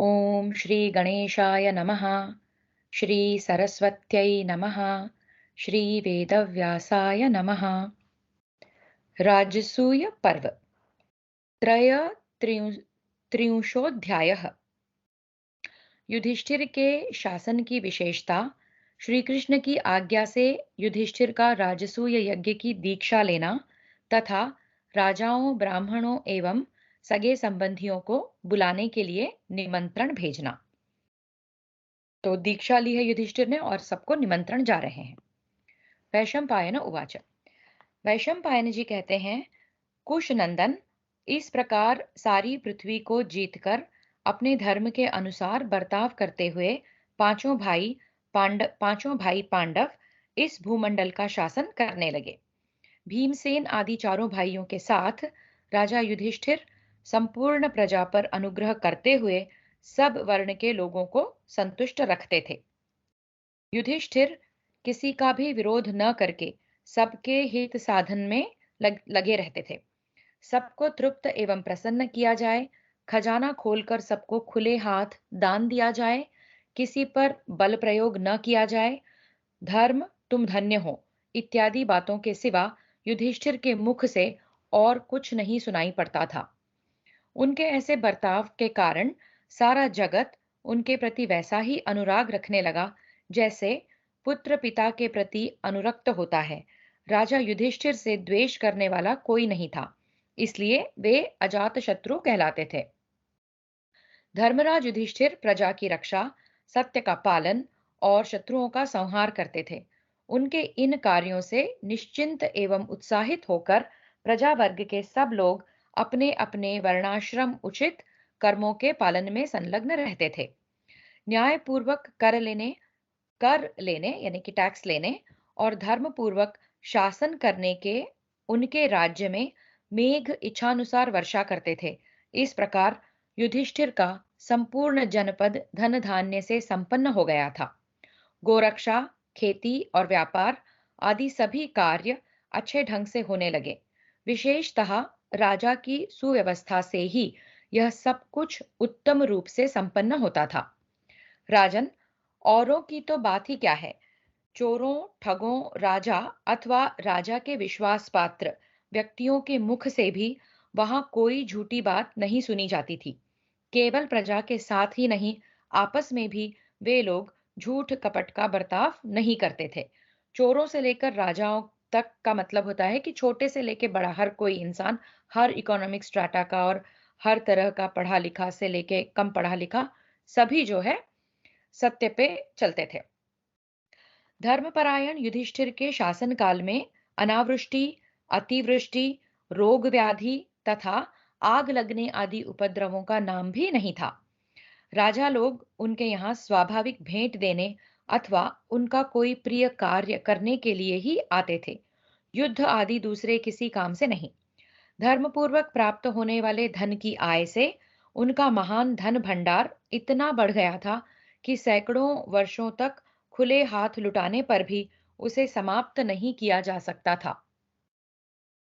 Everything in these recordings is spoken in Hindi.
ॐ श्री गणेशाय नमः। श्री सरस्वत्यै नमः। श्री वेदव्यासाय नमः। राजसूय पर्व त्रिंशोऽध्यायः। युधिष्ठिर के शासन की विशेषता। श्री कृष्ण की आज्ञा से युधिष्ठिर का राजसूय यज्ञ की दीक्षा लेना तथा राजाओं, ब्राह्मणों एवं सगे संबंधियों को बुलाने के लिए निमंत्रण भेजना। तो दीक्षा ली है युधिष्ठिर ने और सबको निमंत्रण जा रहे हैं। वैशंपायन उवाच। वैशंपायन जी कहते हैं, कुश नंदन, इस प्रकार सारी पृथ्वी को जीतकर अपने धर्म के अनुसार बर्ताव करते हुए पांचों भाई पांडव इस भूमंडल का शासन करने लगे। भीमसेन आदि चारों भाइयों के साथ राजा युधिष्ठिर संपूर्ण प्रजा पर अनुग्रह करते हुए सब वर्ण के लोगों को संतुष्ट रखते थे। युधिष्ठिर किसी का भी विरोध न करके सबके हित साधन में लगे रहते थे। सबको तृप्त एवं प्रसन्न किया जाए, खजाना खोलकर सबको खुले हाथ दान दिया जाए, किसी पर बल प्रयोग न किया जाए, धर्म तुम धन्य हो इत्यादि बातों के सिवा युधिष्ठिर के मुख से और कुछ नहीं सुनाई पड़ता था। उनके ऐसे बर्ताव के कारण सारा जगत उनके प्रति वैसा ही अनुराग रखने लगा जैसे पुत्र पिता के प्रति अनुरक्त होता है। राजा युधिष्ठिर से द्वेष करने वाला कोई नहीं था, इसलिए वे अजात शत्रु कहलाते थे। धर्मराज युधिष्ठिर प्रजा की रक्षा, सत्य का पालन और शत्रुओं का संहार करते थे। उनके इन कार्यों से निश्चिंत एवं उत्साहित होकर प्रजा वर्ग के सब लोग अपने अपने वर्णाश्रम उचित कर्मों के पालन में संलग्न रहते थे। न्यायपूर्वक कर लेने यानी कि टैक्स लेने और धर्मपूर्वक शासन करने के उनके राज्य में मेघ इच्छानुसार वर्षा करते थे। इस प्रकार युधिष्ठिर का संपूर्ण जनपद धन धान्य से संपन्न हो गया था। गोरक्षा, खेती और व्यापार आदि सभी कार्य अच्छे ढंग से होने लगे। विशेषतः राजा की सुव्यवस्था से ही यह सब कुछ उत्तम रूप से संपन्न होता था। राजन, औरों की तो बात ही क्या है। चोरों, ठगों, राजा अथवा राजा के विश्वास पात्र व्यक्तियों के मुख से भी वहां कोई झूठी बात नहीं सुनी जाती थी। केवल प्रजा के साथ ही नहीं, आपस में भी वे लोग झूठ कपट का बर्ताव नहीं करते थे। चोरों से लेकर राजाओं तक का मतलब होता है कि छोटे से लेकर बड़ा हर कोई इंसान, हर इकोनॉमिक स्ट्राटा का और हर तरह का पढ़ा लिखा से लेके कम पढ़ा लिखा, सभी जो है सत्य पे चलते थे। धर्मपरायण युधिष्ठिर के शासन काल में अनावृष्टि, अतिवृष्टि, रोग व्याधि तथा आग लगने आदि उपद्रवों का नाम भी नहीं था। राजा लोग उनके यहाँ स्वाभाविक भेंट देने अथवा उनका कोई प्रिय कार्य करने के लिए ही आते थे, युद्ध आदि दूसरे किसी काम से नहीं। धर्मपूर्वक प्राप्त होने वाले धन की आय से उनका महान धन भंडार इतना बढ़ गया था कि सैकड़ों वर्षों तक खुले हाथ लुटाने पर भी उसे समाप्त नहीं किया जा सकता था।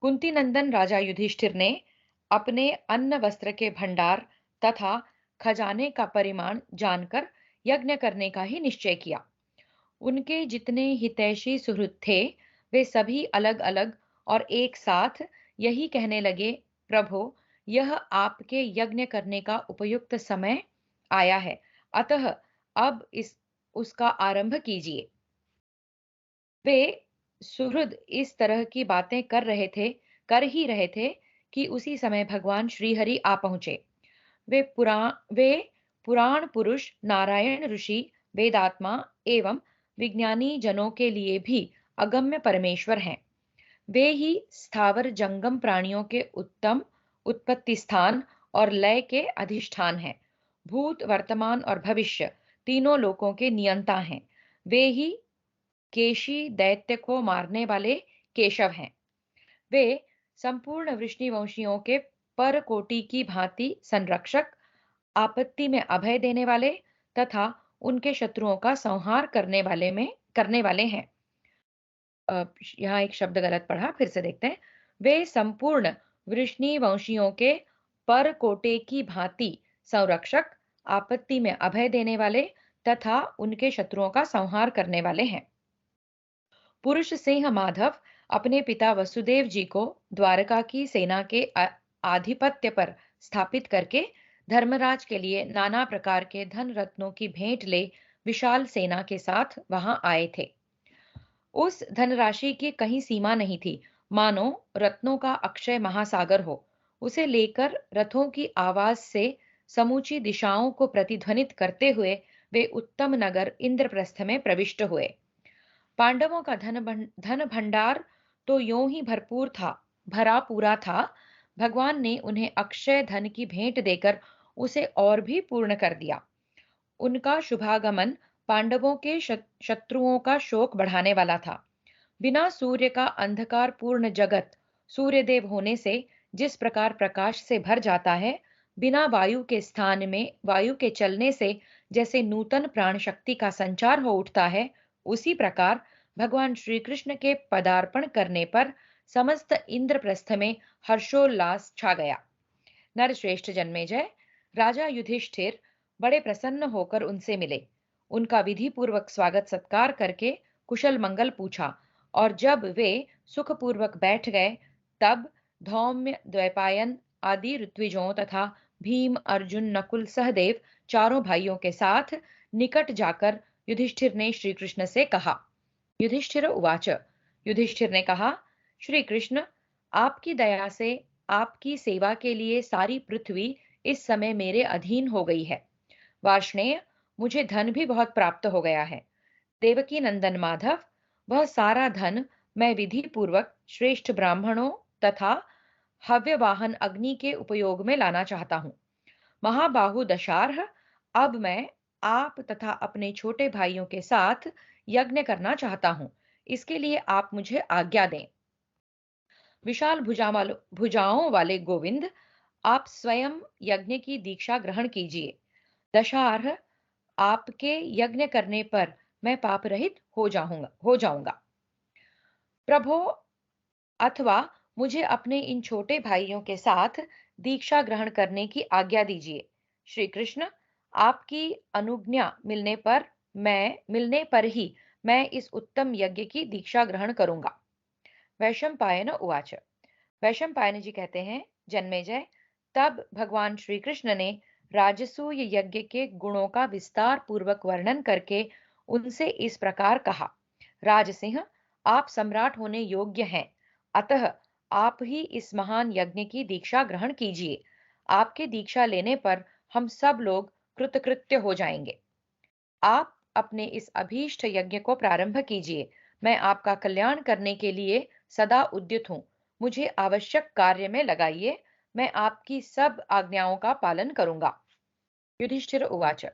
कुंती नंदन राजा युधिष्ठिर ने अपने अन्न वस्त्र के भंडार तथा खजाने का परिमाण जानकर यज्ञ करने का ही निश्चय किया। उनके जितने हितैषी सुहृद थे, वे सभी अलग अलग और एक साथ यही कहने लगे, प्रभो, यह आपके यज्ञ करने का उपयुक्त समय आया है, अतः अब इस उसका आरंभ कीजिए। वे सुहृद इस तरह की बातें कर ही रहे थे कि उसी समय भगवान श्रीहरि आ पहुंचे। वे पुराण पुरुष, नारायण ऋषि, वेदात्मा एवं विज्ञानी जनों के लिए भी अगम्य परमेश्वर हैं। वे ही स्थावर जंगम प्राणियों के उत्तम उत्पत्ति स्थान और लय के अधिष्ठान हैं। भूत, वर्तमान और भविष्य तीनों लोकों के नियंता हैं। वे ही केशी दैत्य को मारने वाले केशव हैं। वे संपूर्ण वृष्णिवंशियों के परकोटि की भांति संरक्षक, आपत्ति में अभय देने वाले तथा उनके शत्रुओं का संहार करने वाले हैं। यहाँ एक शब्द गलत पढ़ा, फिर से देखते हैं। वे संपूर्ण वृष्णिवंशियों के परकोटे की भांति संरक्षक, आपत्ति में अभय देने वाले तथा उनके शत्रुओं का संहार करने वाले हैं। पुरुष सिंह माधव अपने पिता वसुदेव जी को द्वारका की सेना के आधिपत्य पर स्थापित करके धर्मराज के लिए नाना प्रकार के धन रत्नों की भेंट ले विशाल सेना के साथ वहां आए थे। उस धनराशि की कहीं सीमा नहीं थी, मानो रत्नों का अक्षय महासागर हो। उसे लेकर रथों की आवाज से समूची दिशाओं को प्रतिध्वनित करते हुए वे उत्तम नगर इंद्रप्रस्थ में प्रविष्ट हुए। पांडवों का धन भंडार तो यों ही भरपूर था, भरा पूरा था। भगवान ने उन्हें अक्षय धन की भेंट देकर उसे और भी पूर्ण कर दिया। उनका शुभागमन पांडवों के शत्रुओं का शोक बढ़ाने वाला था। बिना सूर्य का अंधकार पूर्ण जगत सूर्यदेव होने से जिस प्रकार प्रकाश से भर जाता है, बिना वायु के स्थान में वायु के चलने से जैसे नूतन प्राण शक्ति का संचार हो उठता है, उसी प्रकार भगवान श्री कृष्ण के पदार्पण करने पर समस्त इंद्रप्रस्थ में हर्षोल्लास छा गया। नरश्रेष्ठ जन्मेजय, राजा युधिष्ठिर बड़े प्रसन्न होकर उनसे मिले। उनका विधि पूर्वक स्वागत सत्कार करके कुशल मंगल पूछा, और जब वे सुखपूर्वक बैठ गए, तब धौम्य, द्वैपायन आदि ऋत्विजों तथा भीम, अर्जुन, नकुल, सहदेव चारों भाइयों के साथ निकट जाकर युधिष्ठिर ने श्री कृष्ण से कहा। युधिष्ठिर उवाच। युधिष्ठिर ने कहा, श्री कृष्ण, आपकी दया से आपकी सेवा के लिए सारी पृथ्वी इस समय मेरे अधीन हो गई है। वार्ष्णेय, मुझे धन भी बहुत प्राप्त हो गया है। देवकी नंदन माधव, वह सारा धन मैं विधि पूर्वक श्रेष्ठ ब्राह्मणों तथा हव्यवाहन अग्नि के उपयोग में लाना चाहता हूँ। महाबाहु दशार्ह, अब मैं आप तथा अपने छोटे भाइयों के साथ यज्ञ करना चाहता हूँ। इसके लिए आप मुझे आज्ञा दें। विशाल भुजाओं वाले गोविंद, आप स्वयं यज्ञ की दीक्षा ग्रहण कीजिए। दशार्ह, आपके यज्ञ करने पर मैं पाप रहित हो जाऊंगा। प्रभो, अथवा मुझे अपने इन छोटे भाइयों के साथ दीक्षा ग्रहण करने की आज्ञा दीजिए। श्री कृष्ण, आपकी अनुज्ञा मिलने पर ही मैं इस उत्तम यज्ञ की दीक्षा ग्रहण करूंगा। वैशंपायन उवाच। वैशंपायन जी कहते हैं, जन्मेजय, तब भगवान श्री कृष्ण ने राजसूय यज्ञ के गुणों का विस्तार पूर्वक वर्णन करके उनसे इस प्रकार कहा। राजसिंह, आप सम्राट होने योग्य हैं, अतः आप ही इस महान यज्ञ की दीक्षा ग्रहण कीजिए। आपके दीक्षा लेने पर हम सब लोग कृतकृत्य हो जाएंगे। आप अपने इस अभीष्ट यज्ञ को प्रारंभ कीजिए। मैं आपका कल्याण करने के लिए सदा उद्यत हूँ। मुझे आवश्यक कार्य में लगाइए। मैं आपकी सब आज्ञाओं का पालन करूंगा। युधिष्ठिर उवाच।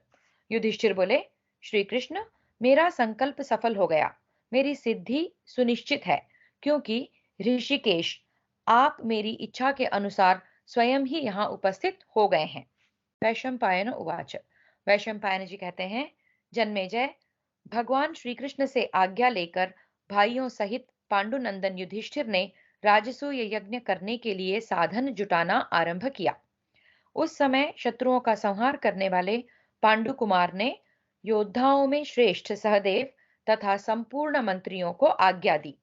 युधिष्ठिर बोले, श्री कृष्ण, मेरा संकल्प सफल हो गया। मेरी सिद्धि सुनिश्चित है, क्योंकि ऋषिकेश, आप मेरी इच्छा के अनुसार स्वयं ही यहाँ उपस्थित हो गए हैं। वैशंपायन उवाच। वैशंपायन जी कहते हैं, जन्मेजय, भगवान श्री कृष्ण से आज्ञा लेकर भाइयों सहित पांडुनंदन युधिष्ठिर ने राजसूय यज्ञ करने के लिए साधन जुटाना आरंभ किया। उस समय शत्रुओं का संहार करने वाले पांडु कुमार ने योद्धाओं में श्रेष्ठ सहदेव तथा संपूर्ण मंत्रियों को आज्ञा दी।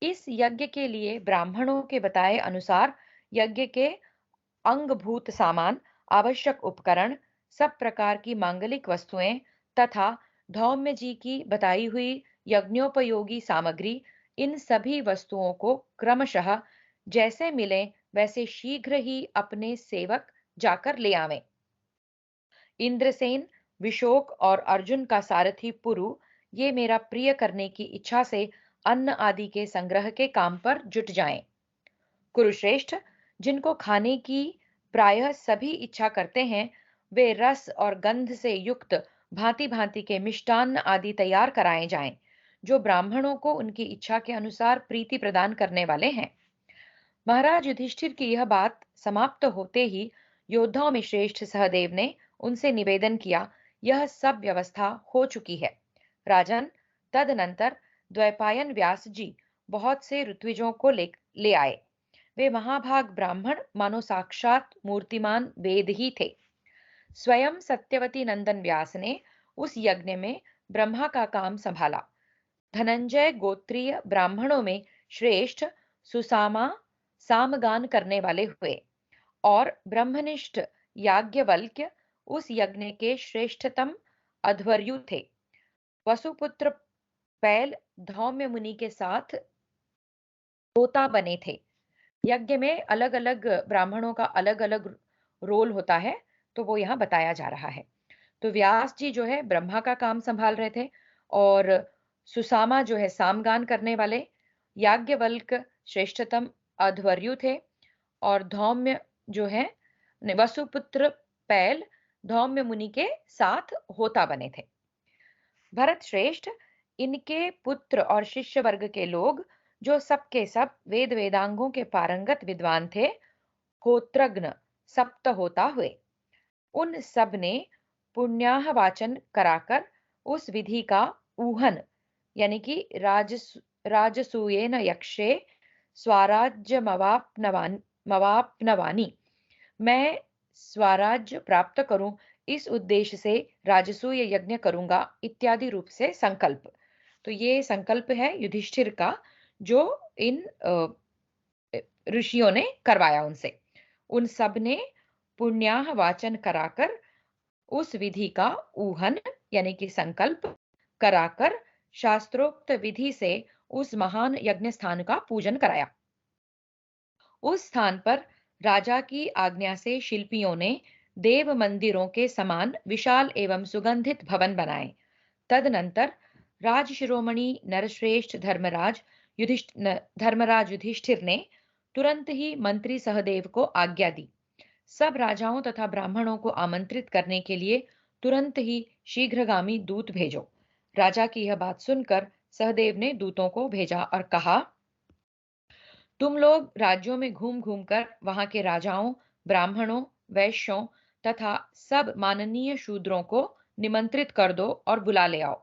इस यज्ञ के लिए ब्राह्मणों के बताए अनुसार यज्ञ के अंगभूत सामान, आवश्यक उपकरण, सब प्रकार की मांगलिक वस्तुएं तथा धौम्य जी की बताई हुई यज्ञोपयोगी सामग्री, इन सभी वस्तुओं को क्रमशः जैसे मिले वैसे शीघ्र ही अपने सेवक जाकर ले आवें। इंद्रसेन, विशोक और अर्जुन का सारथी पुरु, ये मेरा प्रिय करने की इच्छा से अन्न आदि के संग्रह के काम पर जुट जाएं। कुरुश्रेष्ठ, जिनको खाने की प्रायः सभी इच्छा करते हैं, वे रस और गंध से युक्त भांति भांति के मिष्टान्न आदि तैयार कराए जाएं, जो ब्राह्मणों को उनकी इच्छा के अनुसार प्रीति प्रदान करने वाले हैं। महाराज युधिष्ठिर की यह बात समाप्त होते ही योद्धाओं में श्रेष्ठ सहदेव ने उनसे निवेदन किया, यह सब व्यवस्था हो चुकी है। राजन, तदनंतर द्वैपायन व्यास जी बहुत से ऋत्विजों को ले आए। वे महाभाग ब्राह्मण मानो साक्षात मूर्तिमान वेद ही थे। स्वयं सत्यवती नंदन व्यास ने उस यज्ञ में ब्रह्मा का काम संभाला। धनंजय गोत्रीय ब्राह्मणों में श्रेष्ठ सुसामा सामगान करने वाले हुए और ब्रह्मनिष्ठ याज्ञवल्क्य उस यज्ञ के श्रेष्ठतम अध्वर्यु थे। वसुपुत्र पैल धौम्य मुनि के साथ होता बने थे। यज्ञ में अलग अलग ब्राह्मणों का अलग अलग रोल होता है, तो वो यहाँ बताया जा रहा है। तो व्यास जी जो है ब्रह्मा का काम संभाल रहे थे और सुसामा जो है सामगान करने वाले, याज्ञवल्क श्रेष्ठतम अध्वर्यु थे और धौम्य जो है वसुपुत्र पैल धौम्य मुनि के साथ होता बने थे। भरत श्रेष्ठ इनके पुत्र और शिष्य वर्ग के लोग जो सबके सब वेद वेदांगों के पारंगत विद्वान थे, होत्रग्न सप्त होता हुए, उन सब ने पुण्याह वाचन कराकर उस विधि का ऊहन यानी कि राजसूयेन यक्षे स्वराज्य मवाप्नवानी, मैं स्वराज्य प्राप्त करूं इस उद्देश्य से राजसूय यज्ञ करूंगा इत्यादि रूप से संकल्प। तो ये संकल्प है युधिष्ठिर का जो इन ऋषियों ने करवाया उनसे। उन सब ने पुण्याह वाचन कराकर उस विधि का ऊहन यानी कि संकल्प कराकर शास्त्रोक्त विधि से उस महान यज्ञ स्थान का पूजन कराया। उस स्थान पर राजा की आज्ञा से शिल्पियों ने देव मंदिरों के समान विशाल एवं सुगंधित भवन बनाए। तदनंतर राज शिरोमणि नरश्रेष्ठ धर्मराज युधिष्ठिर ने तुरंत ही मंत्री सहदेव को आज्ञा दी, सब राजाओं तथा ब्राह्मणों को आमंत्रित करने के लिए तुरंत ही शीघ्रगामी दूत भेजो। राजा की यह बात सुनकर सहदेव ने दूतों को भेजा और कहा, तुम लोग राज्यों में घूम घूम कर वहां के राजाओं, ब्राह्मणों, वैश्यों तथा सब माननीय शूद्रों को निमंत्रित कर दो और बुला ले आओ।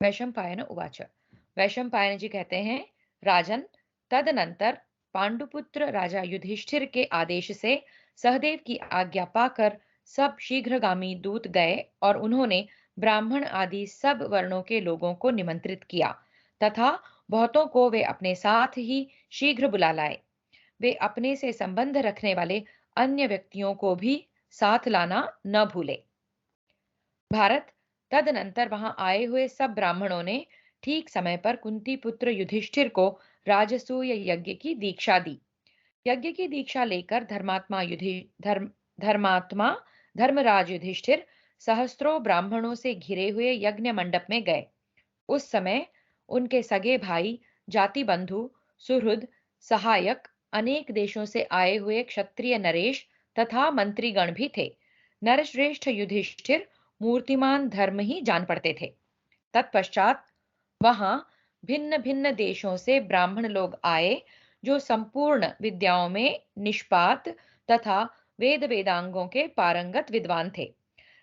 वैशंपायन उवाच। वैशंपायन जी कहते हैं, राजन, तदनंतर पांडुपुत्र राजा युधिष्ठिर के आदेश से सहदेव की आज्ञा पाकर सब शीघ्रगामी दूत गए और उन्होंने ब्राह्मण आदि सब वर्णों के लोगों को निमंत्रित किया तथा बहुतों को वे अपने साथ ही शीघ्र बुला लाए। वे अपने से संबंध रखने वाले अन्य व्यक्तियों को भी साथ लाना न भूले। भारत, तदनंतर वहां आए हुए सब ब्राह्मणों ने ठीक समय पर कुंती पुत्र युधिष्ठिर को राजसूय यज्ञ की दीक्षा दी। यज्ञ की दीक्षा लेकर धर्मात्मा धर्मराज युधिष्ठिर सहस्त्रों ब्राह्मणों से घिरे हुए यज्ञ मंडप में गए। उस समय उनके सगे भाई, जाति बंधु, सुहृद, सहायक, अनेक देशों से आए हुए क्षत्रिय नरेश तथा मंत्रीगण भी थे। नरश्रेष्ठ युधिष्ठिर मूर्तिमान धर्म ही जान पड़ते थे। तत्पश्चात वहां भिन्न भिन्न देशों से ब्राह्मण लोग आए जो संपूर्ण विद्याओं में निष्पात तथा वेद वेदांगों के पारंगत विद्वान थे।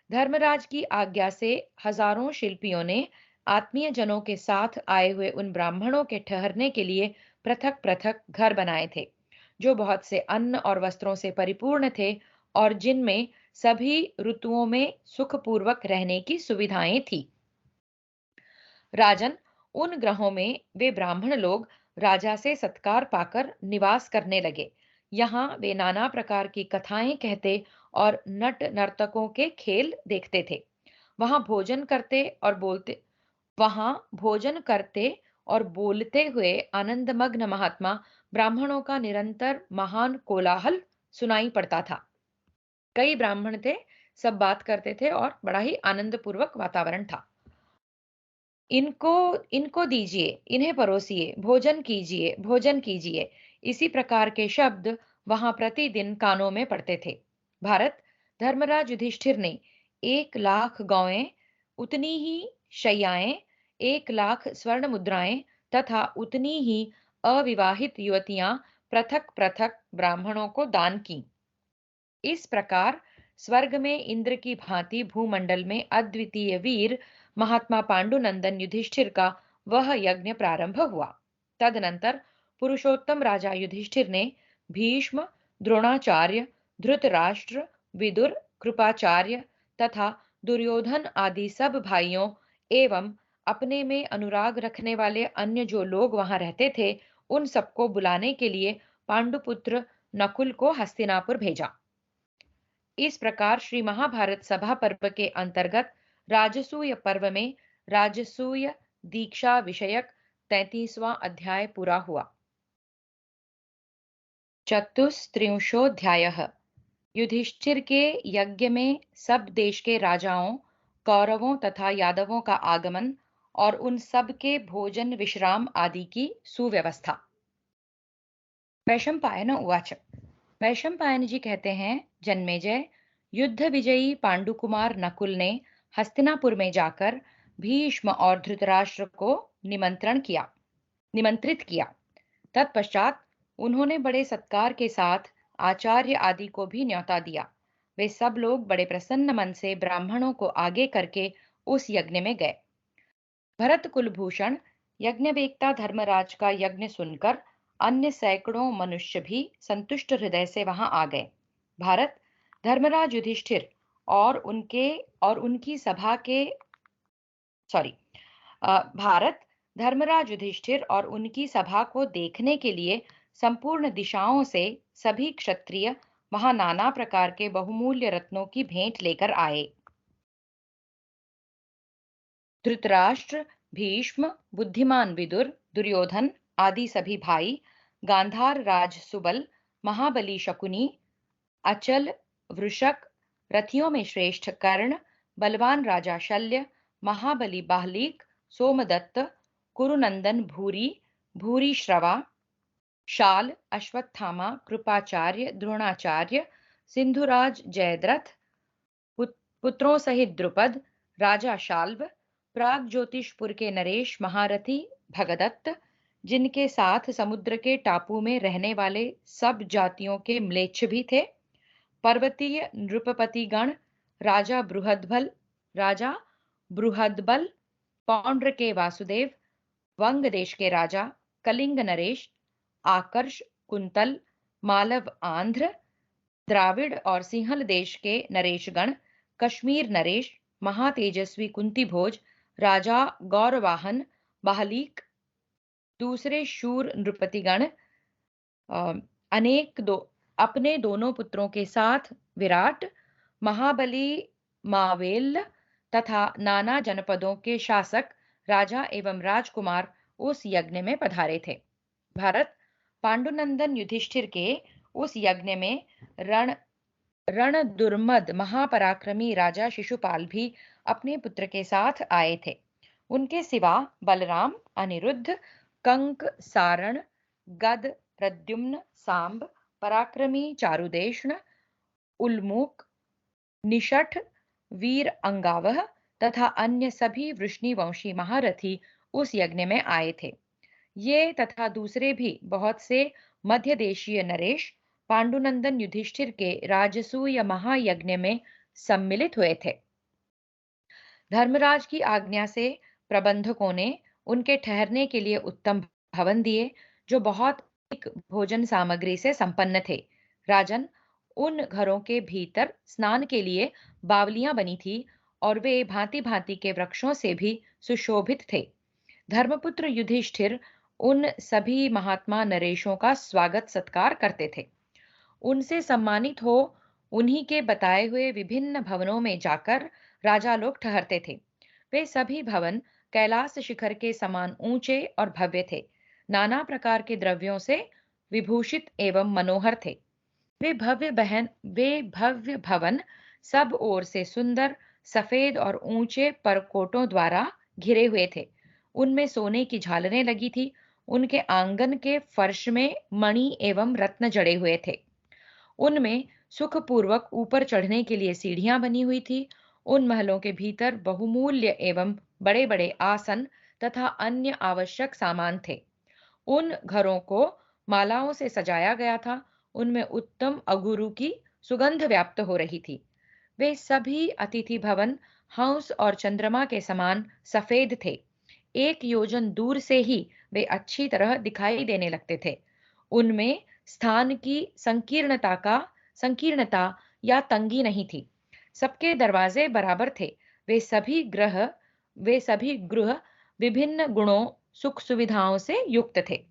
धर्मराज की आज्ञा से हजारों शिल्पियों ने आत्मीय जनों के साथ आए हुए उन ब्राह्मणों के ठहरने के लिए पृथक पृथक घर बनाए थे, जो बहुत से अन्न और वस्त्रों से परिपूर्ण थे और जिनमें सभी ऋतुओं में सुखपूर्वक रहने की सुविधाएं थी। राजन, उन ग्रहों में वे ब्राह्मण लोग राजा से सत्कार पाकर निवास करने लगे। यहाँ वे नाना प्रकार की कथाएं कहते और नट नर्तकों के खेल देखते थे। वहां भोजन करते और बोलते वहां भोजन करते और बोलते हुए आनंदमग्न महात्मा ब्राह्मणों का निरंतर महान कोलाहल सुनाई पड़ता था। कई ब्राह्मण थे, सब बात करते थे और बड़ा ही आनंदपूर्वक वातावरण था। इनको इनको दीजिए, इन्हें परोसिए, भोजन कीजिए, इसी प्रकार के शब्द वहां प्रतिदिन कानों में पड़ते थे। भारत, धर्मराज युधिष्ठिर ने 1,00,000 गौएं, उतनी ही शैयाएं, 1,00,000 स्वर्ण मुद्राएं तथा उतनी ही अविवाहित युवतियां पृथक पृथक ब्राह्मणों को दान की। इस प्रकार स्वर्ग में इंद्र की भांति भूमंडल में अद्वितीय वीर महात्मा पांडुनंदन युधिष्ठिर का वह यज्ञ प्रारंभ हुआ। तदनंतर पुरुषोत्तम राजा युधिष्ठिर ने भीष्म, द्रोणाचार्य, धृतराष्ट्र, विदुर, कृपाचार्य तथा दुर्योधन आदि सब भाइयों एवं अपने में अनुराग रखने वाले अन्य जो लोग वहां रहते थे, उन सबको बुलाने के लिए पांडुपुत्र नकुल को हस्तिनापुर भेजा। इस प्रकार श्री महाभारत सभा पर्व के अंतर्गत राजसूय पर्व में राजसूय दीक्षा विषयक 33वां अध्याय पूरा हुआ। चतुस्त्रिंशोऽध्यायः। युधिष्ठिर के यज्ञ में सब देश के राजाओं, कौरवों तथा यादवों का आगमन और उन सब के भोजन विश्राम आदि की सुव्यवस्था। वैशंपायन उवाच। वैशंपायन जी कहते हैं, जन्मेजय, युद्ध विजयी पांडुकुमार नकुल ने हस्तिनापुर में जाकर भीष्म और धृतराष्ट्र को निमंत्रित किया। तत्पश्चात उन्होंने बड़े सत्कार के साथ आचार्य आदि को भी न्योता दिया। वे सब लोग बड़े प्रसन्न मन से ब्राह्मणों को आगे करके उस यज्ञ में गए। भरत कुलभूषण यज्ञवेत्ता धर्मराज का यज्ञ सुनकर अन्य सैकड़ों मनुष्य भी संतुष्ट हृदय से वहां आ गए। भारत धर्मराज युधिष्ठिर और उनकी सभा के सॉरी भारत धर्मराज युधिष्ठिर और उनकी सभा को देखने के लिए संपूर्ण दिशाओं से सभी क्षत्रिय वहां नाना प्रकार के बहुमूल्य रत्नों की भेंट लेकर आए। धृतराष्ट्र, भीष्म, बुद्धिमान विदुर, दुर्योधन आदि सभी भाई, गांधार राज सुबल, महाबली शकुनी, अचल वृषक, रथियों में श्रेष्ठ कर्ण, बलवान राजा शल्य, महाबली बाहलिक, सोमदत्त, कुरुनंदन भूरी, भूरी श्रवा, शाल, अश्वत्थामा, कृपाचार्य, द्रोणाचार्य, सिंधुराज जयद्रथ, पुत्रों सहित द्रुपद, राजा शाल्व, प्राग ज्योतिषपुर के नरेश महारथी भगदत्त, जिनके साथ समुद्र के टापू में रहने वाले सब जातियों के म्लेच्छ भी थे, पर्वतीय नृपपतिगण, राजा बृहदबल, पौंड्र के वासुदेव, वंग देश के राजा, कलिंग नरेश, आकर्ष, कुंतल, मालव आंध्र, द्राविड़ और सिंहल देश के नरेशगण, कश्मीर नरेश, महातेजस्वी कुंती भोज, राजा गौरवाहन, बाहलिक, दूसरे शूर नृपतिगण, अपने दोनों पुत्रों के साथ विराट, महाबली मावेल्ल तथा नाना जनपदों के शासक, राजा एवं राजकुमार उस यज्ञ में पधारे थे। भारत पांडुनंदन युधिष्ठिर के उस यज्ञ में रण दुर्मद महापराक्रमी राजा शिशुपाल भी अपने पुत्र के साथ आए थे। उनके सिवा बलराम, अनिरुद्ध, कंक, सारण, गद, प्रद्युम्न, सांब, पराक्रमी चारुदेष्ण, उल्मूक, निषठ, वीर अंगावह तथा अन्य सभी वृष्णिवंशी महारथी उस यज्ञ में आए थे। ये तथा दूसरे भी बहुत से मध्य देशीय नरेश पांडुनंदन युधिष्ठिर के राजसूय महायज्ञ में सम्मिलित हुए थे। धर्मराज की आज्ञा से प्रबंधकों ने उनके ठहरने के लिए उत्तम भवन दिए, जो बहुत अधिक भोजन सामग्री से संपन्न थे। राजन, उन घरों के भीतर स्नान के लिए बावलियां बनी थी और वे भांति भांति के वृक्षों से भी सुशोभित थे। धर्मपुत्र युधिष्ठिर उन सभी महात्मा नरेशों का स्वागत सत्कार करते थे। उनसे सम्मानित हो उन्हीं के बताए हुए विभिन्न भवनों में जाकर राजा लोग ठहरते थे। वे सभी भवन कैलाश शिखर के समान ऊंचे और भव्य थे, नाना प्रकार के द्रव्यों से विभूषित एवं मनोहर थे। वे भव्य भवन सब ओर से सुंदर, सफेद और ऊंचे परकोटों द्वारा घिरे हुए थे। उनमें सोने की झालरें लगी थी। उनके आंगन के फर्श में मणि एवं रत्न जड़े हुए थे। उनमें सुखपूर्वक ऊपर चढ़ने के लिए सीढ़ियां बनी हुई थी। उन महलों के भीतर बहुमूल्य एवं बड़े बड़े आसन तथा अन्य आवश्यक सामान थे। उन घरों को मालाओं से सजाया गया था। उनमें उत्तम अगुरु की सुगंध व्याप्त हो रही थी। वे सभी अतिथि भवन हंस और चंद्रमा के समान सफेद थे। एक योजन दूर से ही वे अच्छी तरह दिखाई देने लगते थे। उनमें स्थान की संकीर्णता या तंगी नहीं थी। सबके दरवाजे बराबर थे। वे सभी ग्रह वे सभी गृह विभिन्न गुणों, सुख सुविधाओं से युक्त थे।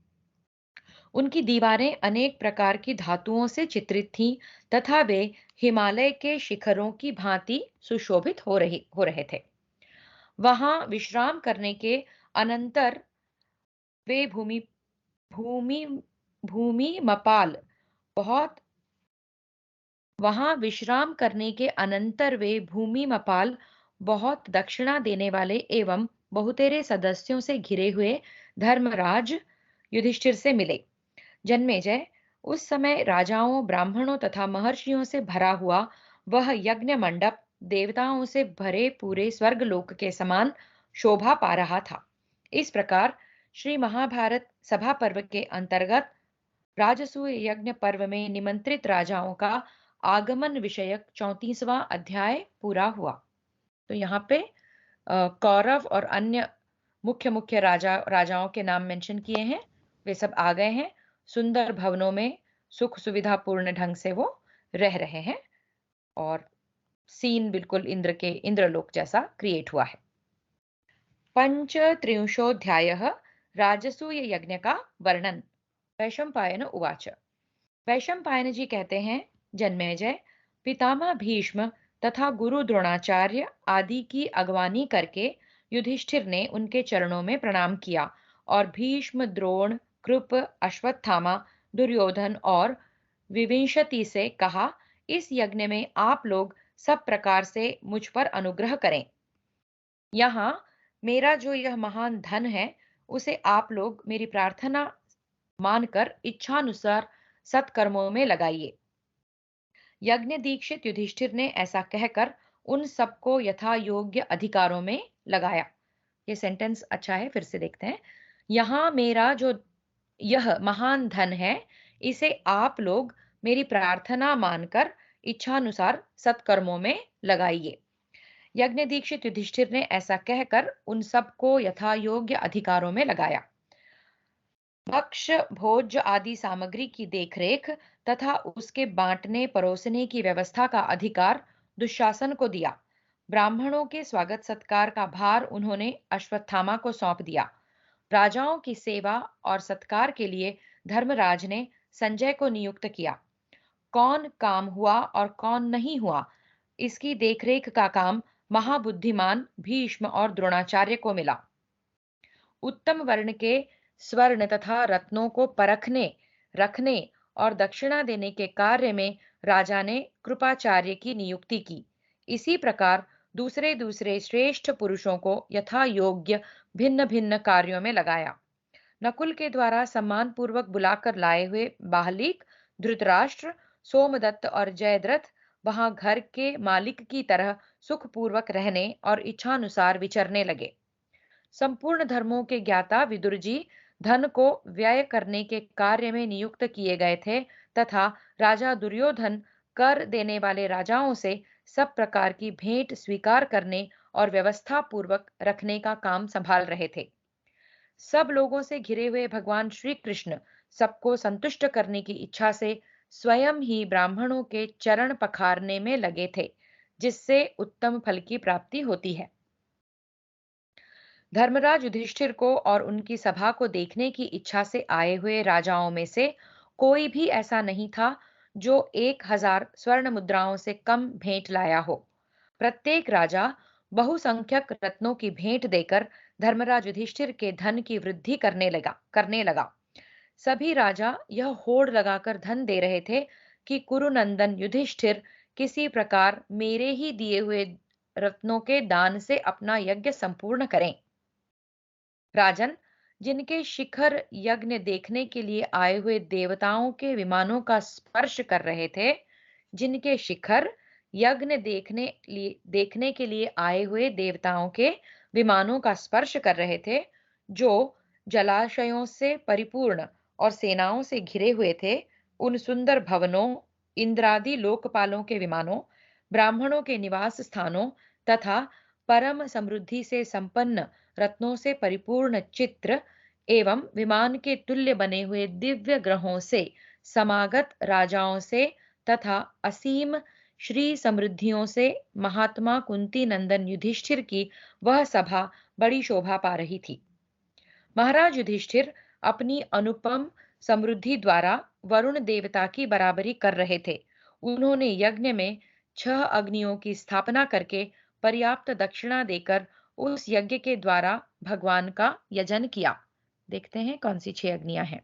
उनकी दीवारें अनेक प्रकार की धातुओं से चित्रित थीं तथा वे हिमालय के शिखरों की भांति सुशोभित हो रहे थे। वहां विश्राम करने के अनंतर वे भूमि भूमि मपाल बहुत वहां विश्राम करने के अनंतर वे भूमि मपाल बहुत दक्षिणा देने वाले एवं बहुतेरे सदस्यों से घिरे हुए धर्मराज युधिष्ठिर से मिले। जन्मेजय, उस समय राजाओं, ब्राह्मणों तथा महर्षियों से भरा हुआ वह यज्ञ मंडप देवताओं से भरे पूरे स्वर्गलोक के समान शोभा पा रहा था। इस प्रकार श्री महाभारत सभा पर्व के अंतर्गत राजसूय यज्ञ पर्व में निमंत्रित राजाओं का आगमन विषयक 34वां अध्याय पूरा हुआ। तो यहाँ पे कौरव और अन्य मुख्य मुख्य राजाओं के नाम मेंशन किए हैं। वे सब आ गए हैं, सुंदर भवनों में सुख सुविधा पूर्ण ढंग से वो रह रहे हैं और सीन बिल्कुल इंद्रलोक जैसा क्रिएट हुआ है। पंचत्रिंशोऽध्यायः राजसूय यज्ञ का वर्णन। वैशंपायन उवाच। वैशंपायन जी कहते हैं, जन्मेजय, पितामह भीष्म तथा गुरु द्रोणाचार्य आदि की अगवानी करके युधिष्ठिर ने उनके चरणों में प्रणाम किया और भीष्म, द्रोण, कृप, अश्वत्थामा, दुर्योधन और विविंशति से कहा, इस यज्ञ में आप लोग सब प्रकार से मुझ पर अनुग्रह करें। यहाँ मेरा जो यह महान धन है उसे आप लोग मेरी प्रार्थना मानकर इच्छानुसार सत्कर्मों में लगाइए। यज्ञ दीक्षित युधिष्ठिर ने ऐसा कहकर उन सबको यथा योग्य अधिकारों में लगाया। ये सेंटेंस अच्छा है, फिर से देखते हैं। यहाँ मेरा जो यह महान धन है इसे आप लोग मेरी प्रार्थना मानकर इच्छानुसार सत्कर्मों में लगाइए। यज्ञ दीक्षित युधिष्ठिर ने ऐसा कहकर उन सबको यथा योग्य अधिकारों में लगाया। भक्ष्य भोज्य आदि सामग्री की देखरेख तथा उसके बांटने परोसने की व्यवस्था का अधिकार दुशासन को दिया। ब्राह्मणों के स्वागत सत्कार का भार उन्होंने अश्वत्थामा को सौंप दिया। राजाओं की सेवा और सत्कार के लिए धर्मराज ने संजय को नियुक्त किया। कौन काम हुआ और कौन नहीं हुआ, इसकी देखरेख का काम महाबुद्धिमान भीष्म और द्रोणाचार्य को मिला। उत्तम वर्ण के स्वर्ण तथा रत्नों को परखने, रखने और दक्षिणा देने के कार्य में राजा ने कृपाचार्य की नियुक्ति की। इसी प्रकार दूसरे दूसरे श्रेष्ठ पुरुषों को यथा योग्य भिन्न भिन्न कार्यों में लगाया। नकुल के द्वारा सम्मान पूर्वक बुलाकर लाए हुए बाहलिक, धृतराष्ट्र, सोमदत्त और जयद्रथ वहां घर के मालिक की तरह सुखपूर्वक रहने और इच्छानुसार विचरने लगे। संपूर्ण धर्मों के ज्ञाता विदुर जी धन को व्यय करने के कार्य में नियुक्त किए गए थे तथा राजा दुर्योधन कर देने वाले राजाओं से सब प्रकार की भेंट स्वीकार करने और व्यवस्था पूर्वक रखने का काम संभाल रहे थे। सब लोगों से घिरे हुए भगवान श्री कृष्ण सबको संतुष्ट करने की इच्छा से स्वयं ही ब्राह्मणों के चरण पखारने में लगे थे, जिससे उत्तम फल की प्राप्ति होती है। धर्मराज युधिष्ठिर को और उनकी सभा को देखने की इच्छा से आए हुए राजाओं में से कोई भी ऐसा नहीं था जो 1000 स्वर्ण मुद्राओं से कम भेंट लाया हो। प्रत्येक राजा बहुसंख्यक रत्नों की भेंट देकर धर्मराज युधिष्ठिर के धन की वृद्धि करने लगा। सभी राजा यह होड़ लगाकर धन दे रहे थे कि कुरुनंदन युधिष्ठिर किसी प्रकार मेरे ही दिए हुए रत्नों के दान से अपना यज्ञ संपूर्ण करें। राजन, जिनके शिखर यज्ञ देखने के लिए आए हुए देवताओं के विमानों का स्पर्श कर रहे थे, जिनके शिखर यज्ञ देखने के लिए आए हुए देवताओं के विमानों का स्पर्श कर रहे थे, जो जलाशयों से परिपूर्ण और सेनाओं से घिरे हुए थे, उन सुंदर भवनों, इंद्रादि लोकपालों के विमानों, ब्राह्मणों के निवास स्थानों तथा परम समृद्धि से संपन्न रत्नों से परिपूर्ण चित्र एवं विमान के तुल्य बने हुए दिव्य ग्रहों से समागत राजाओं से तथा असीम श्री समृद्धियों से महात्मा कुंती नंदन युधिष्ठिर की वह सभा बड़ी शोभा पा रही थी। महाराज युधिष्ठिर अपनी अनुपम समृद्धि द्वारा वरुण देवता की बराबरी कर रहे थे। उन्होंने यज्ञ में 6 अग्नियों की स्थापना करके पर्याप्त दक्षिणा देकर उस यज्ञ के द्वारा भगवान का यजन किया। देखते हैं कौन सी 6 अग्नियां हैं।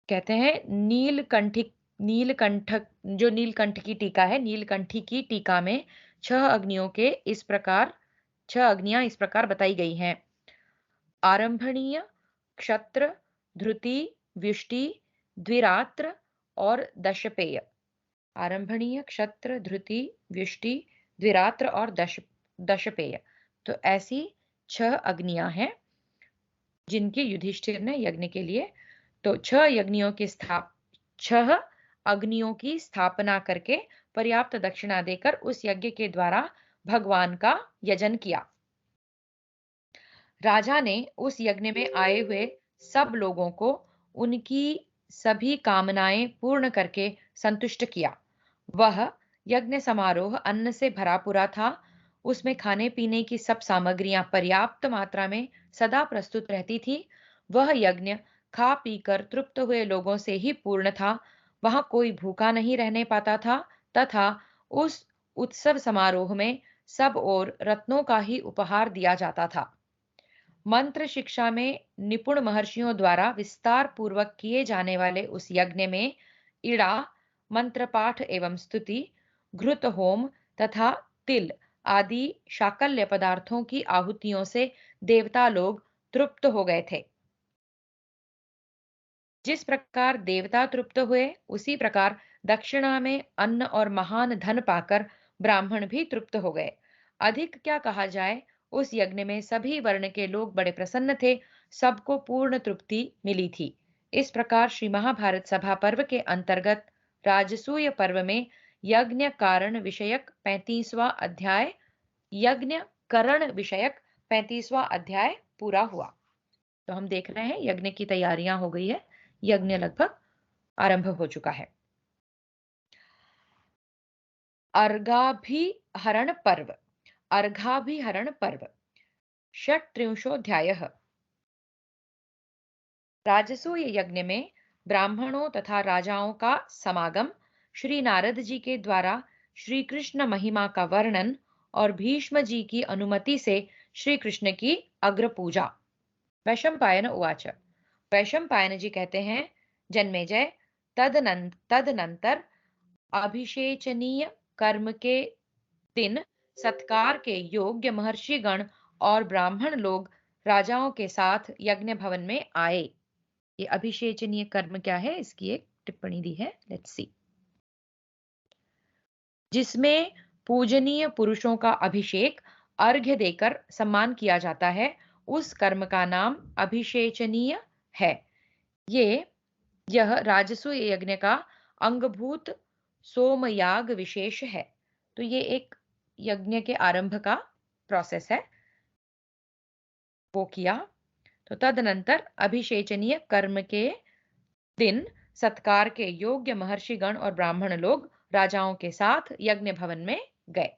कहते हैं नीलकंठक, जो नीलकंठ की टीका है, नीलकंठी की टीका में 6 अग्नियों के इस प्रकार 6 अग्नियां इस प्रकार बताई गई हैं। आरंभणीय, क्षत्र, धृति, व्युष्टि, द्विरात्र और दशपेय। आरंभणीय, क्षत्र, धृति, व्युष्टि, द्विरात्र और दशपेय। तो ऐसी 6 अग्नियां हैं जिनके युधिष्ठिर ने यज्ञ के लिए, तो 6 अग्नियों की स्थापना करके पर्याप्त दक्षिणा देकर उस यज्ञ के द्वारा भगवान का यजन किया। राजा ने उस यज्ञ में आए हुए सब लोगों को उनकी सभी कामनाएं पूर्ण करके संतुष्ट किया। वह यज्ञ समारोह अन्न से भरा पूरा था। उसमें खाने पीने की सब सामग्रियां पर्याप्त मात्रा में सदा प्रस्तुत रहती थी। वह यज्ञ खा पीकर तृप्त हुए लोगों से ही पूर्ण था। वहां कोई भूखा नहीं रहने पाता था तथा उस उत्सव समारोह में सब ओर रत्नों का ही उपहार दिया जाता था। मंत्र शिक्षा में निपुण महर्षियों द्वारा विस्तार पूर्वक किए जाने वाले उस यज्ञ में इड़ा, मंत्र पाठ एवं स्तुति, घृत होम तथा तिल आदि शाकल्य पदार्थों की आहुतियों से देवता लोग तृप्त हो गए थे। जिस प्रकार देवता तृप्त हुए, उसी प्रकार दक्षिणा में अन्न और महान धन पाकर ब्राह्मण भी तृप्त हो गए। अधिक क्या कहा जाए, उस यज्ञ में सभी वर्ण के लोग बड़े प्रसन्न थे। सबको पूर्ण तृप्ति मिली थी। इस प्रकार श्री महाभारत सभा पर्व के अंतर्गत राजसूय पर्व में यज्ञ कारण विषयक 35वां अध्याय यज्ञ करण विषयक 35वां अध्याय पूरा हुआ। तो हम देख रहे हैं यज्ञ की तैयारियां हो गई है। यज्ञ लगभग आरंभ हो चुका है। अर्घाभिहरण पर्व। अर्घाभिहरण पर्व षट्त्रिंशोऽध्यायः। राजसूय यज्ञ में ब्राह्मणों तथा राजाओं का समागम, श्री नारद जी के द्वारा श्री कृष्ण महिमा का वर्णन और भीष्म जी की अनुमति से श्री कृष्ण की अग्र पूजा। वैशंपायन उवाच। वैशंपायन जी कहते हैं, जन्मेजय, तदनंतर अभिषेचनीय कर्म के दिन सत्कार के योग्य महर्षिगण और ब्राह्मण लोग राजाओं के साथ यज्ञ भवन में आए। ये अभिषेचनीय कर्म क्या है, इसकी एक टिप्पणी दी है, लेट्स सी। जिसमें पूजनीय पुरुषों का अभिषेक अर्घ्य देकर सम्मान किया जाता है, उस कर्म का नाम अभिषेचनीय है। यह राजसूय यज्ञ का अंगभूत सोमयाग विशेष है। तो ये एक यज्ञ के आरंभ का प्रोसेस है, वो किया। तो तदनंतर अभिषेचनीय कर्म के दिन सत्कार के योग्य महर्षिगण और ब्राह्मण लोग राजाओं के साथ यज्ञ भवन में गए।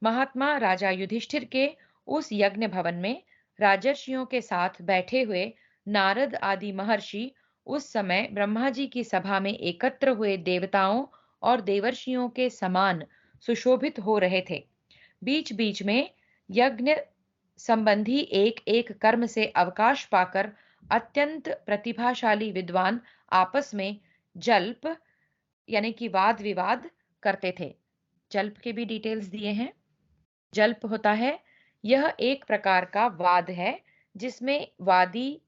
महात्मा राजा युधिष्ठिर के उस यज्ञ भवन में राजर्षियों के साथ बैठे हुए नारद आदि महर्षि उस समय ब्रह्मा जी की सभा में एकत्र हुए देवताओं और देवर्षियों के समान सुशोभित हो रहे थे। बीच बीच में यज्ञ संबंधी एक एक कर्म से अवकाश पाकर अत्यंत प्रतिभाशाली विद्वान आपस में जल्प यानी कि वाद विवाद करते थे। जल्प के भी डिटेल्स दिए हैं। जल्प होता है, यह एक प्रकार का वाद है जिसमें वादी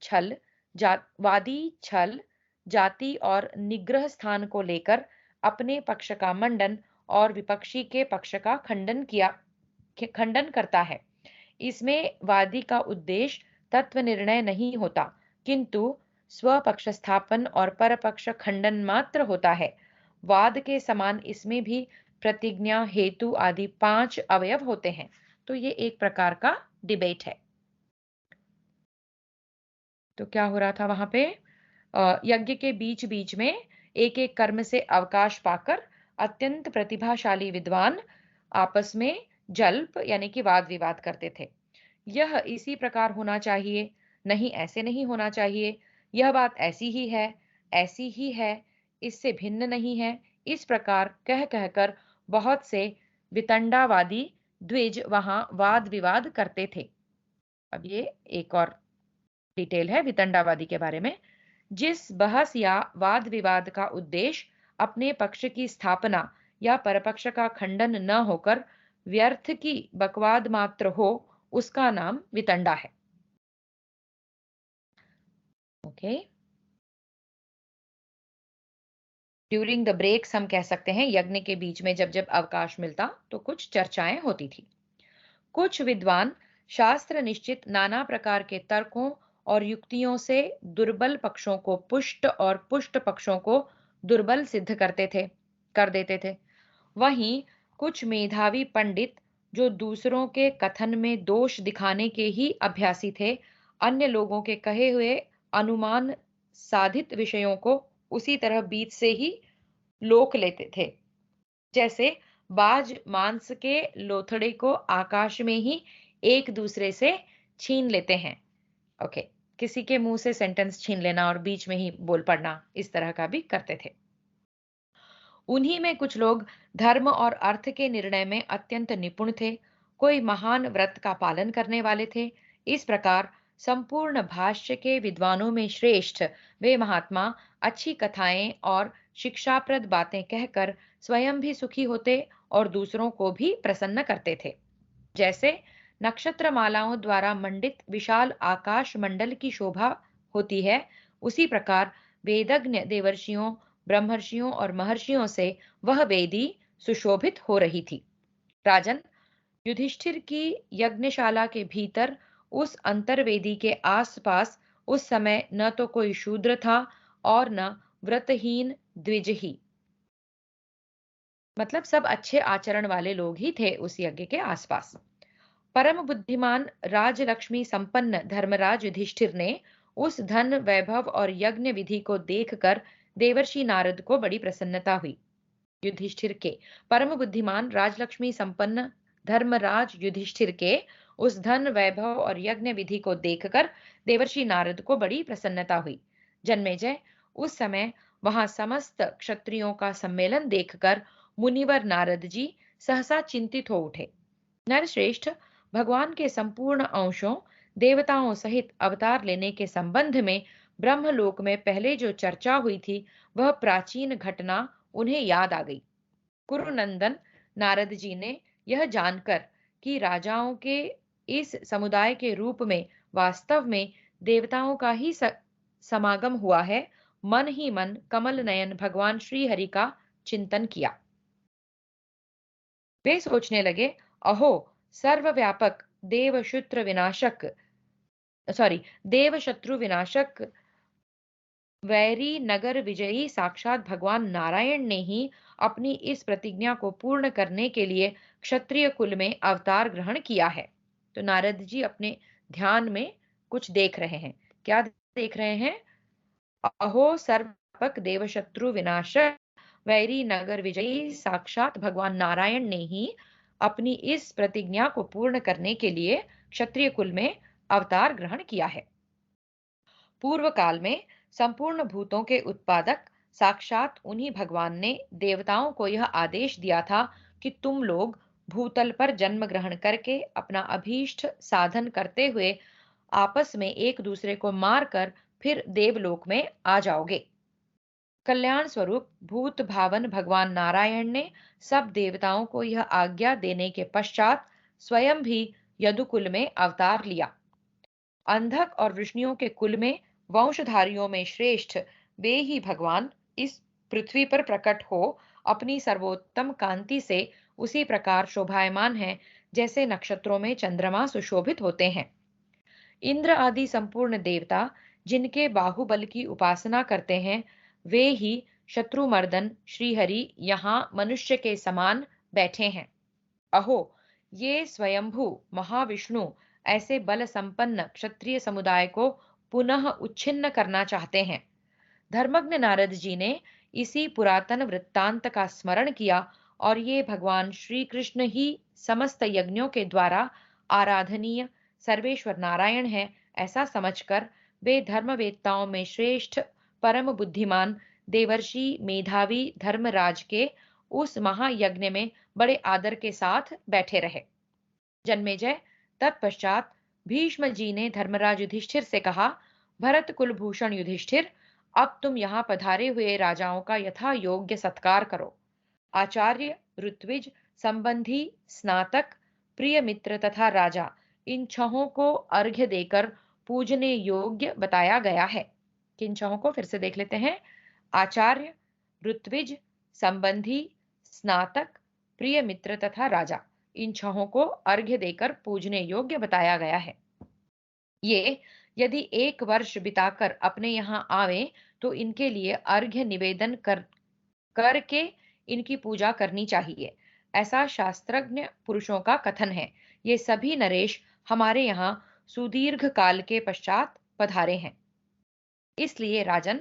छल जाति और निग्रह स्थान को लेकर अपने पक्ष का मंडन और विपक्षी के पक्ष का खंडन करता है। इसमें वादी का उद्देश्य तत्व निर्णय नहीं होता, किंतु स्वपक्ष स्थापन और परपक्ष खंडन मात्र होता है। वाद के समान इसमें भी प्रतिज्ञा, हेतु आदि 5 अवयव होते हैं। तो ये एक प्रकार का डिबेट है। तो क्या हो रहा था वहां पे, यज्ञ के बीच बीच में एक एक कर्म से अवकाश पाकर अत्यंत प्रतिभाशाली विद्वान आपस में जल्प यानी कि वाद विवाद करते थे। यह इसी प्रकार होना चाहिए, नहीं ऐसे नहीं होना चाहिए, यह बात ऐसी ही है, इससे भिन्न नहीं है। इस प्रकार कह कहकर बहुत से वितंडावादी द्विज वहां वाद विवाद करते थे। अब ये एक और डिटेल है वितंडावादी के बारे में। जिस बहस या वाद विवाद का उद्देश्य अपने पक्ष की स्थापना या परपक्ष का खंडन न होकर व्यर्थ की बकवाद मात्र हो, उसका नाम वितंडा है। ओके। ड्यूरिंग द ब्रेक्स हम कह सकते हैं, यज्ञ के बीच में जब जब अवकाश मिलता तो कुछ चर्चाएं होती थी। कुछ विद्वान शास्त्र निश्चित नाना प्रकार के तर्कों और युक्तियों से दुर्बल पक्षों को पुष्ट और पुष्ट पक्षों को दुर्बल सिद्ध कर देते थे। वहीं कुछ मेधावी पंडित जो दूसरों के कथन में दोष दिखाने के ही अभ्यासी थे, अन्य लोगों के कहे हुए अनुमान साधित विषयों को उसी तरह बीच से ही लोक लेते थे, जैसे बाज मांस के लोथड़े को आकाश में ही एक दूसरे से छीन लेते हैं। ओके। किसी के मुंह से सेंटेंस छीन लेना और बीच में ही बोल पड़ना, इस तरह का भी करते थे। उन्हीं में कुछ लोग धर्म और अर्थ के निर्णय में अत्यंत निपुण थे, कोई महान व्रत का पालन करने वाले थे। इस प्रकार संपूर्ण भाष्य के विद्वानों में श्रेष्ठ वे महात्मा अच्छी कथाएं और शिक्षाप्रद बातें कहकर स्वयं भी सुखी होते और दूसरों को भी प्रसन्न करते थे। जैसे नक्षत्र मालाओं द्वारा मंडित विशाल आकाश मंडल की शोभा होती है, उसी प्रकार वेदज्ञ देवर्षियों, ब्रह्मर्षियों और महर्षियों से वह वेदी सुशोभित हो रही थी। राजन, युधिष्ठिर की यज्ञशाला के भीतर उस अंतर्वेदी के आसपास उस समय न तो कोई शूद्र था और न व्रतहीन द्विज ही, मतलब सब अच्छे आचरण वाले लोग ही थे उस यज्ञ के आसपास। परम बुद्धिमान राजलक्ष्मी संपन्न धर्मराज युधिष्ठिर ने उस धन वैभव और यज्ञ विधि को देखकर देवर्षि नारद को बड़ी प्रसन्नता हुई। युधिष्ठिर के परम बुद्धिमान राजलक्ष्मी संपन्न धर्मराज युधिष्ठिर के उस धन वैभव और यज्ञ विधि को देखकर देवर्षि नारद को बड़ी प्रसन्नता हुई। जन्मेजय, उस समय वहां समस्त क्षत्रियों का सम्मेलन देखकर मुनिवर नारद जी सहसा चिंतित हो उठे। नरश्रेष्ठ, भगवान के संपूर्ण अंशों देवताओं सहित अवतार लेने के संबंध में ब्रह्मलोक में पहले जो चर्चा हुई थी, वह प्राचीन घटना उन्हें याद आ गई। कुरुनंदन नारद जी ने यह जानकर कि राजाओं के इस समुदाय के रूप में वास्तव में देवताओं का ही समागम हुआ है, मन ही मन कमल नयन भगवान श्री हरि का चिंतन किया। वे सोचने लगे, अहो, सर्वव्यापक देवशत्रु विनाशक देवशत्रु विनाशक वैरी नगर विजयी साक्षात भगवान नारायण ने ही अपनी इस प्रतिज्ञा को पूर्ण करने के लिए क्षत्रिय कुल में अवतार ग्रहण किया है। तो नारद जी अपने ध्यान में कुछ देख रहे हैं। क्या देख रहे हैं? अहो, सर्वव्यापक देवशत्रु विनाशक वैरी नगर विजयी साक्षात भगवान नारायण ने ही अपनी इस प्रतिज्ञा को पूर्ण करने के लिए क्षत्रिय कुल में अवतार ग्रहण किया है। पूर्व काल में संपूर्ण भूतों के उत्पादक साक्षात उन्हीं भगवान ने देवताओं को यह आदेश दिया था कि तुम लोग भूतल पर जन्म ग्रहण करके अपना अभीष्ट साधन करते हुए आपस में एक दूसरे को मारकर फिर देवलोक में आ जाओगे। कल्याण स्वरूप भूत भावन भगवान नारायण ने सब देवताओं को यह आज्ञा देने के पश्चात स्वयं भी यदुकुल में अवतार लिया। अंधक और वृष्णियों के कुल में वंशधारियों में श्रेष्ठ वे ही भगवान इस पृथ्वी पर प्रकट हो अपनी सर्वोत्तम कांति से उसी प्रकार शोभायमान है जैसे नक्षत्रों में चंद्रमा सुशोभित होते हैं। इंद्र आदि संपूर्ण देवता जिनके बाहुबल की उपासना करते हैं, वे ही शत्रुमर्दन श्रीहरि यहाँ मनुष्य के समान बैठे हैं। अहो, ये स्वयंभू महाविष्णु ऐसे बल संपन्न क्षत्रिय समुदाय को पुनः उच्छिन्न करना चाहते हैं। धर्मज्ञ नारद जी ने इसी पुरातन वृत्तांत का स्मरण किया और ये भगवान श्री कृष्ण ही समस्त यज्ञों के द्वारा आराधनीय सर्वेश्वर नारायण है, ऐसा समझकर वे धर्मवेत्ताओं में श्रेष्ठ परम बुद्धिमान देवर्षि मेधावी धर्मराज के उस महायज्ञ में बड़े आदर के साथ बैठे रहे। जन्मेजय तत्पश्चात भीष्म जी ने धर्मराज युधिष्ठिर से कहा, भरत कुलभूषण युधिष्ठिर, अब तुम यहाँ पधारे हुए राजाओं का यथा योग्य सत्कार करो। आचार्य, ऋत्विज, संबंधी, स्नातक, प्रिय मित्र तथा राजा, इन छहों को अर्घ्य देकर पूजने योग्य बताया गया है। किन छहों को फिर से देख लेते हैं। आचार्य, ऋत्विज, संबंधी, स्नातक, प्रिय मित्र तथा राजा, इन छहों को अर्घ्य देकर पूजने योग्य बताया गया है। ये यदि एक वर्ष बिताकर अपने यहाँ आवे तो इनके लिए अर्घ्य निवेदन करके इनकी पूजा करनी चाहिए, ऐसा शास्त्रज्ञ पुरुषों का कथन है। ये सभी नरेश हमारे यहाँ सुदीर्घ काल के पश्चात पधारे हैं, इसलिए राजन,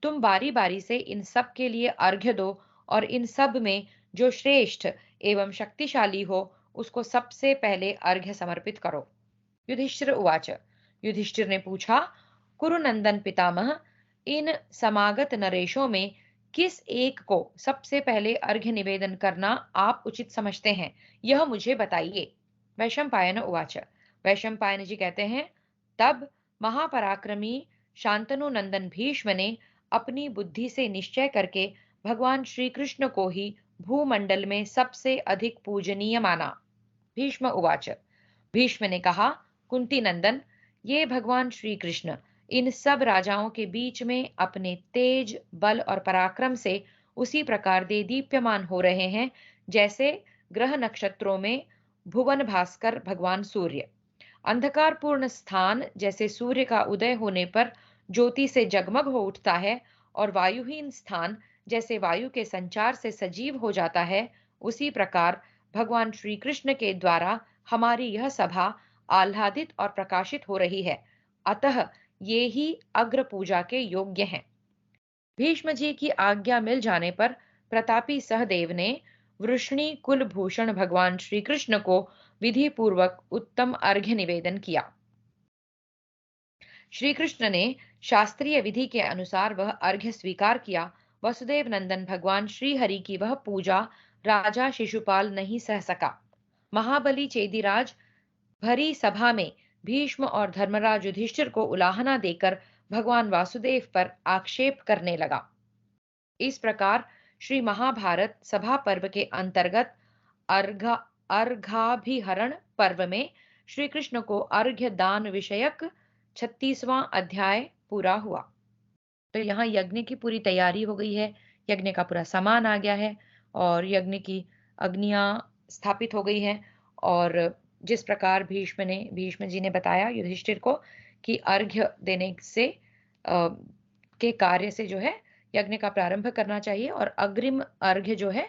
तुम बारी बारी से इन सब के लिए अर्घ्य दो और इन सब में जो श्रेष्ठ एवं शक्तिशाली हो उसको सबसे पहले अर्घ्य समर्पित करो। युधिष्ठिर उवाच। युधिष्ठिर ने पूछा, कुरुनंदन पितामह, इन समागत नरेशों में किस एक को सबसे पहले अर्घ्य निवेदन करना आप उचित समझते हैं, यह मुझे बताइए। वैशंपायन उवाच। वैशंपायन जी कहते हैं, तब महापराक्रमी शांतनु नंदन भीष्म ने अपनी बुद्धि से निश्चय करके भगवान श्री कृष्ण को ही भूमंडल में सबसे अधिक पूजनीय माना। भीष्म उवाच। भीष्म ने कहा, कुंती नंदन, ये भगवान श्री कृष्ण इन सब राजाओं के बीच में अपने तेज, बल और पराक्रम से उसी प्रकार दे दीप्यमान हो रहे हैं जैसे ग्रह नक्षत्रों में भुवन भास्कर भगवान सूर्य। अंधकारपूर्ण स्थान जैसे सूर्य का उदय होने पर ज्योति से जगमग हो उठता है और वायुहीन स्थान जैसे वायु के संचार से सजीव हो जाता है, उसी प्रकार भगवान श्री कृष्ण के द्वारा हमारी यह सभा आह्लादित और प्रकाशित हो रही है, अतः ये ही अग्र पूजा के योग्य हैं। भीष्म जी की आज्ञा मिल जाने पर प्रतापी सहदेव ने वृष्णि कुलभूषण भगवान श्री कृष्ण को विधि पूर्वक उत्तम अर्घ्य निवेदन किया। श्री कृष्ण ने शास्त्रीय विधि के अनुसार वह अर्घ्य स्वीकार किया। वसुदेव नंदन भगवान श्री हरि की वह पूजा राजा शिशुपाल नहीं सह सका। महाबली चेदिराज भरी सभा में भीष्म और धर्मराज युधिष्ठिर को उलाहना देकर भगवान वासुदेव पर आक्षेप करने लगा। इस प्रकार श्री महाभारत सभा पर्व के अंतर्गत अर्घाभिहरण पर्व में श्री कृष्ण को अर्घ्य दान विषयक 36वां अध्याय पूरा हुआ। तो यहाँ यज्ञ की पूरी तैयारी हो गई है, यज्ञ का पूरा सामान आ गया है और यज्ञ की अग्नियां स्थापित हो गई हैं। और जिस प्रकार भीष्म जी ने बताया युधिष्ठिर को कि अर्घ्य देने से के कार्य से जो है यज्ञ का प्रारंभ करना चाहिए और अग्रिम अर्घ्य जो है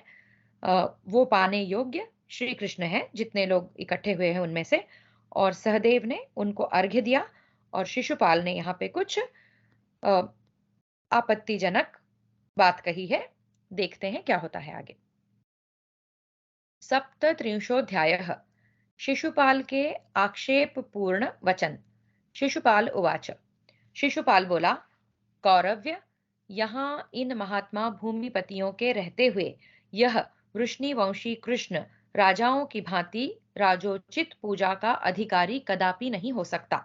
वो पाने योग्य श्री कृष्ण है, जितने लोग इकट्ठे हुए हैं उनमें से। और सहदेव ने उनको अर्घ्य दिया और शिशुपाल ने यहाँ पे कुछ आपत्तिजनक बात कही है। देखते हैं क्या होता है आगे। सप्तत्रिंशोऽध्यायः। शिशुपाल के आक्षेप पूर्ण वचन। शिशुपाल उवाच। शिशुपाल बोला, कौरव्य, यहाँ इन महात्मा भूमिपतियों के रहते हुए यह वृष्णिवंशी कृष्ण राजाओं की भांति राजोचित पूजा का अधिकारी कदापि नहीं हो सकता।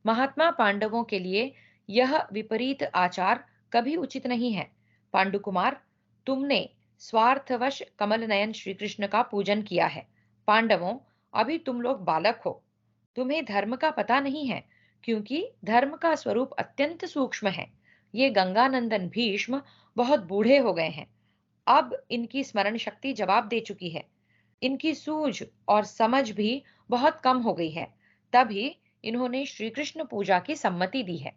महात्मा पांडवों के लिए यह विपरीत आचार कभी उचित नहीं है। पांडुकुमार, तुमने स्वार्थवश कमल नयन श्री कृष्ण का पूजन किया है। पांडवों, अभी तुम लोग बालक हो, तुम्हें धर्म का पता नहीं है, क्योंकि धर्म का स्वरूप अत्यंत सूक्ष्म है। ये गंगानंदन भीष्म बहुत बूढ़े हो गए हैं, अब इनकी स्मरण शक्ति जवाब दे चुकी है, इनकी सूझ और समझ भी बहुत कम हो गई है, तभी इन्होंने श्री कृष्ण पूजा की सम्मति दी है।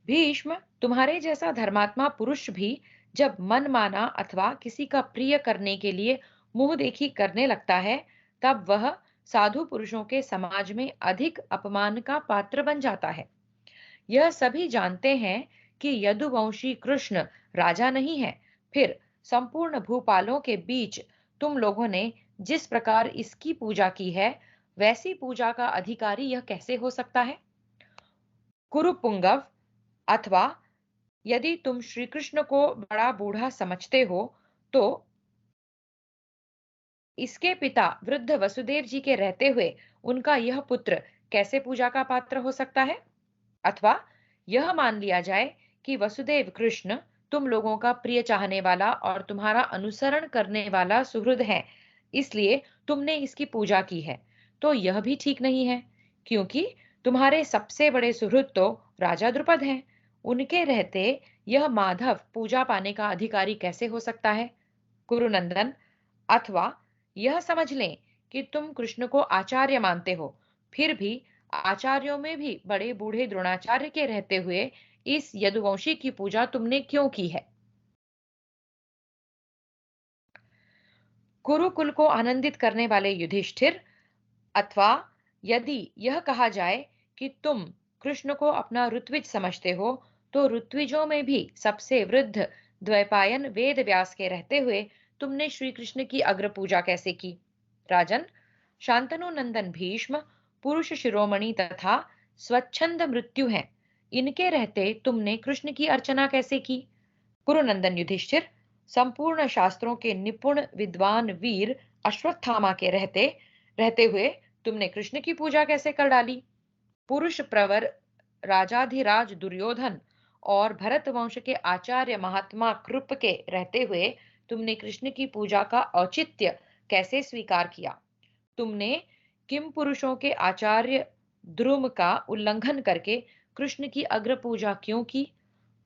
भीष्म, तुम्हारे जैसा धर्मात्मा पुरुष भी जब मन माना अथवा किसी का प्रिय करने के लिए मुंह देखी करने लगता है, तब वह साधु पुरुषों के समाज में अधिक अपमान का पात्र बन जाता है। यह सभी जानते हैं कि यदुवंशी कृष्ण राजा नहीं है, फिर संपूर्ण भूपालों के बीच तुम लोगों ने जिस प्रकार इसकी पूजा की है, वैसी पूजा का अधिकारी यह कैसे हो सकता है? कुरुपुंगव, अथवा यदि तुम श्री कृष्ण को बड़ा बूढ़ा समझते हो, तो इसके पिता वृद्ध वसुदेव जी के रहते हुए उनका यह पुत्र कैसे पूजा का पात्र हो सकता है? अथवा यह मान लिया जाए कि वसुदेव कृष्ण तुम लोगों का प्रिय चाहने वाला और तुम्हारा अनुसरण करने वाला सुहृद है, इसलिए तुमने इसकी पूजा की है। तो यह भी ठीक नहीं है, क्योंकि तुम्हारे सबसे बड़े सुहृद तो राजा द्रुपद हैं। उनके रहते यह माधव पूजा पाने का अधिकारी कैसे हो सकता है? कुरुनंदन, अथवा यह समझ लें कि तुम कृष्ण को आचार्य मानते हो, फिर भी आचार्यों में भी बड़े बूढ़े द्रोणाचार्य के रहते हुए इस यदुवंशी की पूजा तुमने क्यों की है? कुरुकुल को आनंदित करने वाले युधिष्ठिर, अथवा यदि यह कहा जाए कि तुम कृष्ण को अपना ऋत्विज समझते हो, तो ऋत्विजों में भी सबसे वृद्ध द्वैपायन वेद व्यास के रहते हुए तुमने श्री कृष्ण की अग्र पूजा कैसे की? राजन, शांतनु नंदन भीष्म पुरुष शिरोमणि तथा स्वच्छंद मृत्यु हैं, इनके रहते तुमने कृष्ण की अर्चना कैसे की? कुरुनंदन युधिष्ठिर, संपूर्ण शास्त्रों के निपुण विद्वान वीर अश्वत्थामा के रहते रहते हुए तुमने कृष्ण की पूजा कैसे कर डाली? पुरुष प्रवर राजाधिराज दुर्योधन और भरत वंश के आचार्य महात्मा कृप के रहते हुए तुमने कृष्ण की पूजा का औचित्य कैसे स्वीकार किया? तुमने किम पुरुषों के आचार्य द्रुम का उल्लंघन करके कृष्ण की अग्र पूजा क्यों की?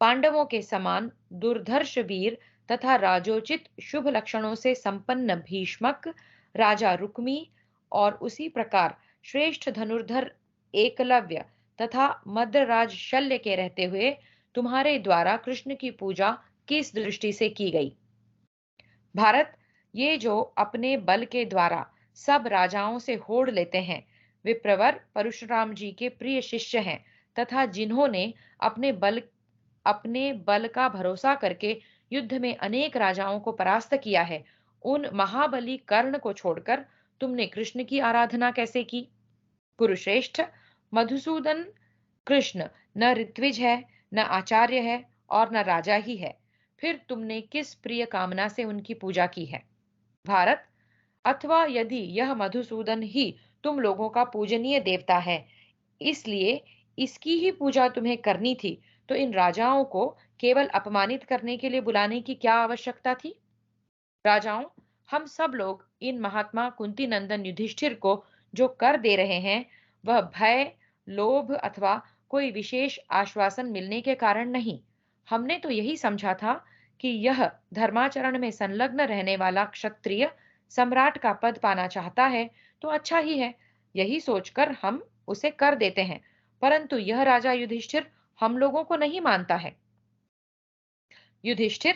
पांडवों के समान दुर्धर्ष वीर तथा राजोचित शुभ लक्षणों से संपन्न भीष्मक, राजा रुक्मी और उसी प्रकार श्रेष्ठ धनुर्धर एकलव्य तथा मद्रराज शल्य के रहते हुए तुम्हारे द्वारा कृष्ण की पूजा किस दृष्टि से की गई? भारत, ये जो अपने बल के द्वारा सब राजाओं से होड़ लेते हैं, वे प्रवर परशुराम जी के प्रिय शिष्य हैं तथा जिन्होंने अपने बल का भरोसा करके युद्ध में अनेक राजाओं को परास्त किया है, उन महाबली कर्ण को छोड़कर तुमने कृष्ण की आराधना कैसे की? कुरुश्रेष्ठ, मधुसूदन कृष्ण न ऋत्विज है, न आचार्य है और न राजा ही है, फिर तुमने किस प्रिय कामना से उनकी पूजा की है? भारत, अथवा यदि यह मधुसूदन ही तुम लोगों का पूजनीय देवता है, इसलिए इसकी ही पूजा तुम्हें करनी थी, तो इन राजाओं को केवल अपमानित करने के लिए बुलाने की क्या आवश्यकता थी? राजाओं, हम सब लोग इन महात्मा कुंती नंदन युधिष्ठिर को जो कर दे रहे हैं, वह भय, लोभ अथवा कोई विशेष आश्वासन मिलने के कारण नहीं। हमने तो यही समझा था कि यह धर्माचरण में संलग्न रहने वाला क्षत्रिय सम्राट का पद पाना चाहता है, तो अच्छा ही है, यही सोचकर हम उसे कर देते हैं। परंतु यह राजा युधिष्ठिर हम लोगों को नहीं मानता है। युधिष्ठिर,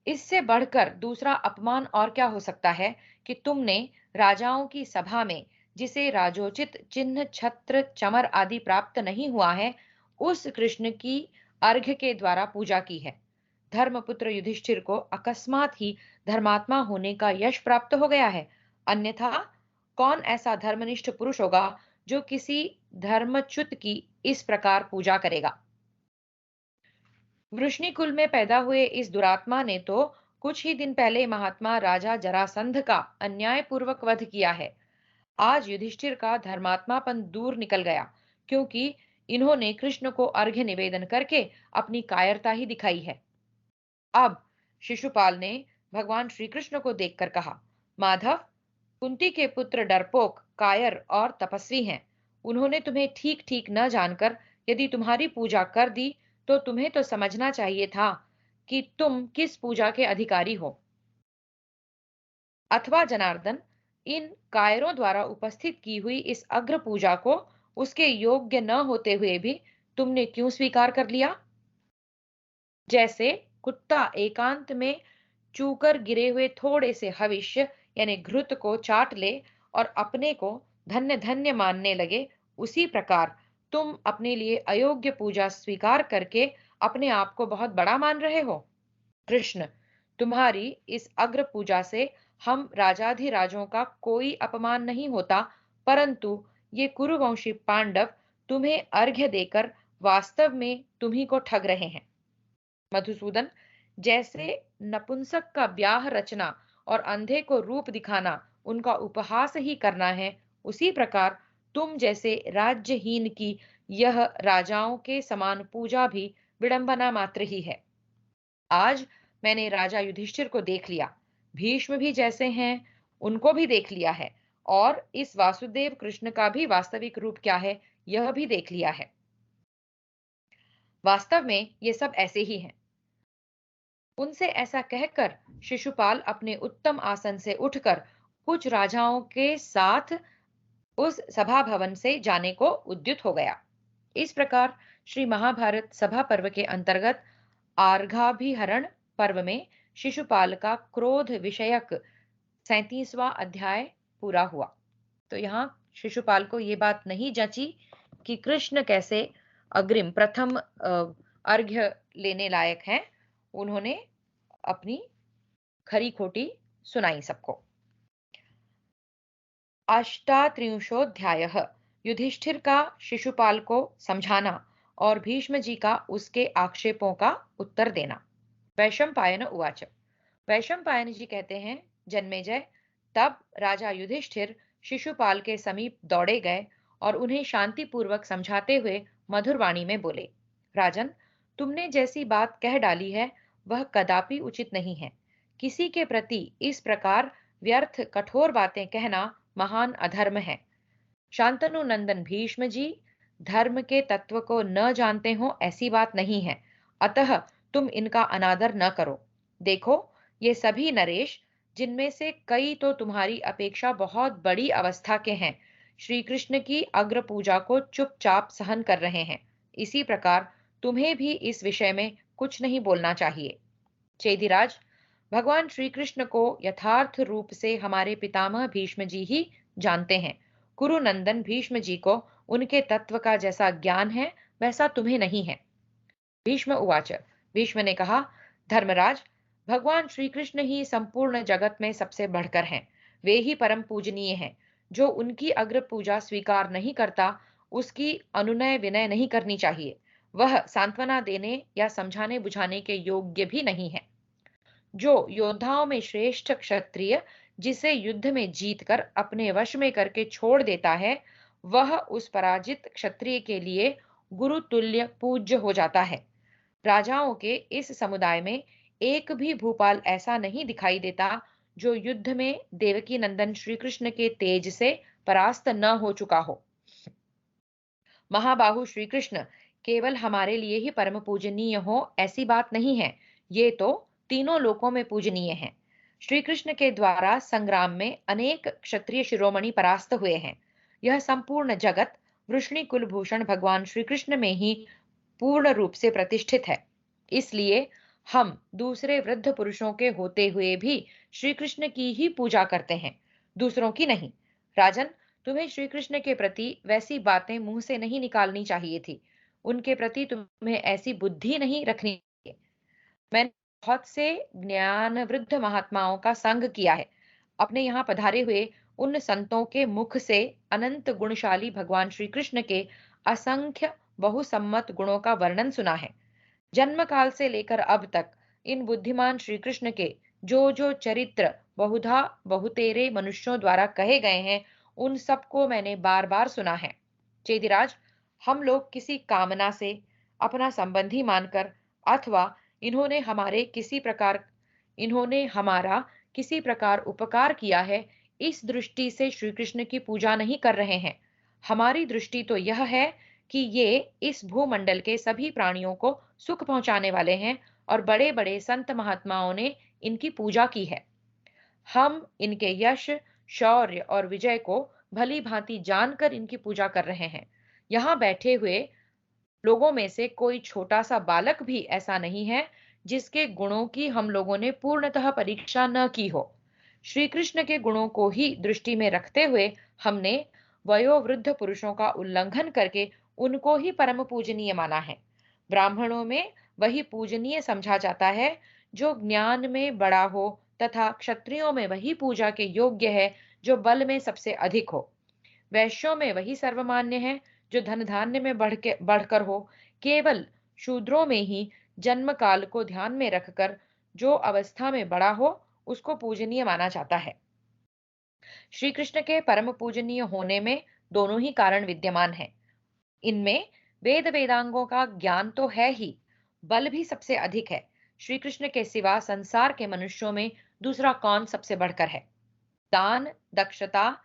इससे बढ़कर दूसरा अपमान और क्या हो सकता है कि तुमने राजाओं की सभा में, जिसे राजोचित चिन्ह छत्र चमर आदि प्राप्त नहीं हुआ है, उस कृष्ण की अर्घ्य के द्वारा पूजा की है। धर्मपुत्र युधिष्ठिर को अकस्मात ही धर्मात्मा होने का यश प्राप्त हो गया है, अन्यथा कौन ऐसा धर्मनिष्ठ पुरुष होगा जो किसी धर्मच्युत की इस प्रकार पूजा करेगा? वृष्णिकुल में पैदा हुए इस दुरात्मा ने तो कुछ ही दिन पहले महात्मा राजा जरासंध का अन्यायपूर्वक वध किया है। आज युधिष्ठिर का धर्मात्मापन दूर निकल गया, क्योंकि इन्होंने कृष्ण को अर्घ्य निवेदन करके अपनी कायरता ही दिखाई है। अब शिशुपाल ने भगवान श्री कृष्ण को देखकर कहा, माधव, कुंती के पुत्र डरपोक, कायर और तपस्वी हैं। उन्होंने तुम्हें ठीक ठीक न जानकर यदि तुम्हारी पूजा कर दी, तो तुम्हें तो समझना चाहिए था कि तुम किस पूजा के अधिकारी हो। अथवा जनार्दन, इन कायरों द्वारा उपस्थित की हुई इस अग्र पूजा को उसके योग्य न होते हुए भी तुमने क्यों स्वीकार कर लिया? जैसे कुत्ता एकांत में चूकर गिरे हुए थोड़े से हविष्य यानी घृत को चाट ले और अपने को धन्य धन्य मानने लगे, उसी प्रकार तुम अपने लिए अयोग्य पूजा स्वीकार करके अपने आप को बहुत बड़ा मान रहे हो? कृष्ण, तुम्हारी इस अग्र पूजा से हम राजाधिराजों का कोई अपमान नहीं होता, परंतु ये कुरुवंशी पांडव तुम्हें अर्घ्य देकर वास्तव में तुम्ही को ठग रहे हैं। मधुसूदन, जैसे नपुंसक का ब्याह रचना और अंधे को रूप दिखाना उनका उपहास ही करना है, उसी प्रकार तुम जैसे राज्यहीन की यह राजाओं के समान पूजा भी विडंबना मात्र ही है। आज मैंने राजा युधिष्ठिर को देख लिया, भीष्म भी जैसे हैं उनको भी देख लिया है, और इस वासुदेव कृष्ण का भी वास्तविक रूप क्या है यह भी देख लिया है। वास्तव में ये सब ऐसे ही हैं। उनसे ऐसा कहकर शिशुपाल अपने उत्तम आसन से उठकर कुछ राजाओं के साथ उस सभा भवन से जाने को उद्युत हो गया। इस प्रकार श्री महाभारत सभा पर्व के अंतर्गत आर्घाभिहरण पर्व में शिशुपाल का क्रोध विषयक 37वां अध्याय पूरा हुआ। तो यहाँ शिशुपाल को ये बात नहीं जची कि कृष्ण कैसे अग्रिम प्रथम अर्घ्य लेने लायक हैं। उन्होंने अपनी खरी खोटी सुनाई सबको। अष्टात्रिंशोऽध्यायः युधिष्ठिर का शिशुपाल को समझाना और भीष्म जी का उसके आक्षेपों का उत्तर देना। वैशंपायन उवाच। वैशंपायन जी कहते हैं, जन्मेजय, तब राजा युधिष्ठिर शिशुपाल के समीप दौड़े गए और उन्हें शांतिपूर्वक समझाते हुए मधुर वाणी में बोले, राजन, तुमने जैसी बात कह डाली है वह कदापि उचित नहीं है। किसी के प्रति इस प्रकार व्यर्थ कठोर बातें कहना महान अधर्म है। शांतनु नंदन भीष्म जी धर्म के तत्व को न जानते हो ऐसी बात नहीं है, अतः तुम इनका अनादर न करो। देखो, ये सभी नरेश, जिनमें से कई तो तुम्हारी अपेक्षा बहुत बड़ी अवस्था के हैं, श्री कृष्ण की अग्र पूजा को चुपचाप सहन कर रहे हैं। इसी प्रकार तुम्हें भी इस विषय में कुछ नहीं बोलना चाहिए। चेदिराज, भगवान श्री कृष्ण को यथार्थ रूप से हमारे पितामह भीष्म जी ही जानते हैं। कुरुनंदन भीष्म जी को उनके तत्व का जैसा ज्ञान है वैसा तुम्हें नहीं है। भीष्म उवाच। भीष्म ने कहा, धर्मराज, भगवान श्री कृष्ण ही संपूर्ण जगत में सबसे बढ़कर हैं। वे ही परम पूजनीय हैं। जो उनकी अग्र पूजा स्वीकार नहीं करता, उसकी अनुनय विनय नहीं करनी चाहिए। वह सांत्वना देने या समझाने बुझाने के योग्य भी नहीं है। जो योद्धाओं में श्रेष्ठ क्षत्रिय, जिसे युद्ध में जीतकर अपने वश में करके छोड़ देता है, वह उस पराजित क्षत्रिय के लिए गुरु तुल्य पूज्य हो जाता है। राजाओं के इस समुदाय में एक भी भूपाल ऐसा नहीं दिखाई देता जो युद्ध में देवकी नंदन श्री कृष्ण के तेज से परास्त न हो चुका हो। महाबाहु श्री कृष्ण केवल हमारे लिए ही परम पूजनीय हो ऐसी बात नहीं है, ये तो तीनों लोकों में पूजनीय हैं। श्री कृष्ण के द्वारा संग्राम में अनेक क्षत्रिय शिरोमणि परास्त हुए हैं। यह संपूर्ण जगत वृष्णि कुलभूषण भगवान श्री कृष्ण में ही पूर्ण रूप से प्रतिष्ठित है। इसलिए हम दूसरे वृद्ध पुरुषों के होते हुए भी श्री कृष्ण की ही पूजा करते हैं, दूसरों की नहीं। राजन, तुम्हें श्री कृष्ण के प्रति वैसी बातें मुंह से नहीं निकालनी चाहिए थी। उनके प्रति तुम्हें ऐसी बुद्धि नहीं रखनी चाहिए। मैंने बहुत से ज्ञान वृद्ध महात्माओं का संग किया है। अपने यहाँ पधारे हुए उन संतों के मुख से अनंत गुणशाली भगवान श्री कृष्ण के असंख्य बहुसम्मत गुणों का वर्णन सुना है। जन्म काल से लेकर अब तक इन बुद्धिमान श्री कृष्ण के जो चरित्र बहुधा बहुतेरे मनुष्यों द्वारा कहे गए हैं, उन सबको मैंने बार बार सुना है। चेदिराज, हम लोग किसी कामना से अपना संबंधी मानकर अथवा इन्होंने हमारा किसी प्रकार उपकार किया है, इस दृष्टि से श्री कृष्ण की पूजा नहीं कर रहे हैं। हमारी दृष्टि तो यह है कि ये इस भूमंडल के सभी प्राणियों को सुख पहुंचाने वाले हैं और बड़े बड़े संत महात्माओं ने इनकी पूजा की है। हम इनके यश, शौर्य और विजय को भली भांति जानकर इनकी पूजा कर रहे हैं। यहाँ बैठे हुए लोगों में से कोई छोटा सा बालक भी ऐसा नहीं है जिसके गुणों की हम लोगों ने पूर्णतः परीक्षा न की हो। श्री कृष्ण के गुणों को ही दृष्टि में रखते हुए हमने वयोवृद्ध पुरुषों का उल्लंघन करके उनको ही परम पूजनीय माना है। ब्राह्मणों में वही पूजनीय समझा जाता है जो ज्ञान में बड़ा हो, तथा क्षत्रियों में वही पूजा के योग्य है जो बल में सबसे अधिक हो। वैश्यों में वही सर्वमान्य है जो धन धान्य में बढ़कर हो। केवल शूद्रों में ही जन्म काल को ध्यान में रखकर जो अवस्था में बड़ा हो उसको पूजनीय माना जाता है। श्री कृष्ण के परम पूजनीय होने में दोनों ही कारण विद्यमान हैं। इनमें वेद वेदांगों का ज्ञान तो है ही, बल भी सबसे अधिक है। श्री कृष्ण के सिवा संसार के मनुष्यों में दूसरा कौन सबसे बढ़कर है? दान, दक्षता,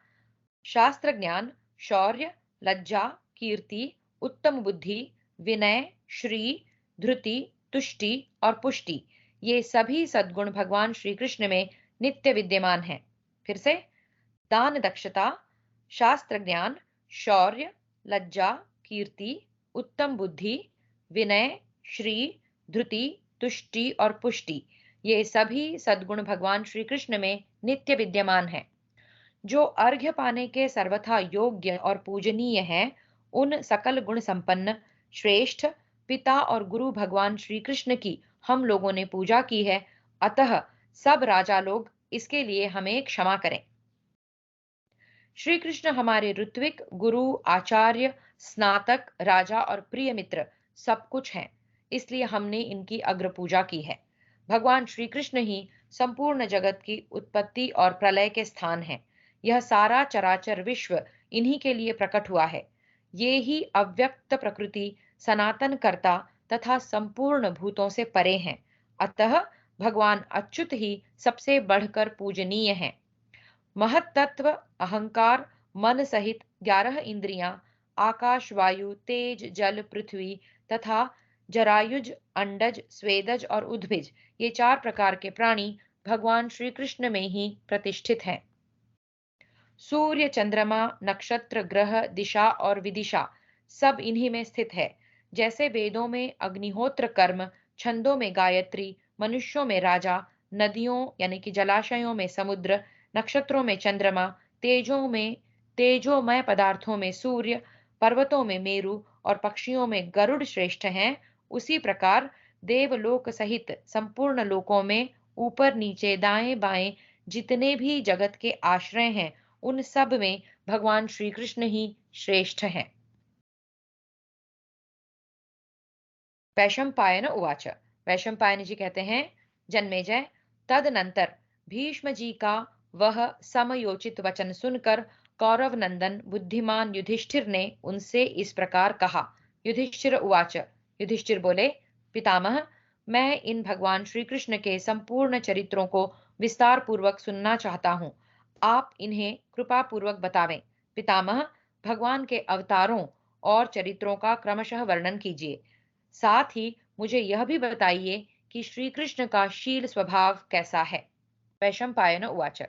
शास्त्र ज्ञान, शौर्य, लज्जा, कीर्ति, उत्तम बुद्धि, विनय, श्री, धृति, तुष्टि और पुष्टि, ये सभी सद्गुण भगवान श्री कृष्ण में नित्य विद्यमान हैं। फिर से, दान दक्षता, शास्त्र ज्ञान, शौर्य, लज्जा, कीर्ति, उत्तम बुद्धि, विनय, श्री, धृति, तुष्टि और पुष्टि, ये सभी सद्गुण भगवान श्री कृष्ण में नित्य विद्यमान हैं। जो अर्घ्य पाने के सर्वथा योग्य और पूजनीय हैं, उन सकल गुण संपन्न श्रेष्ठ पिता और गुरु भगवान श्री कृष्ण की हम लोगों ने पूजा की है। अतः सब राजा लोग इसके लिए हमें क्षमा करें। श्री कृष्ण हमारे ऋत्विक गुरु, आचार्य, स्नातक, राजा और प्रिय मित्र सब कुछ हैं, इसलिए हमने इनकी अग्र पूजा की है। भगवान श्री कृष्ण ही संपूर्ण जगत की उत्पत्ति और प्रलय के स्थान हैं। यह सारा चराचर विश्व इन्हीं के लिए प्रकट हुआ है। ये ही अव्यक्त प्रकृति, सनातन कर्ता तथा संपूर्ण भूतों से परे हैं। अतः भगवान अच्युत ही सबसे बढ़कर पूजनीय हैं। महत्तत्व अहंकार मन सहित 11 इंद्रियां, आकाश वायु तेज जल पृथ्वी तथा जरायुज अंडज स्वेदज और उद्भिज, ये 4 प्रकार के प्राणी भगवान श्री कृष्ण में ही प्रतिष्ठित हैं। सूर्य चंद्रमा नक्षत्र ग्रह दिशा और विदिशा सब इन्हीं में स्थित है। जैसे वेदों में अग्निहोत्र कर्म, छंदों में गायत्री, मनुष्यों में राजा, नदियों यानी कि जलाशयों में समुद्र, नक्षत्रों में चंद्रमा, तेजोमय पदार्थों में सूर्य, पर्वतों में मेरु और पक्षियों में गरुड़ श्रेष्ठ हैं, उसी प्रकार देवलोक सहित संपूर्ण लोकों में ऊपर नीचे दाएं बाएं जितने भी जगत के आश्रय हैं, उन सब में भगवान श्री कृष्ण ही श्रेष्ठ हैं। वैशंपायन उवाच। वैशंपायन जी कहते हैं, जन्मेजय, तदनंतर भीष्म जी का वह समयोचित वचन सुनकर कौरव नंदन बुद्धिमान युधिष्ठिर ने उनसे इस प्रकार कहा। युधिष्ठिर उवाच। युधिष्ठिर बोले, पितामह, मैं इन भगवान श्री कृष्ण के संपूर्ण चरित्रों को विस्तार पूर्वक सुनना चाहता हूँ। आप इन्हें कृपा पूर्वक बतावें। पितामह, भगवान के अवतारों और चरित्रों का क्रमशः वर्णन कीजिए। साथ ही मुझे यह भी बताइए कि श्री कृष्ण का शील स्वभाव कैसा है। वैशंपायन उवाच।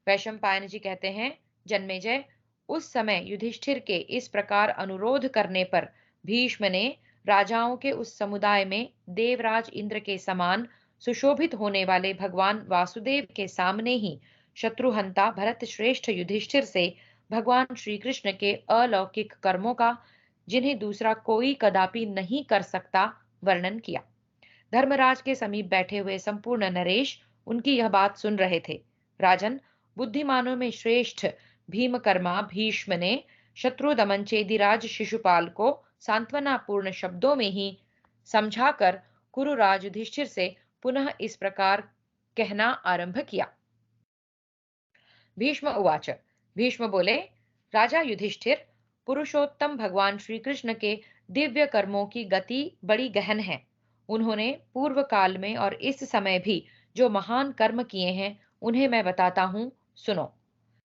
वैशंपायन जी कहते हैं, जन्मेजय, उस समय युधिष्ठिर के इस प्रकार अनुरोध करने पर भीष्म ने राजाओं के उस समुदाय में देवराज इंद्र के समान सुशोभित होने वाले भगवान वासुदेव के सामने ही शत्रुहंता भरत श्रेष्ठ युधिष्ठिर से भगवान श्री कृष्ण के अलौकिक कर्मों का, जिन्हें दूसरा कोई कदापि नहीं कर सकता, वर्णन किया। धर्मराज के समीप बैठे हुए संपूर्ण नरेश उनकी यह बात सुन रहे थे। राजन, बुद्धिमानों में श्रेष्ठ भीमकर्मा भीष्म ने शत्रु दमन चेदिराज शिशुपाल को सांत्वनापूर्ण शब्दों में ही समझाकर कुरुराज युधिष्ठिर से पुनः इस प्रकार कहना आरंभ किया। भीष्म उवाच। भीष्म बोले, राजा युधिष्ठिर, पुरुषोत्तम भगवान श्री कृष्ण के दिव्य कर्मों की गति बड़ी गहन है। उन्होंने पूर्व काल में और इस समय भी जो महान कर्म किए हैं, उन्हें मैं बताता हूँ, सुनो।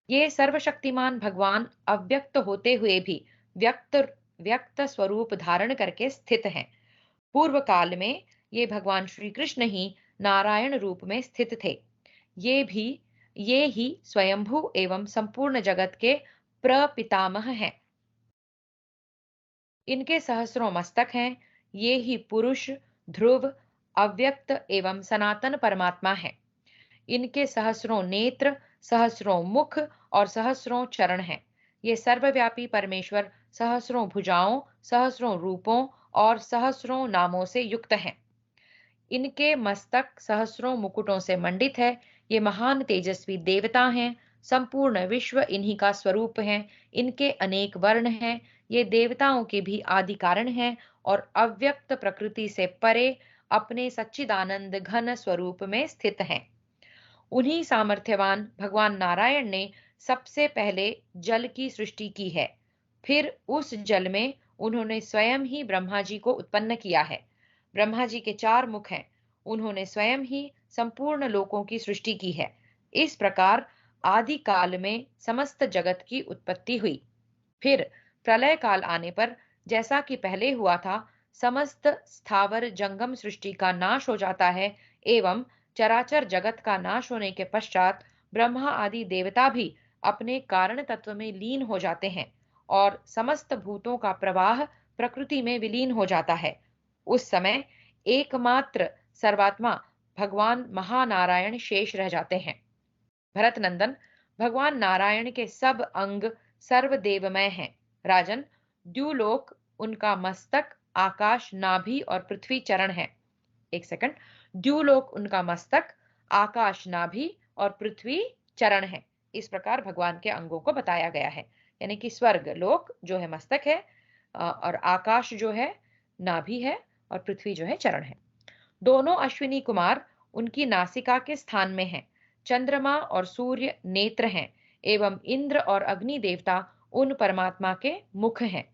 ये सर्वशक्तिमान भगवान अव्यक्त होते हुए भी व्यक्त व्यक्त स्वरूप धारण करके स्थित हैं। पूर्व काल में ये भगवान श्री कृष्ण ही नारायण रूप में स्थित थे। ये भी ये ही स्वयंभू एवं संपूर्ण जगत के प्रपितामह हैं। इनके सहस्रों मस्तक हैं। ये ही पुरुष, ध्रुव, अव्यक्त एवं सनातन परमात्मा है। इनके सहस्रों नेत्र, सहस्रों मुख और सहस्रों चरण हैं। ये सर्वव्यापी परमेश्वर सहस्रों भुजाओं, सहस्रों रूपों और सहस्रों नामों से युक्त हैं। इनके मस्तक सहस्रों मुकुटों से मंडित है। ये महान तेजस्वी देवता हैं। संपूर्ण विश्व इन्हीं का स्वरूप है। इनके अनेक वर्ण हैं। ये देवताओं के भी आदि कारण हैं और अव्यक्त प्रकृति से परे अपने सच्चिदानंद घन स्वरूप में स्थित हैं। उन्हीं सामर्थ्यवान भगवान नारायण ने सबसे पहले जल की सृष्टि की है। फिर उस जल में उन्होंने स्वयं ही ब्रह्मा जी को उत्पन्न किया है। ब्रह्मा जी के 4 मुख हैं। उन्होंने स्वयं ही संपूर्ण लोकों की सृष्टि की है। इस प्रकार आदि काल में समस्त जगत की उत्पत्ति हुई। फिर प्रलय काल आने पर जैसा कि पहले हुआ था, समस्त स्थावर जंगम सृष्टि का नाश हो जाता है एवं चराचर जगत का नाश होने के पश्चात ब्रह्मा आदि देवता भी अपने कारण तत्व में लीन हो जाते हैं और समस्त भूतों का प्रवाह प्रकृति में विलीन हो जाता है। उस समय एकमात्र सर्वात्मा भगवान महानारायण शेष रह जाते हैं। भरत नंदन, भगवान नारायण के सब अंग सर्वदेवमय हैं। राजन, द्युलोक उनका मस्तक, आकाश नाभि और पृथ्वी चरण है। एक सेकंड। द्युलोक उनका मस्तक, आकाश नाभि और पृथ्वी चरण है। इस प्रकार भगवान के अंगों को बताया गया है। यानी कि स्वर्ग लोक जो है मस्तक है, और आकाश जो है नाभि है, और पृथ्वी जो है चरण है। दोनों अश्विनी कुमार उनकी नासिका के स्थान में हैं। चंद्रमा और सूर्य नेत्र हैं एवं इंद्र और अग्नि देवता उन परमात्मा के मुख हैं।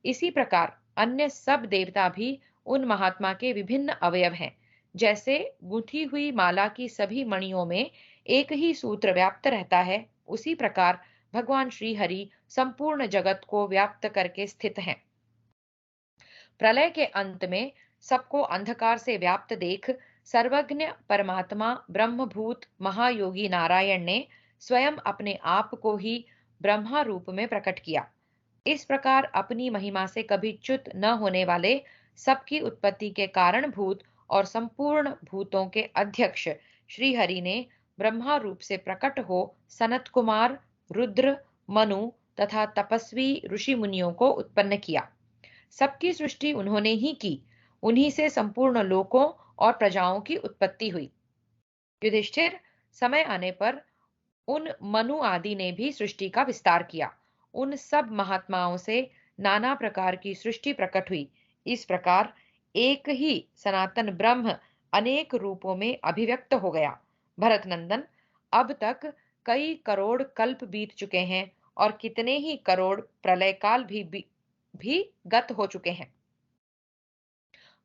इसी प्रकार अन्य सब देवता भी उन महात्मा के विभिन्न अवयव हैं। जैसे गुंथी हुई माला की सभी मणियों में एक ही सूत्र व्याप्त रहता है, उसी प्रकार भगवान श्री हरि संपूर्ण जगत को व्याप्त करके स्थित हैं। प्रलय के अंत में सबको अंधकार से व्याप्त देख सर्वज्ञ परमात्मा ब्रह्मभूत महायोगी नारायण ने स्वयं अपने आप को ही ब्रह्मा रूप में प्रकट किया। इस प्रकार अपनी महिमा से कभी च्युत न होने वाले, सबकी उत्पत्ति के कारणभूत और संपूर्ण भूतों के अध्यक्ष श्री हरि ने ब्रह्मा रूप से प्रकट हो सनत कुमार, रुद्र, मनु तथा तपस्वी ऋषि मुनियों को उत्पन्न किया। सबकी सृष्टि उन्होंने ही की। उन्हीं से संपूर्ण लोकों और प्रजाओं की उत्पत्ति हुई। युधिष्ठिर, समय आने पर उन मनु आदि ने भी सृष्टि का विस्तार किया। उन सब महात्माओं से नाना प्रकार की सृष्टि प्रकट हुई। इस प्रकार एक ही सनातन ब्रह्म अनेक रूपों में अभिव्यक्त हो गया। भरत नंदन, अब तक कई करोड़ कल्प बीत चुके हैं और कितने ही करोड़ प्रलय काल भी गत हो चुके हैं।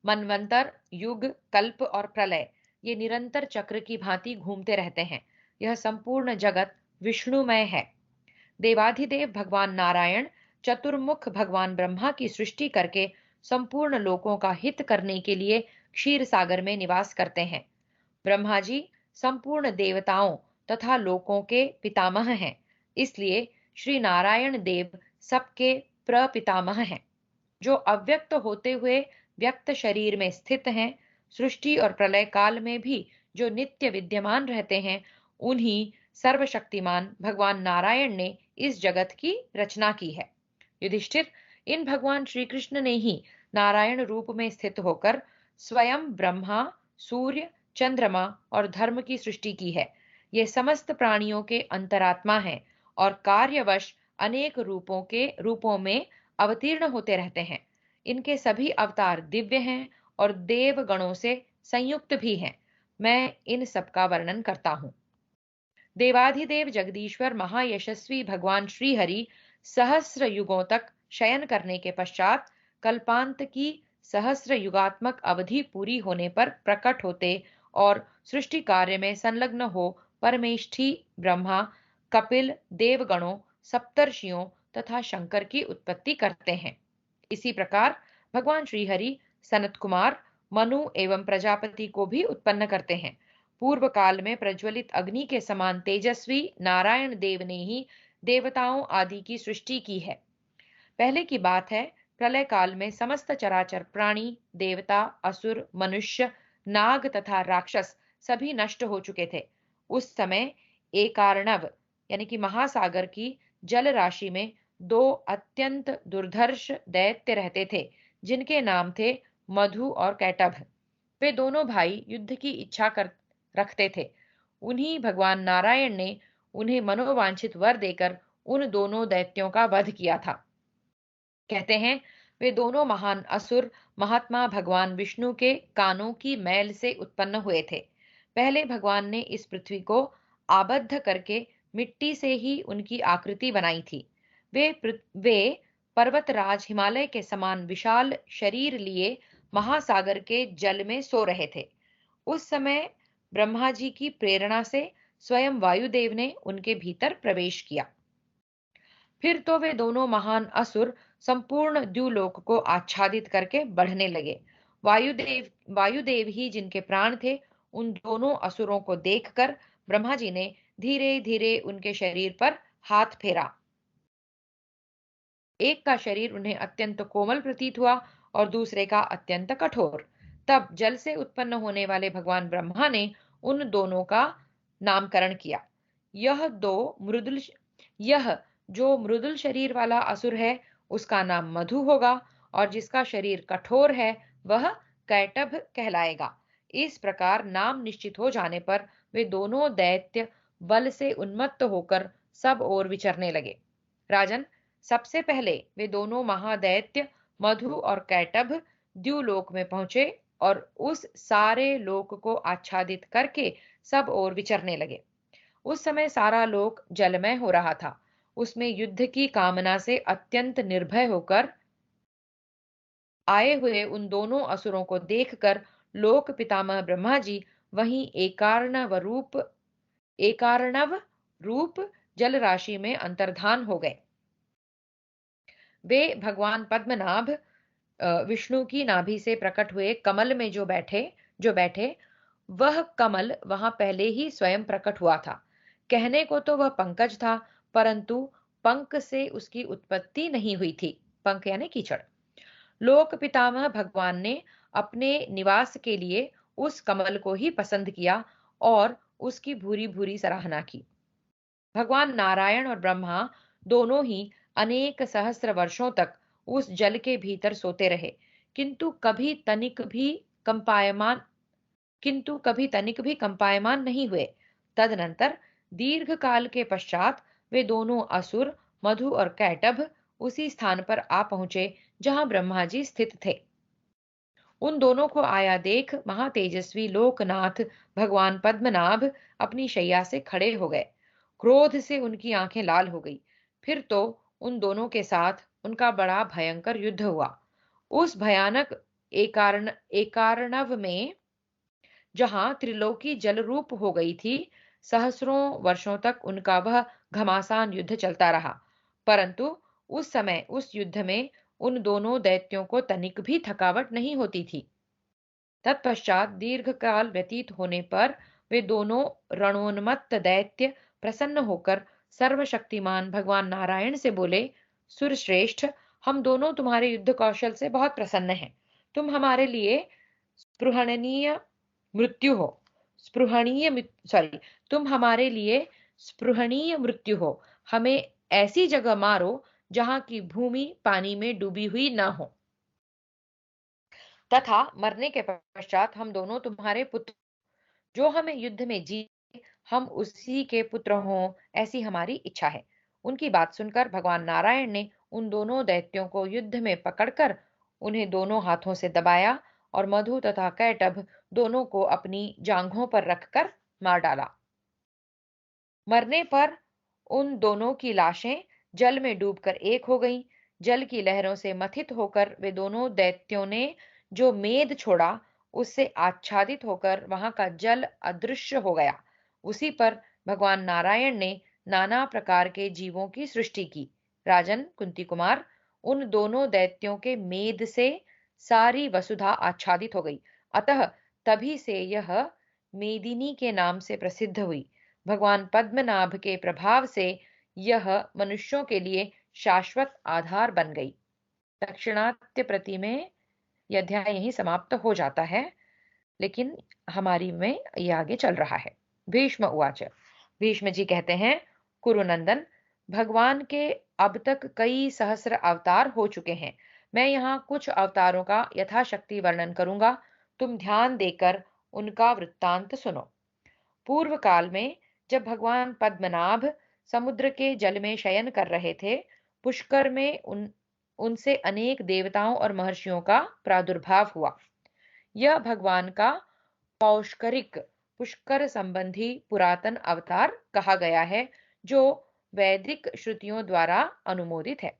मनवंतर, युग, कल्प और प्रलय ये निरंतर चक्र की भांति घूमते रहते हैं। यह संपूर्ण जगत विष्णुमय है। देवाधिदेव भगवान नारायण चतुर्मुख भगवान ब्रह्मा की सृष्टि करके संपूर्ण लोकों का हित करने के लिए क्षीर सागर में निवास करते हैं। ब्रह्मा जी संपूर्ण देवताओं तथा लोकों के पितामह हैं। इसलिए श्री नारायण देव सबके प्रपितामह हैं, जो अव्यक्त होते हुए व्यक्त शरीर में स्थित हैं। सृष्टि और प्रलय काल में भी जो नित्य विद्यमान रहते हैं, उन्हीं सर्वशक्तिमान भगवान नारायण ने इस जगत की रचना की है। युधिष्ठिर, इन भगवान श्री कृष्ण ने ही नारायण रूप में स्थित होकर स्वयं ब्रह्मा, सूर्य, चंद्रमा और धर्म की सृष्टि की है। ये समस्त प्राणियों के अंतरात्मा हैं और कार्यवश अनेक रूपों में अवतीर्ण होते रहते हैं। इनके सभी अवतार दिव्य हैं और देव गणों से संयुक्त भी हैं। मैं इन सब का वर्णन करता हूँ। देवाधिदेव जगदीश्वर महायशस्वी भगवान श्री हरि सहस्र युगों तक शयन करने के पश्चात कल्पांत की सहस्र युगात्मक अवधि पूरी होने पर प्रकट होते और सृष्टि कार्य में संलग्न हो परमेष्ठी ब्रह्मा, कपिल, देवगणों, सप्तर्षियों तथा शंकर की उत्पत्ति करते हैं। इसी प्रकार भगवान श्री हरि सनत कुमार, मनु एवं प्रजापति को भी उत्पन्न करते हैं। पूर्व काल में प्रज्वलित अग्नि के समान तेजस्वी नारायण देव ने ही देवताओं आदि की सृष्टि की है। पहले की बात है, प्रलय काल में समस्त चराचर प्राणी, देवता, असुर, मनुष्य, नाग तथा राक्षस सभी नष्ट हो चुके थे। उस समय एकार्णव यानी कि महासागर की जल राशि में 2 अत्यंत दुर्धर्ष दैत्य रहते थे, जिनके नाम थे मधु और कैटभ। वे दोनों भाई युद्ध की इच्छा कर रखते थे। उन्हीं भगवान नारायण ने उन्हें मनोवांछित वर देकर उन दोनों दैत्यों का वध किया था। कहते हैं वे दोनों महान असुर महात्मा भगवान विष्णु के कानों की मैल से उत्पन्न हुए थे। पहले भगवान ने इस पृथ्वी को आबद्ध करके मिट्टी से ही उनकी आकृति बनाई थी। वे पर्वतराज हिमालय के समान विशाल शरीर लिए महासागर के जल में सो रहे थे। उस समय ब्रह्मा जी की प्रेरणा से स्वयं वायुदेव ने उनके भीतर प्रवेश किया। फिर तो वे दोनों महान असुर संपूर्ण द्युलोक को आच्छादित करके बढ़ने लगे। वायुदेव ही जिनके प्राण थे, उन दोनों असुरों को देखकर ब्रह्मा जी ने धीरे धीरे उनके शरीर पर हाथ फेरा। एक का शरीर उन्हें अत्यंत कोमल प्रतीत हुआ और दूसरे का अत्यंत कठोर। तब जल से उत्पन्न होने वाले भगवान ब्रह्मा ने उन दोनों का नामकरण किया। यह दो मृदुल यह जो मृदुल शरीर वाला असुर है, उसका नाम मधु होगा, और जिसका शरीर कठोर है वह कैटभ कहलाएगा। इस प्रकार नाम निश्चित हो जाने पर वे दोनों दैत्य बल से उन्मत्त होकर सब ओर विचरने लगे। राजन, सबसे पहले वे दोनों महादैत्य मधु और कैटभ द्युलोक में पहुंचे और उस सारे लोक को आच्छादित करके सब ओर विचरने लगे। उस समय सारा लोक जलमय हो रहा था। उसमें युद्ध की कामना से अत्यंत निर्भय होकर आए हुए उन दोनों असुरों को देखकर लोक पितामह ब्रह्मा जी वहीं एकार्णव रूप जल राशि में अंतर्धान हो गए। वे भगवान पद्मनाभ विष्णु की नाभि से प्रकट हुए कमल में जो बैठे वह कमल वहां पहले ही स्वयं प्रकट हुआ था। कहने को तो वह पंकज था, परंतु पंख से उसकी उत्पत्ति नहीं हुई थी। पंख यानी कीचड़। लोक पितामह भगवान ने अपने निवास के लिए उस कमल को ही पसंद किया और उसकी भूरी भूरी सराहना की। भगवान नारायण और ब्रह्मा दोनों ही अनेक सहस्र वर्षों तक उस जल के भीतर सोते रहे, किंतु कभी तनिक भी कंपायमान नहीं हुए। तदनंतर दीर्घ काल के पश्चात वे दोनों असुर मधु और कैटभ उसी स्थान पर आ पहुंचे जहां ब्रह्मा जी स्थित थे। उन दोनों को आया देख महातेजस्वी लोकनाथ भगवान पद्मनाभ अपनी शैया से खड़े हो गए। क्रोध से उनकी आंखें लाल हो गई। फिर तो उन दोनों के साथ उनका बड़ा भयंकर युद्ध हुआ। उस भयानक एकार्णव में जहां त्रिलोकी जल रूप हो गई थी, सहस्रों वर्षों तक उनका वह घमासान युद्ध चलता रहा। परंतु उस समय उस युद्ध में उन दोनों दैत्यों को तनिक भी थकावट नहीं होती थी। तत्पश्चात दीर्घ काल व्यतीत होने पर वे दोनों रणोन्मत्त दैत्य प्रसन्न होकर सर्वशक्तिमान भगवान नारायण से बोले, सुरश्रेष्ठ, हम दोनों तुम्हारे युद्ध कौशल से बहुत प्रसन्न हैं। तुम हमारे लिए स्पृहणनीय मृत्यु हो स्पृहणीय सॉरी तुम हमारे लिए स्पृहणीय मृत्यु हो। हमें ऐसी जगह मारो जहां की भूमि पानी में डूबी हुई न हो, तथा मरने के पश्चात हम दोनों तुम्हारे पुत्र, जो हमें युद्ध में जीते हम उसी के पुत्र हों, ऐसी हमारी इच्छा है। उनकी बात सुनकर भगवान नारायण ने उन दोनों दैत्यों को युद्ध में पकड़कर उन्हें दोनों हाथों से दबाया और मधु तथा कैटभ दोनों को अपनी जांघों पर रखकर मार डाला। मरने पर उन दोनों की लाशें जल में डूबकर एक हो गईं। जल की लहरों से मथित होकर वे दोनों दैत्यों ने जो मेद छोड़ा, उससे आच्छादित होकर वहां का जल अदृश्य हो गया। उसी पर भगवान नारायण ने नाना प्रकार के जीवों की सृष्टि की। राजन कुंती कुमार, उन दोनों दैत्यों के मेद से सारी वसुधा आच्छादित हो गई। अतः तभी से यह मेदिनी के नाम से प्रसिद्ध हुई। भगवान पद्मनाभ के प्रभाव से यह मनुष्यों के लिए शाश्वत आधार बन गई। दक्षिणात्य प्रति में यह अध्याय यहीं समाप्त हो जाता है, लेकिन हमारी में यह आगे चल रहा है। भीष्म उवाच। भीष्म जी कहते हैं, कुरुनंदन, भगवान के अब तक कई सहस्र अवतार हो चुके हैं। मैं यहाँ कुछ अवतारों का यथाशक्ति वर्णन करूंगा। तुम ध्यान देकर उनका वृत्तांत सुनो। पूर्व काल में जब भगवान पद्मनाभ समुद्र के जल में शयन कर रहे थे, पुष्कर में उनसे अनेक देवताओं और महर्षियों का प्रादुर्भाव हुआ। यह भगवान का पौष्करिक पुष्कर संबंधी पुरातन अवतार कहा गया है, जो वैदिक श्रुतियों द्वारा अनुमोदित है।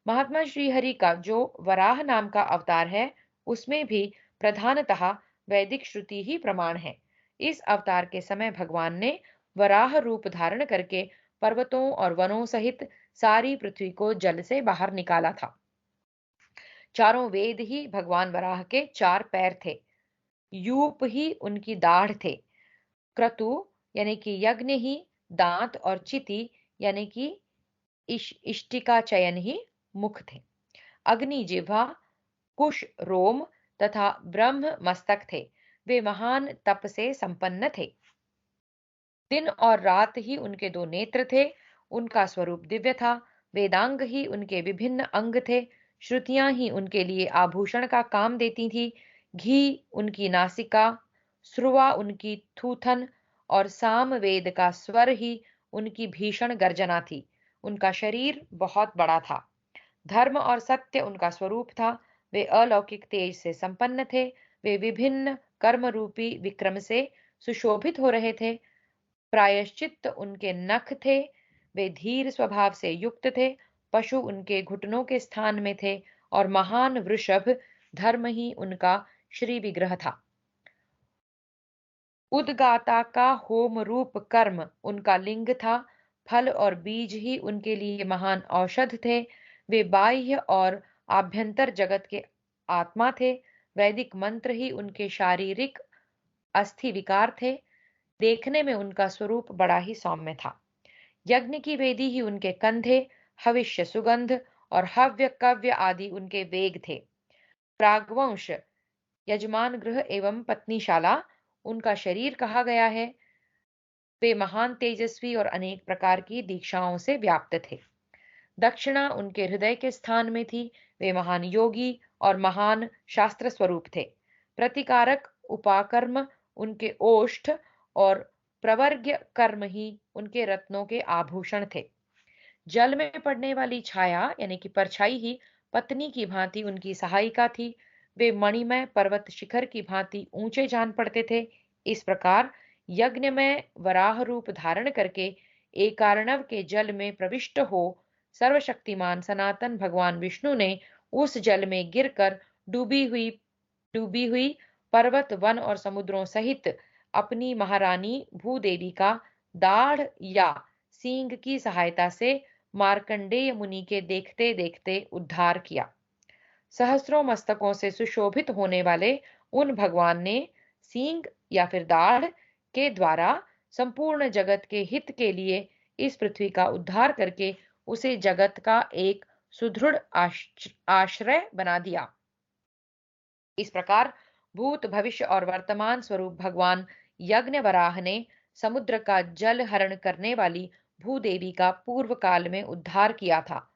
महात्मा श्रीहरि का जो वराह नाम का अवतार है, उसमें भी प्रधानतः वैदिक श्रुति ही प्रमाण है। इस अवतार के समय भगवान ने वराह रूप धारण करके पर्वतों और वनों सहित सारी पृथ्वी को जल से बाहर निकाला था। चारों वेद ही भगवान वराह के चार पैर थे, यूप ही उनकी दाढ़ थे, क्रतु यानी कि यज्ञ ही दांत और चिति यानी कि इष्टिका चयन ही मुख थे। अग्नि जिह्वा, कुश रोम तथा ब्रह्म मस्तक थे। वे महान तप से संपन्न थे। दिन और रात ही उनके दो नेत्र थे। उनका स्वरूप दिव्य था। वेदांग ही उनके विभिन्न अंग थे। श्रुतियां ही उनके लिए आभूषण का काम देती थी। घी उनकी नासिका, श्रुवा उनकी थूथन और साम वेद का स्वर ही उनकी भीषण गर्जना थी। उनका शरीर बहुत बड़ा था। धर्म और सत्य उनका स्वरूप था। वे अलौकिक तेज से संपन्न थे। वे विभिन्न कर्म रूपी विक्रम से सुशोभित हो रहे थे। प्रायश्चित उनके नख थे। वे धीर स्वभाव से युक्त थे। पशु उनके घुटनों के स्थान में थे और महान वृषभ धर्म ही उनका श्री विग्रह था। उदगाता का होम रूप कर्म उनका लिंग था। फल और बीज ही उनके लिए महान औषध थे। वे बाह्य और आभ्यंतर जगत के आत्मा थे। वैदिक मंत्र ही उनके शारीरिक अस्थि विकार थे। देखने में उनका स्वरूप बड़ा ही सौम्य था। यज्ञ की वेदी ही उनके कंधे, हविष्य सुगंध और हव्य कव्य आदि उनके वेग थे। प्रागवंश यजमान गृह एवं पत्नीशाला उनका शरीर कहा गया है। वे महान तेजस्वी और अनेक प्रकार की दीक्षाओं से व्याप्त थे। दक्षिणा उनके हृदय के स्थान में थी। वे महान योगी और महान शास्त्र स्वरूप थे। प्रतिकारक उपाकर्म उनके ओष्ठ और प्रवर्ग्य कर्म ही उनके रत्नों के आभूषण थे। जल में पड़ने वाली छाया यानी कि परछाई ही पत्नी की भांति उनकी सहायिका थी। वे मणिमय पर्वत शिखर की भांति ऊंचे जान पड़ते थे। इस प्रकार यज्ञ में वराह रूप धारण करके एकार्णव के जल में प्रविष्ट हो सर्वशक्तिमान सनातन भगवान विष्णु ने उस जल में गिरकर डूबी हुई पर्वत वन और समुद्रों सहित अपनी महारानी भूदेवी का दाढ़ या सींग की सहायता से मार्कंडेय मुनि के देखते देखते उद्धार किया। सहस्रों मस्तकों से सुशोभित होने वाले उन भगवान ने सींग या फिर दाढ़ के द्वारा संपूर्ण जगत के हित के लिए इस पृथ्वी का उद्धार करके उसे जगत का एक सुदृढ़ आश्रय बना दिया। इस प्रकार भूत भविष्य और वर्तमान स्वरूप भगवान यज्ञ वराह ने समुद्र का जल हरण करने वाली भूदेवी का पूर्व काल में उद्धार किया था।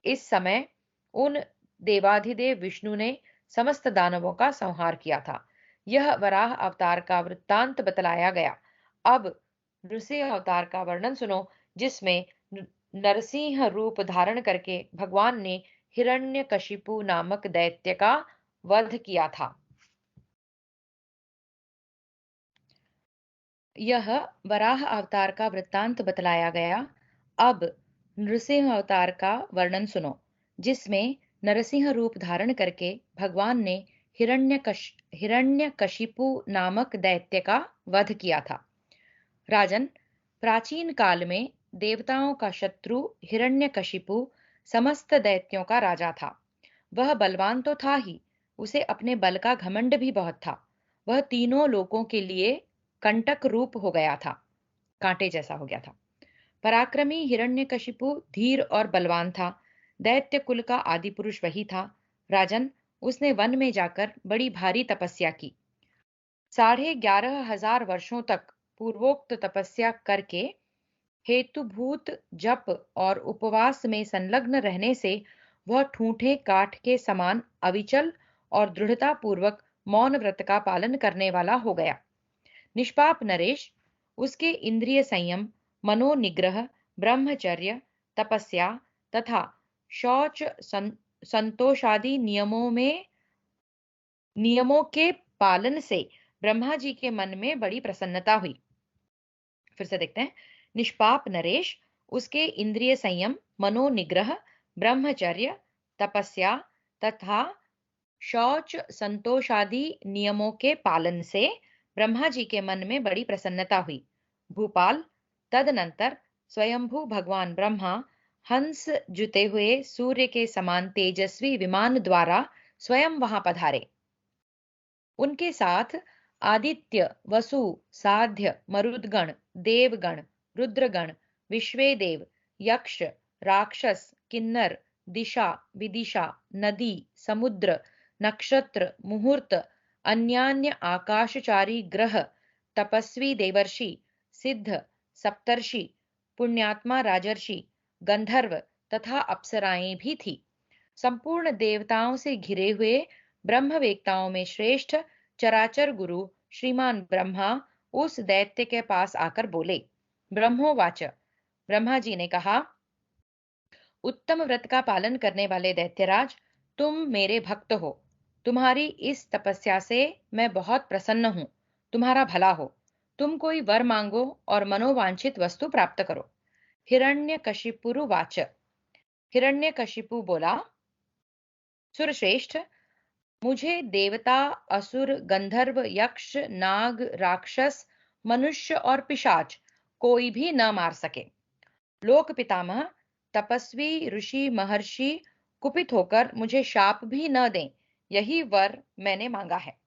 इस समय उन देवाधिदेव विष्णु ने समस्त दानवों का संहार किया था। यह वराह अवतार का वृत्तांत बतलाया गया। अब नृसिंह अवतार का वर्णन सुनो, जिसमें नरसिंह रूप धारण करके भगवान ने हिरण्यकशिपु नामक दैत्य का वध किया था। यह वराह अवतार का वृत्तांत बतलाया गया। अब नृसिंह अवतार का वर्णन सुनो, जिसमें नरसिंह रूप धारण करके भगवान ने हिरण्यकशिपु नामक दैत्य का वध किया था। राजन, प्राचीन काल में देवताओं का शत्रु हिरण्यकशिपु समस्त दैत्यों का राजा था। वह बलवान तो था ही, उसे अपने बल का घमंड भी बहुत था। वह तीनों लोकों के लिए कंटक रूप हो गया था, कांटे जैसा हो गया था। पराक्रमी हिरण्यकशिपु धीर और बलवान था। दैत्य कुल का आदि पुरुष वही था। राजन, उसने वन में जाकर बड़ी भारी तपस्या की। 11,500 वर्षों तक पूर्वोक्त तपस्या करके हेतुभूत जप और उपवास में संलग्न रहने से वह ठूठे काठ के समान अविचल और दृढ़ता पूर्वक मौन व्रत का पालन करने वाला हो गया। निष्पाप नरेश उसके इंद्रिय संयम, मनोनिग्रह, ब्रह्मचर्य, तपस्या तथा शौच, संतोषादि नियमों के पालन से ब्रह्मा जी के मन में बड़ी प्रसन्नता हुई। फिर से देखते हैं। निष्पाप नरेश उसके इंद्रिय संयम, मनोनिग्रह, ब्रह्मचर्य, तपस्या तथा शौच, संतोषादि नियमों के पालन से ब्रह्मा जी के मन में बड़ी प्रसन्नता हुई। भूपाल तदनंतर स्वयंभू भगवान ब्रह्मा हंस जुते हुए सूर्य के समान तेजस्वी विमान द्वारा स्वयं वहां पधारे। उनके साथ आदित्य, वसु, साध्य, मरुदगण, देवगण, रुद्रगण, विश्वेदेव, यक्ष, राक्षस, किन्नर, दिशा, विदिशा, नदी, समुद्र, नक्षत्र, मुहूर्त, अन्यान्य आकाशचारी ग्रह, तपस्वी देवर्षि, सिद्ध, सप्तर्षि, पुण्यात्मा राजर्षि, गंधर्व तथा अप्सराएं भी थी। संपूर्ण देवताओं से घिरे हुए ब्रह्मवेत्ताओं में श्रेष्ठ चराचर गुरु श्रीमान ब्रह्मा उस दैत्य के पास आकर बोले। ब्रह्मोवाच, ब्रह्मा जी ने कहा, उत्तम व्रत का पालन करने वाले दैत्यराज, तुम मेरे भक्त हो। तुम्हारी इस तपस्या से मैं बहुत प्रसन्न हूँ। तुम्हारा भला हो। तुम कोई वर मांगो और मनोवांछित वस्तु प्राप्त करो। हिरण्यकशिपुरुवाच, हिरण्यकशिपु बोला, सुरश्रेष्ठ, मुझे देवता, असुर, गंधर्व, यक्ष, नाग, राक्षस, मनुष्य और पिशाच कोई भी न मार सके। लोक पितामह, तपस्वी, ऋषि, महर्षि कुपित होकर मुझे शाप भी न दें, यही वर मैंने मांगा है।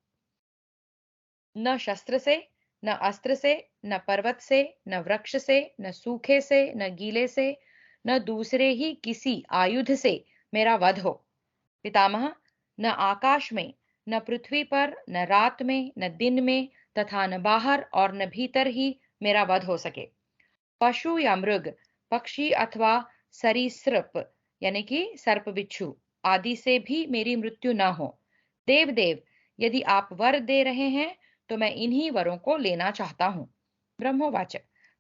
न शस्त्र से, न अस्त्र से, न पर्वत से, न वृक्ष से, न सूखे से, न गीले से, न दूसरे ही किसी आयुध से मेरा वध हो। पितामह, न आकाश में, न पृथ्वी पर, न रात में, न दिन में तथा न बाहर और न भीतर ही मेरा वध हो सके। पशु या मृग, पक्षी अथवा सरीसृप यानी कि सर्प, बिच्छू आदि से भी मेरी मृत्यु न हो। देव देव, यदि आप वर दे रहे हैं तो मैं इन्हीं वरों को लेना चाहता हूँ। ब्रह्मोवाच,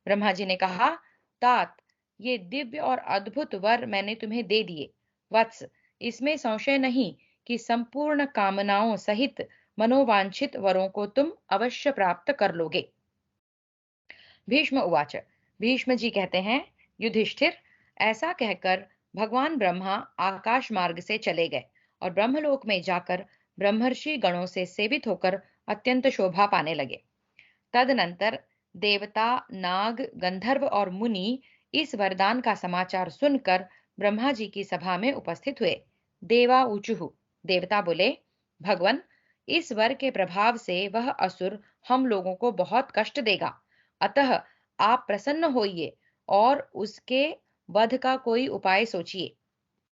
ब्रह्मा जी ने कहा, तात, ये दिव्य और अद्भुत वर मैंने तुम्हें दे दिए। वत्स, इसमें संशय नहीं कि संपूर्ण कामनाओं सहित मनोवांछित वरों को तुम अवश्य प्राप्त कर लोगे। भीष्म उवाच, भीष्म जी कहते हैं, युधिष्ठिर, ऐसा कहकर भगवान ब्रह्मा आकाश मार्ग से चले गए और ब्रह्मलोक में जाकर ब्रह्मर्षि गणों से सेवित होकर अत्यंत शोभा पाने लगे। तदनंतर देवता, नाग, गंधर्व और मुनि इस वरदान का समाचार सुनकर ब्रह्मा जी की सभा में उपस्थित हुए। देवा ऊचुहु, देवता बोले, भगवन, इस वर के प्रभाव से वह असुर हम लोगों को बहुत कष्ट देगा। अतः आप प्रसन्न होइए और उसके वध का कोई उपाय सोचिए,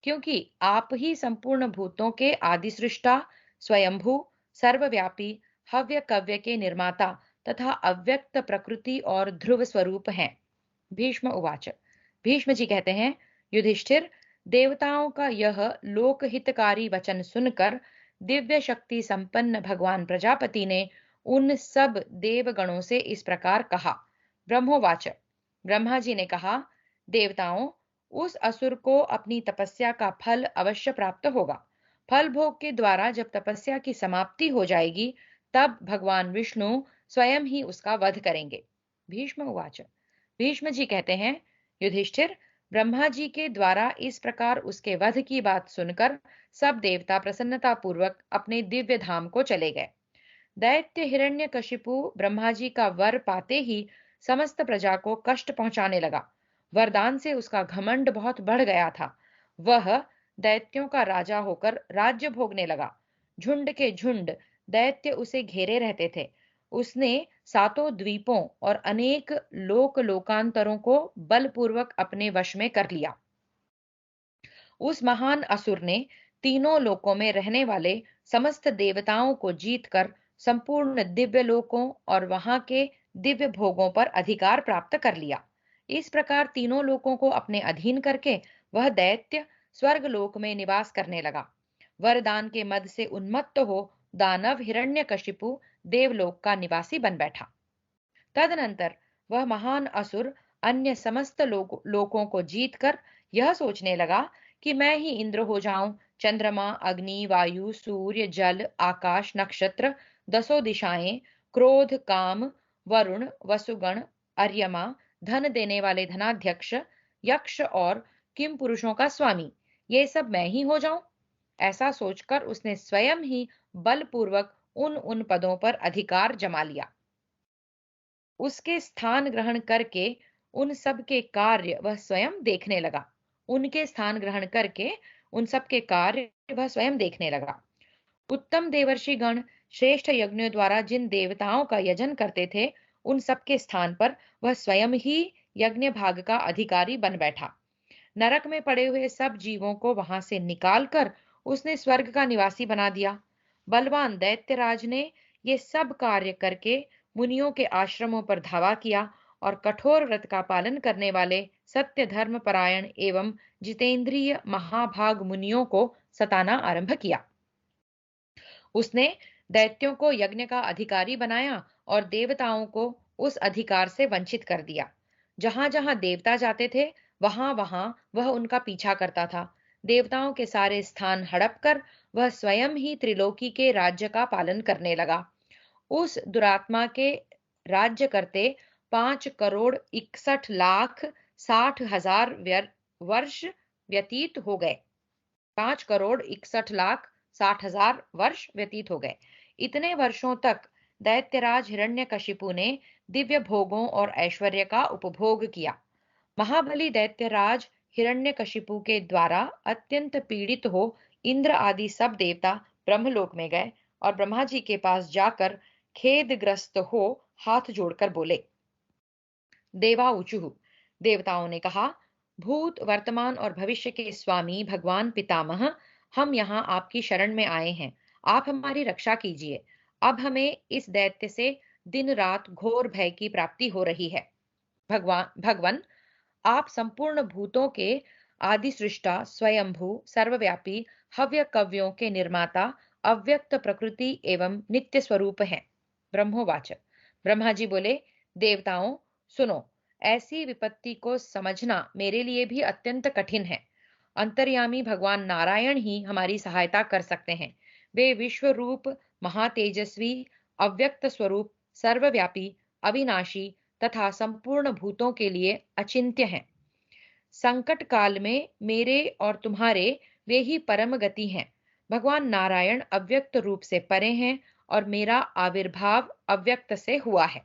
क्योंकि आप ही संपूर्ण भूतों के आदि सृष्टा, स्वयंभू, सर्वव्यापी, हव्य कव्य के निर्माता तथा अव्यक्त प्रकृति और ध्रुव स्वरूप हैं। भीष्म उवाच, भीष्म जी कहते हैं, युधिष्ठिर, देवताओं का यह लोकहितकारी वचन सुनकर दिव्य शक्ति संपन्न भगवान प्रजापति ने उन सब देवगणों से इस प्रकार कहा। ब्रह्मोवाच, ब्रह्मा जी ने कहा, देवताओं, उस असुर को अपनी तपस्या का फल अवश्य प्राप्त होगा। फल भोग के द्वारा जब तपस्या की समाप्ति हो जाएगी, तब भगवान विष्णु स्वयं ही उसका वध करेंगे। भीष्म उवाच, भीष्म जी कहते हैं, युधिष्ठिर, ब्रह्मा जी के द्वारा इस प्रकार उसके वध की बात सुनकर सब देवता प्रसन्नता पूर्वक अपने दिव्य धाम को चले गए। दैत्य हिरण्यकशिपु ब्रह्मा जी का वर पाते ही समस्त प्रजा को कष्ट पहुंचाने लगा। वरदान से उसका घमंड बहुत बढ़ गया था। वह दैत्यों का राजा होकर राज्य भोगने लगा। झुंड के झुंड दैत्य उसे घेरे रहते थे। उसने सातों द्वीपों और अनेक लोकांतरों को बलपूर्वक अपने वश में कर लिया। उस महान असुर ने तीनों लोकों में रहने वाले समस्त देवताओं को जीतकर संपूर्ण दिव्य लोकों और वहां के दिव्य भोगों पर अधिकार प्राप्त कर लिया। इस प्रकार तीनों लोकों को अपने अधीन करके वह दैत्य स्वर्ग लोक में निवास करने लगा। वरदान के मद से उन्मत्त हो दानव हिरण्यकशिपु देवलोक का निवासी बन बैठा। तदनंतर वह महान असुर अन्य समस्त लोकों को जीतकर यह सोचने लगा कि मैं ही इंद्र हो जाऊं। चंद्रमा, अग्नि, वायु, सूर्य, जल, आकाश, नक्षत्र, दसों दिशाएं, क्रोध, काम, वरुण, वसुगण, अर्यमा, धन देने वाले धनाध्यक्ष, यक्ष और किम पुरुषों का स्वामी, ये सब मैं ही हो जाऊं। ऐसा सोचकर उसने स्वयं ही बलपूर्वक उन उन पदों पर अधिकार जमा लिया। उसके स्थान ग्रहण करके उन सब के कार्य वह स्वयं देखने लगा। उनके स्थान ग्रहण करके उन सब के कार्य वह स्वयं देखने लगा। उत्तम देवर्षि गण श्रेष्ठ यज्ञों द्वारा जिन देवताओं का यजन करते थे, उन सब के स्थान पर वह स्वयं ही यज्ञ भाग का अधिकारी बन बैठा। नरक में पड़े हुए सब जीवों को वहां से निकालकर उसने स्वर्ग का निवासी बना दिया। बलवान दैत्यराज ने ये सब कार्य करके मुनियों के आश्रमों पर धावा किया और कठोर व्रत का पालन करने वाले सत्य धर्म परायण एवं जितेंद्रिय महाभाग मुनियों को सताना आरंभ किया। उसने दैत्यों को यज्ञ का अधिकारी बनाया और देवताओं को उस अधिकार से वंचित कर दिया। जहां जहां देवता जाते थे, वहां वहां वह उनका पीछा करता था। देवताओं के सारे स्थान हड़प कर वह स्वयं ही त्रिलोकी के राज्य का पालन करने लगा। उस दुरात्मा के राज्य करते 5 करोड़ 61 लाख 60 हजार वर्ष व्यतीत हो गए। 5 करोड़ 61 लाख 60 हजार वर्ष व्यतीत हो गए। इतने वर्षों तक दैत्यराज हिरण्यकशिपु ने दिव्य भोगों और ऐश्वर्य का उपभोग किया। महाबली दैत्यराज हिरण्यकशिपु के द्वारा अत्यंत पीड़ित हो इंद्र आदि सब देवता ब्रह्मलोक में गए और ब्रह्मा जी के पास जाकर खेदग्रस्त हो हाथ जोड़कर बोले। देवाऊचुः, देवताओं ने कहा, भूत, वर्तमान और भविष्य के स्वामी भगवान पितामह, हम यहाँ आपकी शरण में आए हैं। आप हमारी रक्षा कीजिए। अब हमें इस दैत्य से दिन रात घोर भय की प्राप्ति हो रही है। भगवान, आप संपूर्ण भूतों के आदि सृष्टा, स्वयंभू, सर्वव्यापी, हव्य कव्यों के निर्माता, अव्यक्त प्रकृति एवं नित्य स्वरूप हैं। ब्रह्मोवाच, ब्रह्मा जी बोले, देवताओं सुनो, ऐसी विपत्ति को समझना मेरे लिए भी अत्यंत कठिन है। अंतर्यामी भगवान नारायण ही हमारी सहायता कर सकते हैं। वे विश्व रूप, महातेजस्वी, अव्यक्त स्वरूप, सर्वव्यापी, अविनाशी तथा संपूर्ण भूतों के लिए अचिंत्य हैं। संकट काल में मेरे और तुम्हारे वे ही परम गति हैं। भगवान नारायण अव्यक्त रूप से परे हैं और मेरा आविर्भाव अव्यक्त से हुआ है।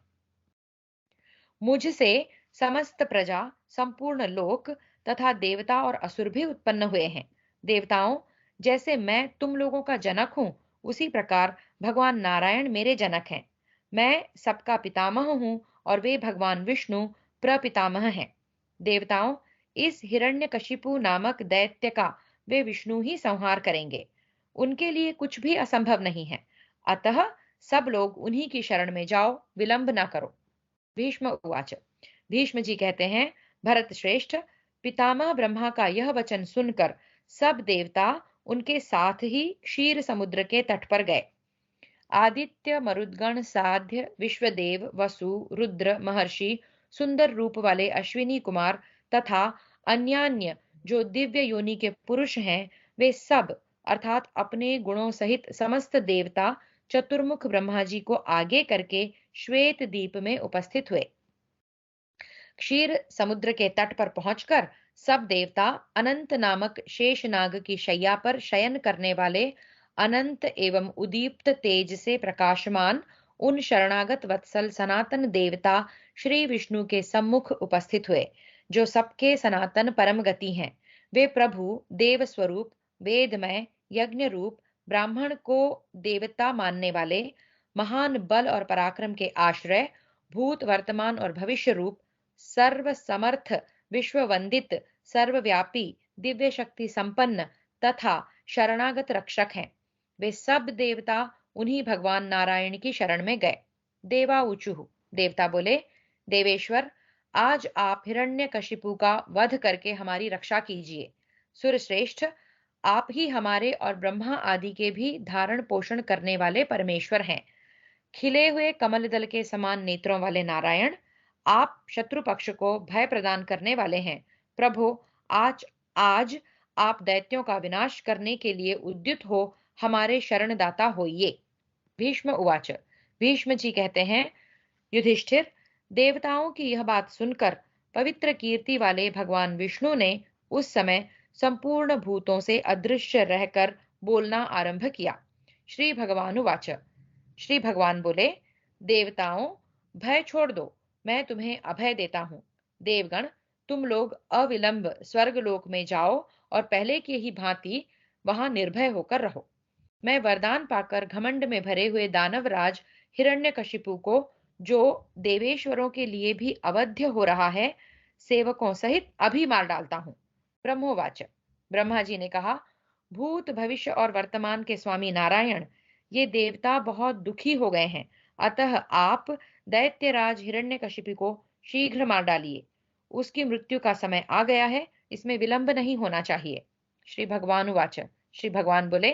मुझसे समस्त प्रजा, संपूर्ण लोक तथा देवता और असुर भी उत्पन्न हुए हैं। देवताओं, जैसे मैं तुम लोगों का जनक हूँ, उसी प्रकार भगवान नारायण मेरे जनक हैं। मैं सबका पितामह हूँ और वे भगवान विष्णु प्रपितामह हैं। देवताओं, इस हिरण्यकशिपु नामक दैत्य का वे विष्णु ही संहार करेंगे। उनके लिए कुछ भी असंभव नहीं है। अतः सब लोग उन्हीं की शरण में जाओ, विलंब न करो। भीष्म उवाच, भीष्म जी कहते हैं, भरत श्रेष्ठ, पितामह ब्रह्मा का यह वचन सुनकर सब देवता उनके साथ ही क्षीर समुद्र के तट पर गए। आदित्य, मरुद्गण, साध्य, विश्वदेव, वसु, रुद्र, महर्षि, सुंदर रूप वाले अश्विनी कुमार तथा अन्यान्य जो दिव्य योनि के पुरुष हैं, वे सब अर्थात अपने गुणों सहित समस्त देवता चतुर्मुख ब्रह्मा जी को आगे करके श्वेत दीप में उपस्थित हुए। क्षीर समुद्र के तट पर पहुंचकर सब देवता अनंत नामक शेषनाग की शैया पर शयन करने वाले अनंत एवं उदीप्त तेज से प्रकाशमान उन शरणागत वत्सल सनातन देवता श्री विष्णु के सम्मुख उपस्थित हुए, जो सबके सनातन परम गति हैं। वे प्रभु, देव स्वरूप, वेदमय, यज्ञ रूप, ब्राह्मण को देवता मानने वाले, महान बल और पराक्रम के आश्रय, भूत, वर्तमान और भविष्य रूप, सर्व समर्थ, विश्व वंदित, सर्वव्यापी, दिव्य शक्ति संपन्न तथा शरणागत रक्षक हैं। वे सब देवता उन्हीं भगवान नारायण की शरण में गए। देवाऊचुः, देवता बोले, देवेश्वर, आज आप हिरण्यकशिपु का वध करके हमारी रक्षा कीजिए। सुरश्रेष्ठ, आप ही हमारे और ब्रह्मा आदि के भी धारण पोषण करने वाले परमेश्वर हैं। खिले हुए कमल दल के समान नेत्रों वाले नारायण, आप शत्रु पक्ष को भय प्रदान करने वाले हैं। प्रभु, आज आज आप दैत्यों का विनाश करने के लिए उद्युत हो हमारे शरणदाता होइए। भीष्म उवाच। भीष्म जी कहते हैं, युधिष्ठिर, देवताओं की यह बात सुनकर पवित्र कीर्ति वाले भगवान विष्णु ने उस समय संपूर्ण भूतों से अदृश्य रहकर बोलना आरंभ किया। श्री भगवान उवाच। श्री भगवान बोले, देवताओं, भय छोड़ दो, मैं तुम्हें अभय देता हूँ। देवगण, तुम लोग अविलंब स्वर्गलोक में जाओ और पहले की ही भांति वहां निर्भय होकर रहो। मैं वरदान पाकर घमंड में भरे हुए दानवराज हिरण्यकशिपु को, जो देवेश्वरों के लिए भी अवध्य हो रहा है, सेवकों सहित अभी मार डालता हूँ। ब्रह्मोवाच। ब्रह्मा जी ने कहा, भूत भविष्य और वर्तमान के स्वामी नारायण, ये देवता बहुत दुखी हो गए हैं, अतः आप दैत्यराज हिरण्यकशिपु को शीघ्र मार डालिए। उसकी मृत्यु का समय आ गया है, इसमें विलंब नहीं होना चाहिए। श्री भगवान उवाच। श्री भगवान बोले,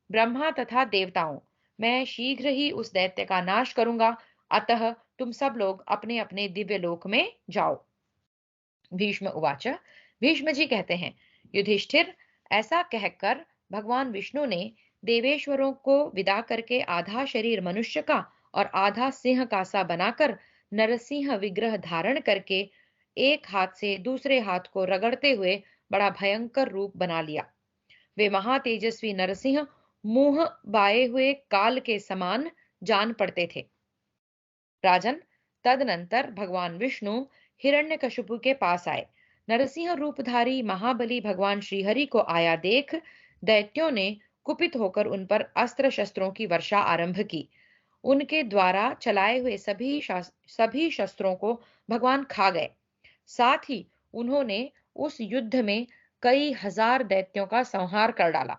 ब्रह्मा तथा देवताओं, मैं शीघ्र ही उस दैत्य का नाश करूंगा, अतः तुम सब लोग अपने अपने दिव्य लोक में जाओ। भीष्म उवाच। भीष्म जी कहते हैं, युधिष्ठिर, ऐसा कहकर भगवान विष्णु ने देवेश्वरों को विदा करके आधा शरीर मनुष्य का और आधा सिंह का सा बनाकर नरसिंह विग्रह धारण करके एक हाथ से दूसरे हाथ को रगड़ते हुए बड़ा भयंकर रूप बना लिया। वे महातेजस्वी नरसिंह मुंह बाए हुए काल के समान जान पड़ते थे। राजन, तदनंतर भगवान विष्णु हिरण्यकशिपु के पास आए। नरसिंह रूपधारी महाबली भगवान श्रीहरि को आया देख दैत्यों ने कुपित होकर उन पर अस्त्र शस्त्रों की वर्षा आरंभ की। उनके द्वारा चलाए हुए सभी शस्त्रों को भगवान खा गए। साथ ही उन्होंने उस युद्ध में कई हजार दैत्यों का संहार कर डाला।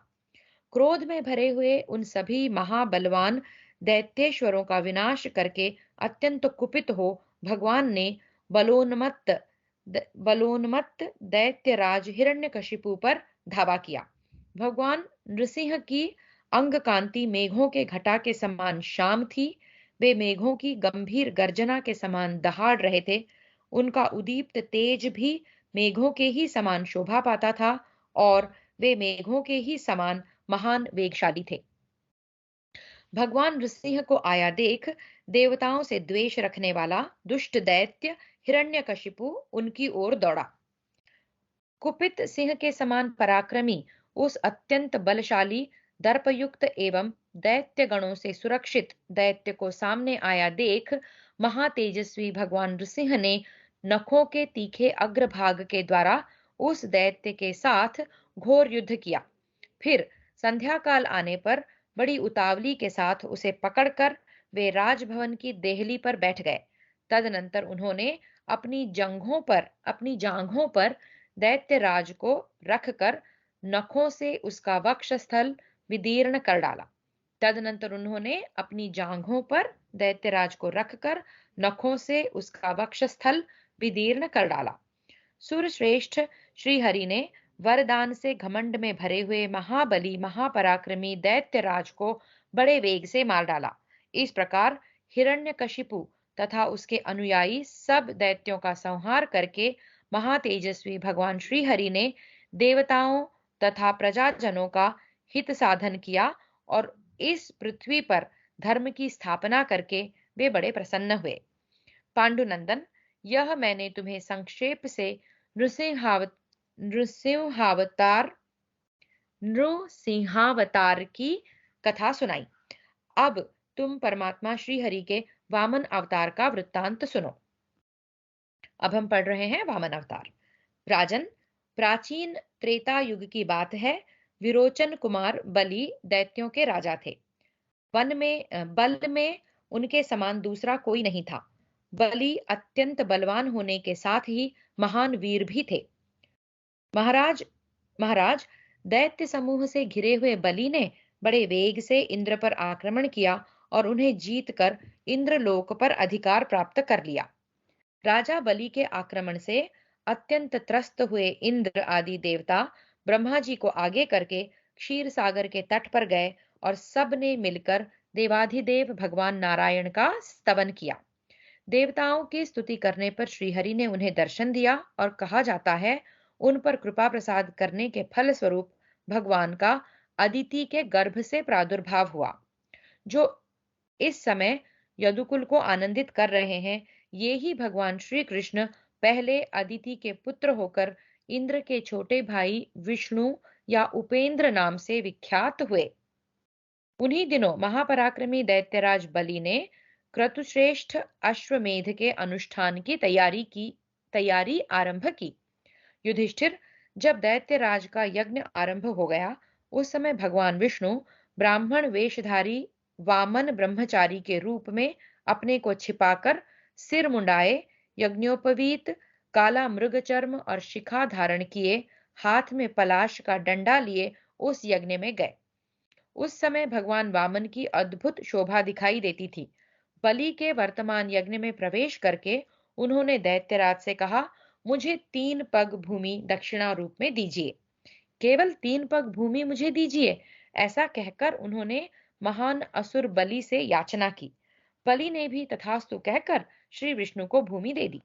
क्रोध में भरे हुए उन सभी महाबलवान दैत्येश्वरों का विनाश करके अत्यंत कुपित हो भगवान ने बलोन्मत्त बलोन्मत्त दैत्यराज हिरण्यकशिपु पर धावा किया। भगवान नृसिंह की अंग कांति मेघों के घटा के समान श्याम थी। वे मेघों की गंभीर गर्जना के समान दहाड़ रहे थे। उनका उदीप्त तेज भी मेघों के ही समान शोभा पाता था और वे मेघों के ही समान महान वेगशाली थे। भगवान नृसिंह को आया देख देवताओं से द्वेष रखने वाला दुष्ट दैत्य हिरण्यकशिपु उनकी ओर दौड़ा। कुपित सिंह के समान पराक्रमी उस अत्यंत बलशाली दर्पयुक्त एवं दैत्य गणों से सुरक्षित दैत्य को सामने आया देख महातेजस्वी भगवान नृसिंह ने नखों के तीखे अग्रभाग के द्वारा उस दैत्य के साथ घोर युद्ध किया। फिर संध्या काल आने पर बड़ी उतावली के साथ उसे पकड़कर वे राजभवन की देहली पर बैठ गए। तदनंतर उन्होंने अपनी जांघों पर दैत्यराज को रखकर नखों से उसका वक्षस्थल विदीर्ण कर डाला। तदनंतर उन्होंने अपनी जांघों पर दैत्यराज को रखकर नखों से उसका वक्षस्थल विदीर्ण कर डाला। सुरश्रेष्ठ श्री हरि ने वरदान से घमंड में भरे हुए महाबली महापराक्रमी दैत्यराज को बड़े वेग से मार डाला। इस प्रकार हिरण्यकशिपु तथा उसके अनुयायी सब दैत्यों का संहार करके महातेजस्वी भगवान श्री हरि ने देवताओं तथा प्रजाजनों का हित साधन किया और इस पृथ्वी पर धर्म की स्थापना करके वे बड़े प्रसन्न हुए। पांडुनंदन, यह मैंने तुम्हें संक्षेप से नृसिंहावत नृसिंहावतार नृसिंहावतार की कथा सुनाई। अब तुम परमात्मा श्री हरि के वामन अवतार का वृत्तांत सुनो। अब हम पढ़ रहे हैं वामन अवतार। राजन, प्राचीन त्रेता युग की बात है। विरोचन कुमार बलि दैत्यों के राजा थे। बल में उनके समान दूसरा कोई नहीं था। बलि अत्यंत बलवान होने के साथ ही महान वीर भी थे। महाराज महाराज दैत्य समूह से घिरे हुए बलि ने बड़े वेग से इंद्र पर आक्रमण किया और उन्हें जीतकर इंद्रलोक पर अधिकार प्राप्त कर लिया। राजा बलि के आक्रमण से अत्यंत त्रस्त हुए इंद्र आदि देवता ब्रह्मा जी को आगे करके क्षीर सागर के तट पर गए और सब ने मिलकर देवाधिदेव भगवान नारायण का स्तवन किया। देवताओं की स्तुति करने पर श्रीहरि ने उन्हें दर्शन दिया और कहा जाता है उन पर कृपा प्रसाद करने के फल स्वरूप भगवान का अदिति के गर्भ से प्रादुर्भाव हुआ। जो इस समय यदुकुल को आनंदित कर रहे हैं, ये ही भगवान श्री कृष्ण पहले अदिति के पुत्र होकर इंद्र के छोटे भाई विष्णु या उपेंद्र नाम से विख्यात हुए। उन्हीं दिनों महापराक्रमी दैत्यराज बलि ने क्रतुश्रेष्ठ अश्वमेध के अनुष्ठान की तैयारी आरंभ की। युधिष्ठिर, जब दैत्यराज का यज्ञ आरंभ हो गया, उस समय भगवान विष्णु ब्राह्मण वेशधारी वामन ब्रह्मचारी के रूप में अपने को छिपाकर सिर मुंडाए, यज्ञोपवीत काला मृग चर्म और शिखा धारण किए, हाथ में पलाश का डंडा लिए उस यज्ञ में गए। उस समय भगवान वामन की अद्भुत शोभा दिखाई देती थी। बलि के वर्तमान यज्ञ में प्रवेश करके उन्होंने दैत्यराज से कहा, मुझे 3 पग भूमि दक्षिणा रूप में दीजिए। केवल 3 पग भूमि मुझे दीजिए, ऐसा कहकर उन्होंने महान असुर बलि से याचना की। बलि ने भी तथास्तु कहकर श्री विष्णु को भूमि दे दी।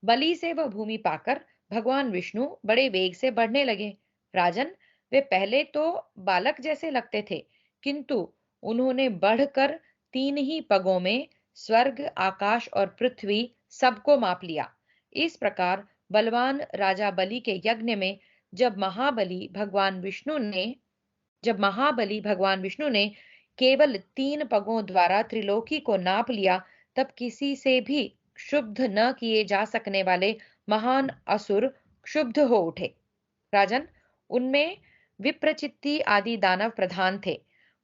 बलि से वह भूमि पाकर भगवान विष्णु बड़े वेग से बढ़ने लगे। राजन, वे पहले तो बालक जैसे लगते थे, किंतु उन्होंने बढ़कर 3 ही पगों में स्वर्ग, आकाश और पृथ्वी सबको माप लिया। इस प्रकार बलवान राजा बलि के यज्ञ में जब महाबली भगवान विष्णु ने केवल 3 पगों द्वारा त्रिलोकी को नाप लिया, तब किसी से भी क्षुब्ध न किए जा सकने वाले महान असुर क्षुब्ध हो उठे। राजन, उनमें विप्रचित्ति आदि दानव प्रधान थे।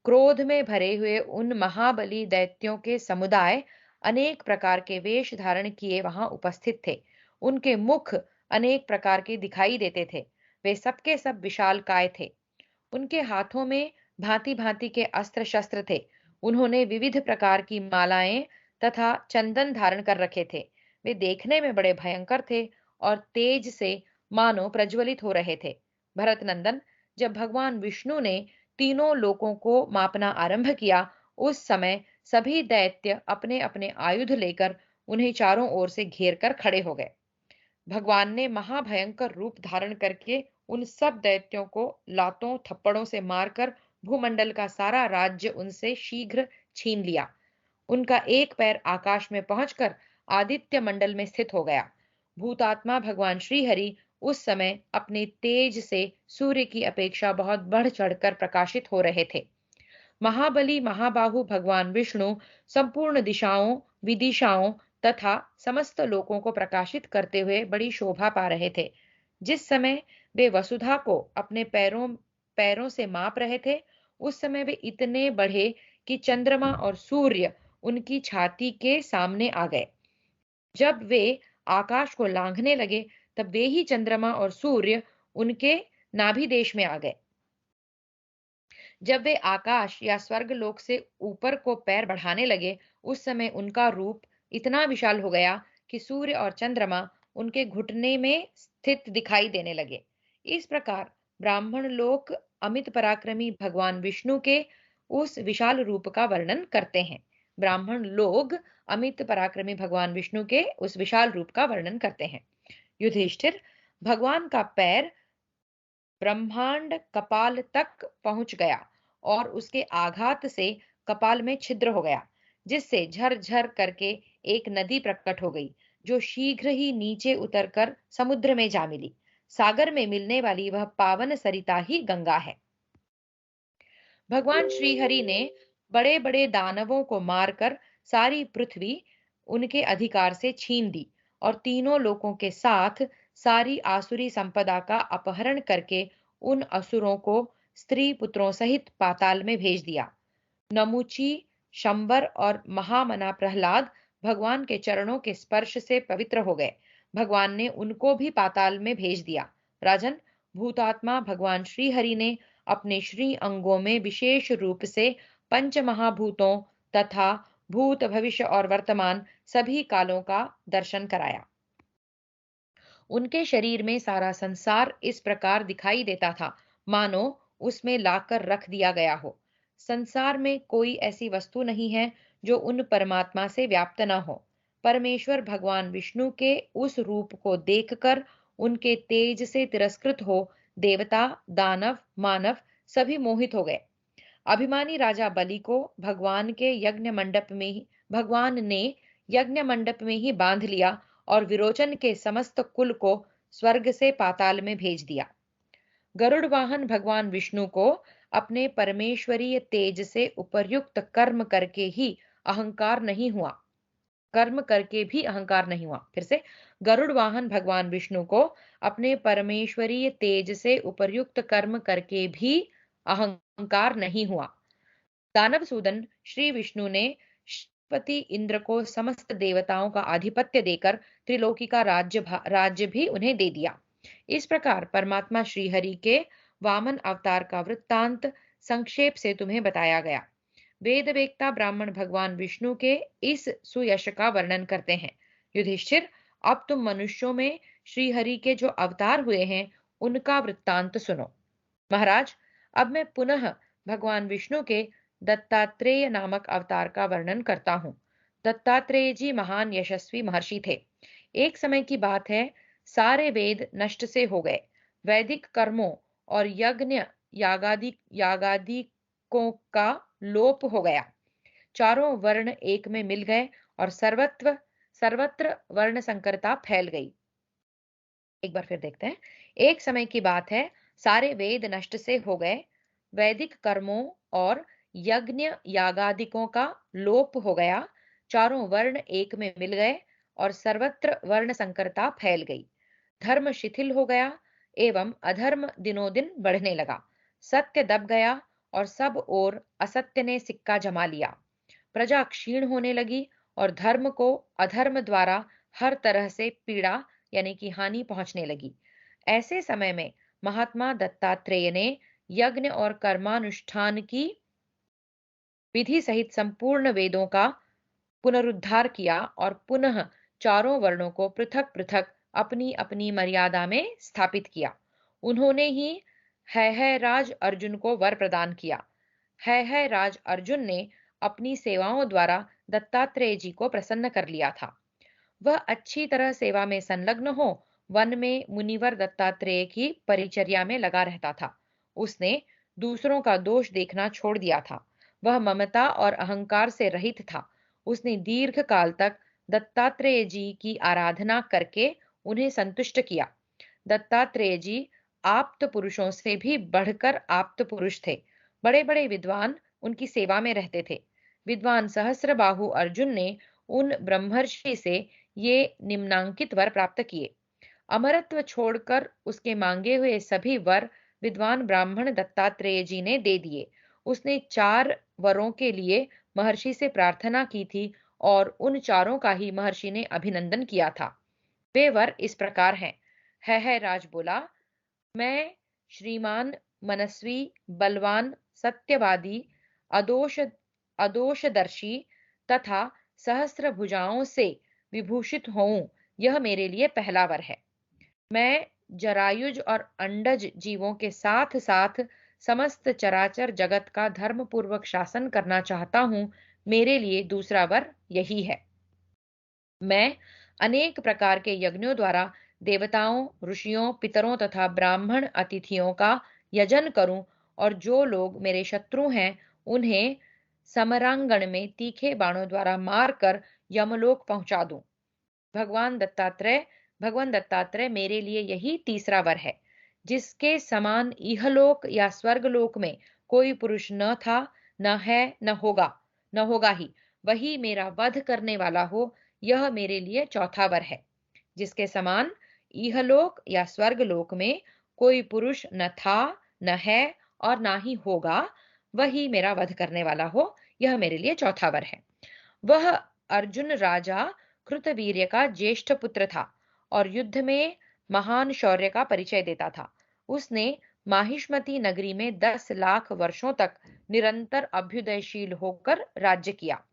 क्रोध में भरे हुए उन महाबली दैत्यों के समुदाय अनेक प्रकार के वेश धारण किए वहां उपस्थित थे। उनके मुख अनेक प्रकार के दिखाई देते थे। वे सबके सब विशालकाय थे। उनके हाथों में भांति भांति के अस्त्र शस्त्र थे। उन्होंने विविध प्रकार की मालाएं तथा चंदन धारण कर रखे थे। वे देखने में बड़े भयंकर थे और तेज से मानो प्रज्वलित हो रहे थे। भरत नंदन, जब भगवान विष्णु ने तीनों लोकों को मापना आरंभ किया, उस समय सभी दैत्य अपने अपने आयुध लेकर उन्हें चारों ओर से घेर कर खड़े हो गए। भगवान ने महाभयंकर रूप धारण करके उन सब दैत्यों को लातों थप्पड़ों से मारकर भूमंडल का सारा राज्य उनसे शीघ्र छीन लिया। उनका एक पैर आकाश में पहुंचकर आदित्य मंडल में स्थित हो गया। भूतात्मा भगवान श्री हरि उस समय अपने तेज से सूर्य की अपेक्षा बहुत बढ़ चढ़कर प्रकाशित हो रहे थे। महाबली महाबाहु भगवान विष्णु संपूर्ण दिशाओं, विदिशाओं तथा समस्त लोकों को प्रकाशित करते हुए बड़ी शोभा पा रहे थे। जिस समय वे वसुधा को अपने पैरों पैरों से माप रहे थे, उस समय वे इतने बढ़े कि चंद्रमा और सूर्य उनकी छाती के सामने आ गए। जब वे आकाश को लांघने लगे, तब वे ही चंद्रमा और सूर्य उनके नाभि देश में आ गए। जब वे आकाश या स्वर्ग लोक से ऊपर को पैर बढ़ाने लगे, उस समय उनका रूप इतना विशाल हो गया कि सूर्य और चंद्रमा उनके घुटने में स्थित दिखाई देने लगे। इस प्रकार ब्राह्मण लोक अमित पराक्रमी भगवान विष्णु के उस विशाल रूप का वर्णन करते हैं। ब्राह्मण लोग अमित पराक्रमी भगवान विष्णु के उस विशाल रूप का वर्णन करते हैं। युधिष्ठिर, भगवान का पैर ब्रह्मांड कपाल तक पहुंच गया और उसके आघात से कपाल में छिद्र हो गया, जिससे झरझर करके एक नदी प्रकट हो गई, जो शीघ्र ही नीचे उतरकर समुद्र में जा मिली। सागर में मिलने वाली वह पावन सरिता ही गंगा है। भगवान श्री हरि ने बड़े बड़े दानवों को मारकर सारी पृथ्वी उनके अधिकार से छीन दी और तीनों लोकों के साथ सारी आसुरी संपदा का अपहरण करके उन असुरों को स्त्री पुत्रों सहित पाताल में भेज दिया। नमुची, शंबर और महामना प्रहलाद भगवान के चरणों के स्पर्श से पवित्र हो गए। भगवान ने उनको भी पाताल में भेज दिया। राजन, भूतात्मा भगवान श्री हरि ने अपने श्री अंगों में विशेष रूप से पंच महाभूतों तथा भूत भविष्य और वर्तमान सभी कालों का दर्शन कराया। उनके शरीर में सारा संसार इस प्रकार दिखाई देता था मानो उसमें लाकर रख दिया गया हो। संसार में कोई ऐसी वस्तु नहीं है जो उन परमात्मा से व्याप्त न हो। परमेश्वर भगवान विष्णु के उस रूप को देखकर उनके तेज से तिरस्कृत हो देवता, दानव, मानव सभी मोहित हो गए। अभिमानी राजा बलि को भगवान ने यज्ञ मंडप में ही बांध लिया और विरोचन के समस्त कुल को स्वर्ग से पाताल में भेज दिया। गरुड़ वाहन भगवान विष्णु को अपने परमेश्वरीय तेज से उपर्युक्त कर्म करके भी अहंकार नहीं हुआ। फिर से, गरुड़ वाहन भगवान विष्णु को अपने परमेश्वरीय तेज से उपर्युक्त कर्म करके भी अहंकार नहीं हुआ। दानव सूदन श्री विष्णु ने श्रीपति इंद्र को समस्त देवताओं का आधिपत्य देकर त्रिलोकी का राज्य भी उन्हें दे दिया। इस प्रकार परमात्मा श्रीहरि के वामन अवतार का वृत्तांत संक्षेप से तुम्हें बताया गया। वेद वेत्ता ब्राह्मण भगवान विष्णु के इस सुयश का वर्णन करते हैं। युधिष्ठिर, अब तुम मनुष्यों में श्रीहरि के जो अवतार हुए हैं उनका वृत्तांत सुनो। महाराज, अब मैं पुनः भगवान विष्णु के दत्तात्रेय नामक अवतार का वर्णन करता हूँ। दत्तात्रेय जी महान यशस्वी महर्षि थे। एक समय की बात है, सारे वेद नष्ट से हो गए। वैदिक कर्मों और यज्ञ यागादिकों का लोप हो गया। चारों वर्ण एक में मिल गए और सर्वत्र वर्ण संकरता फैल गई। एक बार फिर देखते हैं। एक समय की बात है, सारे वेद नष्ट से हो गए, वैदिक कर्मों और यज्ञ यागादिकों का लोप हो गया, चारों वर्ण एक में मिल गए और सर्वत्र वर्ण संकरता फैल गई। धर्म शिथिल हो गया एवं अधर्म दिनों दिन बढ़ने लगा। सत्य दब गया और सब ओर असत्य ने सिक्का जमा लिया। प्रजा क्षीण होने लगी और धर्म को अधर्म द्वारा हर तरह से पीड़ा यानी कि हानि पहुंचने लगी। ऐसे समय में महात्मा दत्तात्रेय ने यज्ञ और कर्मानुष्ठान की विधि सहित संपूर्ण वेदों का पुनरुद्धार किया और पुनः चारों वर्णों को पृथक पृथक अपनी अपनी मर्यादा में स्थापित किया। उन्होंने ही है राज अर्जुन को वर प्रदान किया। है राज अर्जुन ने अपनी सेवाओं द्वारा दत्तात्रेय जी को प्रसन्न कर लिया था। वह अच्छी तरह सेवा में संलग्न हो वन में मुनिवर दत्तात्रेय की परिचर्या में लगा रहता था। उसने दूसरों का दोष देखना छोड़ दिया था। वह ममता और अहंकार से रहित था। उसने दीर्घ काल तक दत्तात्रेय जी की आराधना करके उन्हें संतुष्ट किया। दत्तात्रेय जी आप्त पुरुषों से भी बढ़कर आप्त पुरुष थे। बड़े बड़े विद्वान उनकी सेवा में रहते थे। विद्वान सहस्त्रबाहु अर्जुन ने उन ब्रह्मर्षि से ये निम्नांकित वर प्राप्त किए। अमरत्व छोड़कर उसके मांगे हुए सभी वर विद्वान ब्राह्मण दत्तात्रेय जी ने दे दिए। उसने 4 वरों के लिए महर्षि से प्रार्थना की थी और उन चारों का ही महर्षि ने अभिनंदन किया था। वे वर इस प्रकार हैं। है राज बोला, मैं श्रीमान, मनस्वी, बलवान, सत्यवादी, अदोष अदोषदर्शी तथा सहस्त्र भुजाओं से विभूषित होऊं, यह मेरे लिए पहला वर है। मैं जरायुज और अंडज जीवों के साथ साथ समस्त चराचर जगत का धर्म पूर्वक शासन करना चाहता हूं, मेरे लिए दूसरा वर यही है। मैं अनेक प्रकार के यज्ञों द्वारा देवताओं, ऋषियों, पितरों तथा ब्राह्मण अतिथियों का यजन करूं और जो लोग मेरे शत्रु हैं उन्हें समरांगण में तीखे बाणों द्वारा मारकर यमलोक पहुंचा दूं। भगवान दत्तात्रेय मेरे लिए यही तीसरा वर है। जिसके समान इहलोक या स्वर्गलोक में कोई पुरुष न था, न है, न होगा ही, वही मेरा वध करने वाला हो, यह मेरे लिए चौथा वर है। जिसके समान इहलोक या स्वर्गलोक में कोई पुरुष न था, न है और ना ही होगा, वही मेरा वध करने वाला हो, यह मेरे लिए चौथा वर है। वह अर्जुन राजा कृतवीर्य का ज्येष्ठ पुत्र था और युद्ध में महान शौर्य का परिचय देता था। उसने माहिष्मती नगरी में 10 लाख वर्षों तक निरंतर अभ्युदयशील होकर राज्य किया।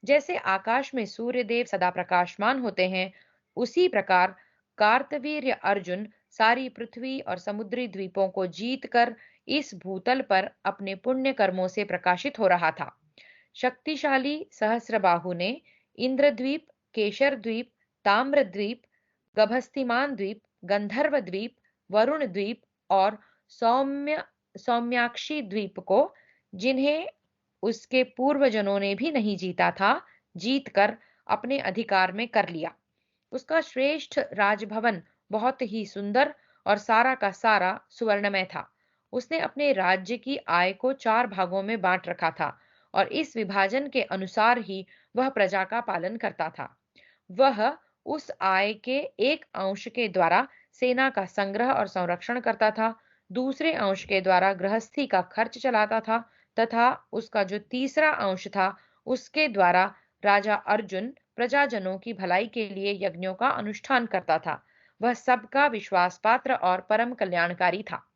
जैसे आकाश में सूर्य देव सदा प्रकाशमान होते हैं, उसी प्रकार कार्तवीर्य अर्जुन सारी पृथ्वी और समुद्री द्वीपों को जीतकर इस भूतल पर अपने पुण्य कर्मों से प्रकाशित हो रहा था। शक्तिशाली सहस्रबाहु ने इंद्रद्वीप, केशर द्वीप, ताम्र द्वीप, गभस्तिमान द्वीप, गंधर्व द्वीप, वरुण द्वीप और सौम्य सौम्याक्षी द्वीप को, जिन्हें उसके पूर्वजों ने भी नहीं जीता था, जीतकर अपने अधिकार में कर लिया। उसका श्रेष्ठ राजभवन बहुत ही सुंदर और सारा का सारा सुवर्णमय था। उसने अपने राज्य की आय को 4 भागों में बांट रखा था और इस विभाजन के अनुसार ही वह प्रजा का पालन करता था। वह उस आय के एक अंश के द्वारा सेना का संग्रह और संरक्षण करता था, दूसरे अंश के द्वारा गृहस्थी का खर्च चलाता था तथा उसका जो तीसरा अंश था, उसके द्वारा राजा अर्जुन प्रजाजनों की भलाई के लिए यज्ञों का अनुष्ठान करता था। वह सबका विश्वास पात्र और परम कल्याणकारी था।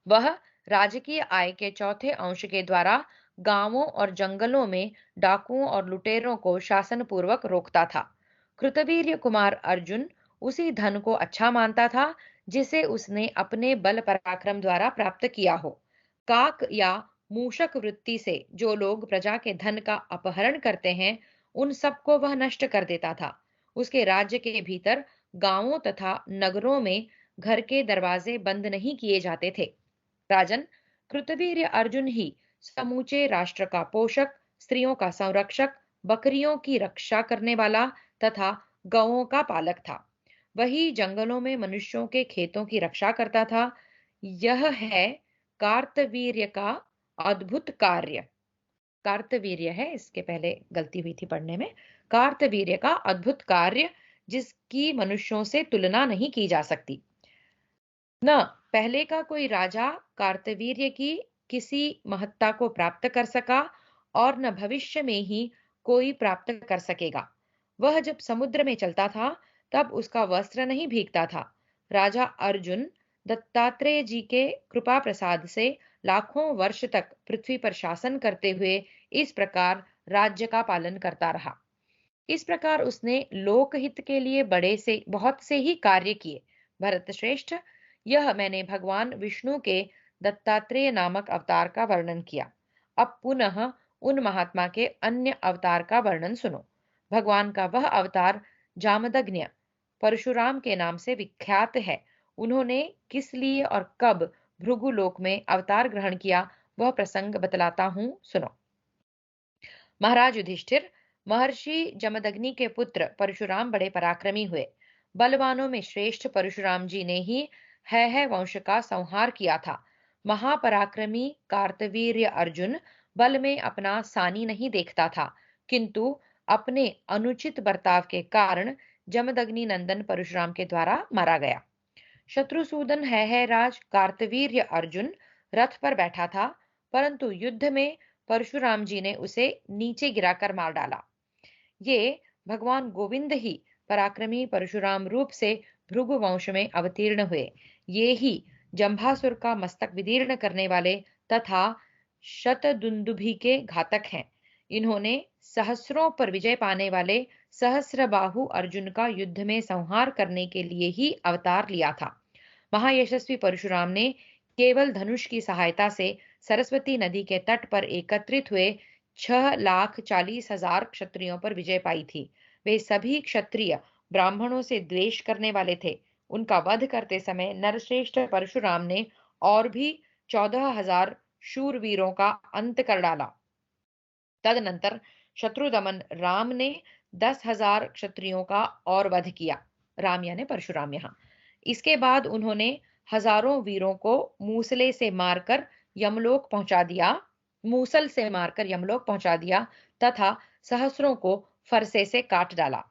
वह राजकीय आय के चौथे अंश के द्वारा गांवों और जंगलों में डाकुओं और लुटेरों को शासन पूर्वक रोकता था। कृतवीर्य कुमार अर्जुन उसी धन को अच्छा मानता था जिसे उसने अपने बल पराक्रम द्वारा प्राप्त किया हो। काक या मूषक वृत्ति से जो लोग प्रजा के धन का अपहरण करते हैं, उन सबको वह नष्ट कर देता था। उसके राज्य के भीतर गांवों तथा नगरों में घर के दरवाजे बंद नहीं किए जाते थे। राजन, कृतवीर्य अर्जुन ही समूचे राष्ट्र का पोषक, स्त्रियों का संरक्षक, बकरियों की रक्षा करने वाला तथा गौओं का पालक था। वही जंगलों में मनुष्यों के खेतों की रक्षा करता था। यह है कार्तवीर्य का अद्भुत कार्य। कार्तवीर्य है, इसके पहले गलती हुई थी पढ़ने में। कार्तवीर्य का अद्भुत कार्य जिसकी मनुष्यों से तुलना नहीं की जा सकती। न पहले का कोई राजा कार्तवीर्य की किसी महत्ता को प्राप्त कर सका और न भविष्य में ही कोई प्राप्त कर सकेगा। वह जब समुद्र में चलता था तब उसका वस्त्र नहीं भीगता था। राजा अर्जुन दत्तात्रेय जी के कृपा प्रसाद से लाखों वर्ष तक पृथ्वी पर शासन करते हुए इस प्रकार राज्य का पालन करता रहा। इस प्रकार उसने लोकहित के लिए बहुत से ही कार्य किए। भरत श्रेष्ठ, यह मैंने भगवान विष्णु के दत्तात्रेय नामक अवतार का वर्णन किया। अब पुनः उन महात्मा के अन्य अवतार का वर्णन सुनो। भगवान का वह अवतार जामदग्नि परशुराम के नाम से विख्यात है। उन्होंने किस लिए और कब भृगुलोक में अवतार ग्रहण किया, वह प्रसंग बतलाता हूं, सुनो। महाराज युधिष्ठिर, महर्षि जमदग्नि के पुत्र परशुराम बड़े पराक्रमी हुए। बलवानों में श्रेष्ठ परशुराम जी ने ही है वंश का संहार किया था। महापराक्रमी कार्तवीर्य अर्जुन बल में अपना सानी नहीं देखता था, किंतु अपने अनुचित बर्ताव के कारण जमदग्नि नंदन परशुराम के द्वारा मारा गया। शत्रुसूदन है राज कार्तवीर्य अर्जुन रथ पर बैठा था, परंतु युद्ध में परशुराम जी ने उसे नीचे गिराकर मार डाला। ये भगवान गोविंद ही पराक्रमी परशुराम रूप से भृगु वंश में अवतीर्ण हुए। ये ही जंभासुर का मस्तक विदीर्ण करने वाले तथा शतदुंदुभि के घातक हैं। इन्होंने सहस्रों पर विजय पाने वाले सहस्रबाहु अर्जुन का युद्ध में संहार करने के लिए ही अवतार लिया था। महायशस्वी परशुराम ने केवल धनुष की सहायता से सरस्वती नदी के तट पर एकत्रित हुए 6,40,000 क्षत्रियों पर विजय पाई थी। वे सभी क्षत्रिय ब्राह्मणों से द्वेष करने वाले थे। उनका वध करते समय नरश्रेष्ठ परशुराम ने और भी 14,000 शूरवीरों का अंत कर डाला। तदनंतर शत्रुदमन राम ने 10,000 क्षत्रियों का और वध किया। राम यानी परशुराम यहाँ। इसके बाद उन्होंने हजारों वीरों को मूसल से मारकर यमलोक पहुंचा दिया तथा सहस्रों को फरसे से काट डाला।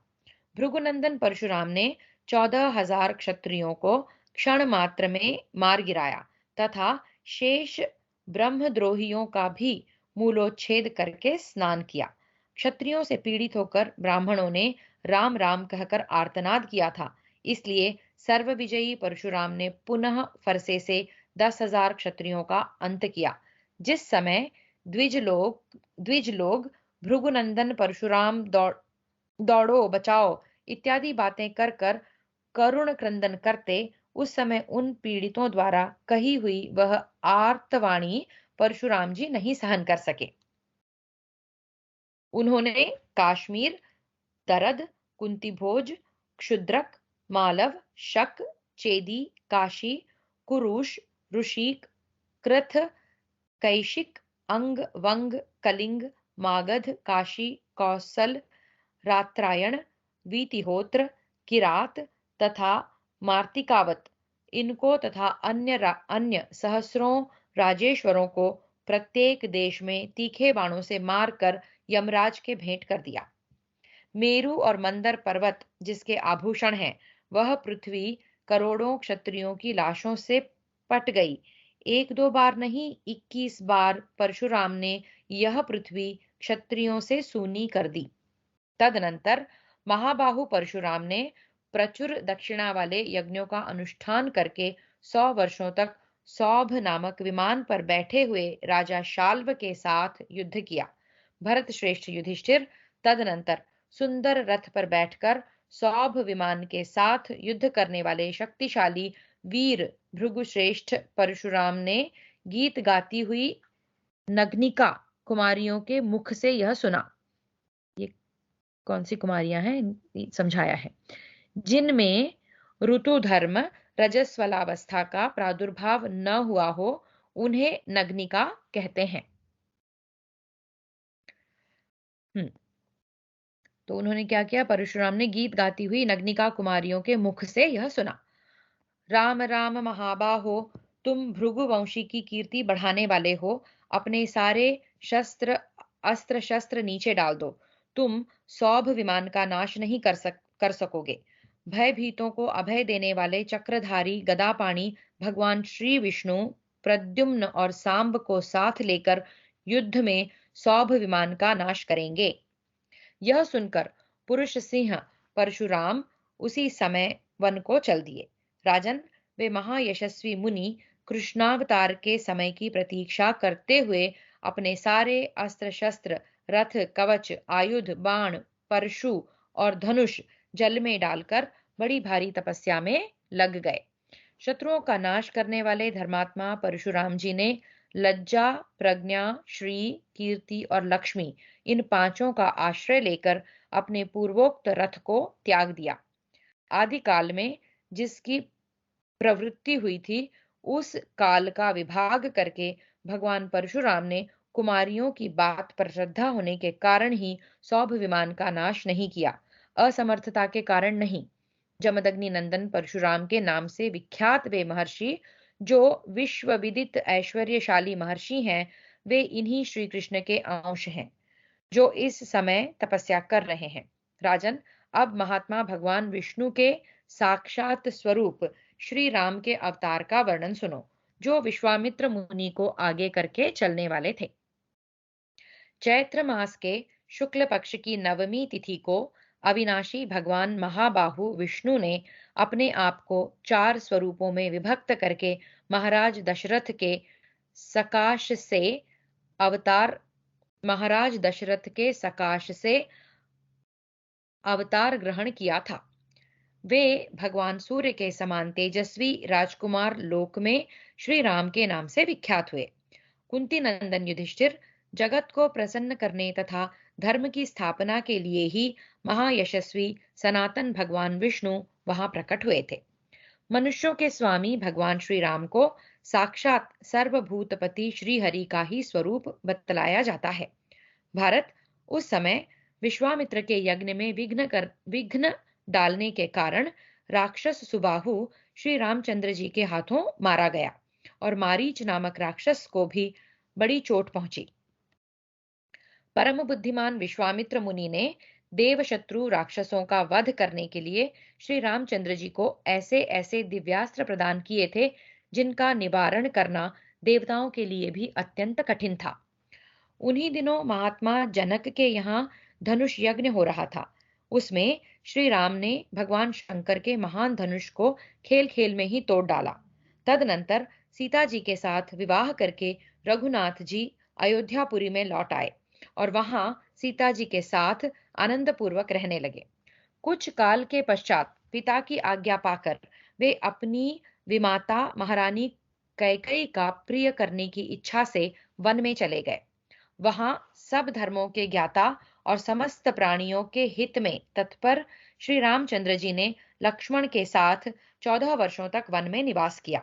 भृगुनंदन परशुराम ने 14,000 क्षत्रियों को क्षण मात्र में मार गिराया तथा शेष ब्रह्मद्रोहियों का भी मूलोच्छेद करके स्नान किया। क्षत्रियों से पीड़ित होकर ब्राह्मणों ने राम राम कहकर आर्तनाद किया था। इसलिए सर्वविजयी परशुराम ने पुनः फरसे से 10,000 क्षत्रियों का अंत किया। जिस समय द्विज लोग भृगुनंदन परशुराम दौड़ो बचाओ इत्यादि बातें कर कर करुण क्रंदन करते, उस समय उन पीड़ितों द्वारा कही हुई वह आर्तवाणी परशुराम जी नहीं सहन कर सके। उन्होंने काश्मीर, दरद, कुंतीभोज, क्षुद्रक, मालव, शक, चेदी, काशी, कुरुश, ऋषिक, कृथ, कैशिक, अंग, वंग, कलिंग, मागध, काशी, कौसल, रात्रायण, वीतिहोत्र, किरात तथा मार्तिकावत, इनको तथा अन्य सहस्रों राजेश्वरों को प्रत्येक देश में तीखे बाणों से मारकर यमराज के भेंट कर दिया। मेरु और मंदर पर्वत जिसके आभूषण हैं, वह पृथ्वी करोड़ों क्षत्रियों की लाशों से पट गई। एक दो बार नहीं, 21 बार परशुराम ने यह पृथ्वी क्षत्रियों से सूनी कर दी। तदनंतर महाबाहु परशुराम ने प्रचुर दक्षिणा वाले यज्ञों का अनुष्ठान करके 100 वर्षों तक सौभ नामक विमान पर बैठे हुए राजा शाल्व के साथ युद्ध किया। भरत श्रेष्ठ युधिष्ठिर तदनंतर सुंदर रथ पर बैठकर सौभ विमान के साथ युद्ध करने वाले शक्तिशाली वीर भृगुश्रेष्ठ परशुराम ने गीत गाती हुई नग्निका कुमारियों के मुख से यह सुना। ये कौन सी कुमारियां हैं समझाया है। जिनमें ऋतु धर्म रजस्वलावस्था का प्रादुर्भाव न हुआ हो, उन्हें नग्निका कहते हैं। तो उन्होंने क्या किया? परशुराम ने गीत गाती हुई नग्निका कुमारियों के मुख से यह सुना। राम राम महाबाहो, तुम भृगु वंशी की कीर्ति बढ़ाने वाले हो। अपने सारे अस्त्र शस्त्र नीचे डाल दो। तुम सौभ विमान का नाश नहीं कर सकोगे। भयभीतों को अभय देने वाले चक्रधारी गदापाणी भगवान श्री विष्णु प्रद्युम्न और सांब को साथ लेकर युद्ध में सौभ विमान का नाश करेंगे। यह सुनकर पुरुष सिंह परशुराम उसी समय वन को चल दिए। राजन, वे महायशस्वी मुनि कृष्णावतार के समय की प्रतीक्षा करते हुए अपने सारे अस्त्र शस्त्र, रथ, कवच, आयुध, बाण, परशु और धनुष जल में डालकर बड़ी भारी तपस्या में लग गए। शत्रुओं का नाश करने वाले धर्मात्मा परशुराम जी ने लज्जा, प्रज्ञा, श्री, कीर्ति और लक्ष्मी, इन पांचों का आश्रय लेकर अपने पूर्वोक्त रथ को त्याग दिया। आदि काल में जिसकी प्रवृत्ति हुई थी, उस काल का विभाग करके भगवान परशुराम ने कुमारियों की बात पर श्रद्धा होने के कारण ही सौभ विमान का नाश नहीं किया, असमर्थता के कारण नहीं। जमदग्नि नंदन परशुराम के नाम से विख्यात वे महर्षि, जो विश्व विदित ऐश्वर्यशाली महर्षि हैं, वे इन्हीं श्री कृष्ण के अंश हैं, जो इस समय तपस्या कर रहे हैं। राजन, अब महात्मा भगवान विष्णु के साक्षात स्वरूप श्री राम के अवतार का वर्णन सुनो, जो विश्वामित्र मुनि को आगे करके चलने वाले थे। चैत्र मास के शुक्ल पक्ष की नवमी तिथि को अविनाशी भगवान महाबाहु विष्णु ने अपने आप को 4 स्वरूपों में विभक्त करके महाराज दशरथ के सकाश से अवतार ग्रहण किया था। वे भगवान सूर्य के समान तेजस्वी राजकुमार लोक में श्री राम के नाम से विख्यात हुए। कुंती नंदन युधिष्ठिर जगत को प्रसन्न करने तथा धर्म की स्थापना के लिए ही महायशस्वी सनातन भगवान विष्णु वहां प्रकट हुए थे। मनुष्यों के स्वामी भगवान श्री राम को साक्षात सर्वभूतपति श्री हरि का ही स्वरूप बतलाया जाता है। भारत उस समय विश्वामित्र के यज्ञ में विघ्न डालने के कारण राक्षस सुबाहु श्री रामचंद्र जी के हाथों मारा गया और मारीच नामक राक्षस को भी बड़ी चोट पहुंची। परम बुद्धिमान विश्वामित्र मुनि ने देव शत्रु राक्षसों का वध करने के लिए श्री रामचंद्र जी को ऐसे ऐसे दिव्यास्त्र प्रदान किए थे, जिनका निवारण करना देवताओं के लिए भी अत्यंत कठिन था। उन्हीं दिनों महात्मा जनक के यहाँ धनुष यज्ञ हो रहा था। उसमें श्री राम ने भगवान शंकर के महान धनुष को खेल खेल में ही तोड़ डाला। तदनंतर सीता जी के साथ विवाह करके रघुनाथ जी अयोध्यापुरी में लौट आए और वहां सीता जी के साथ आनंद पूर्वक रहने लगे। कुछ काल के पश्चात पिता की आज्ञा पाकर वे अपनी विमाता महारानी कैकेयी का प्रिय करने की इच्छा से वन में चले गए। वहां सब धर्मों के ज्ञाता और समस्त प्राणियों के हित में तत्पर श्री रामचंद्र जी ने लक्ष्मण के साथ 14 वर्षों तक वन में निवास किया।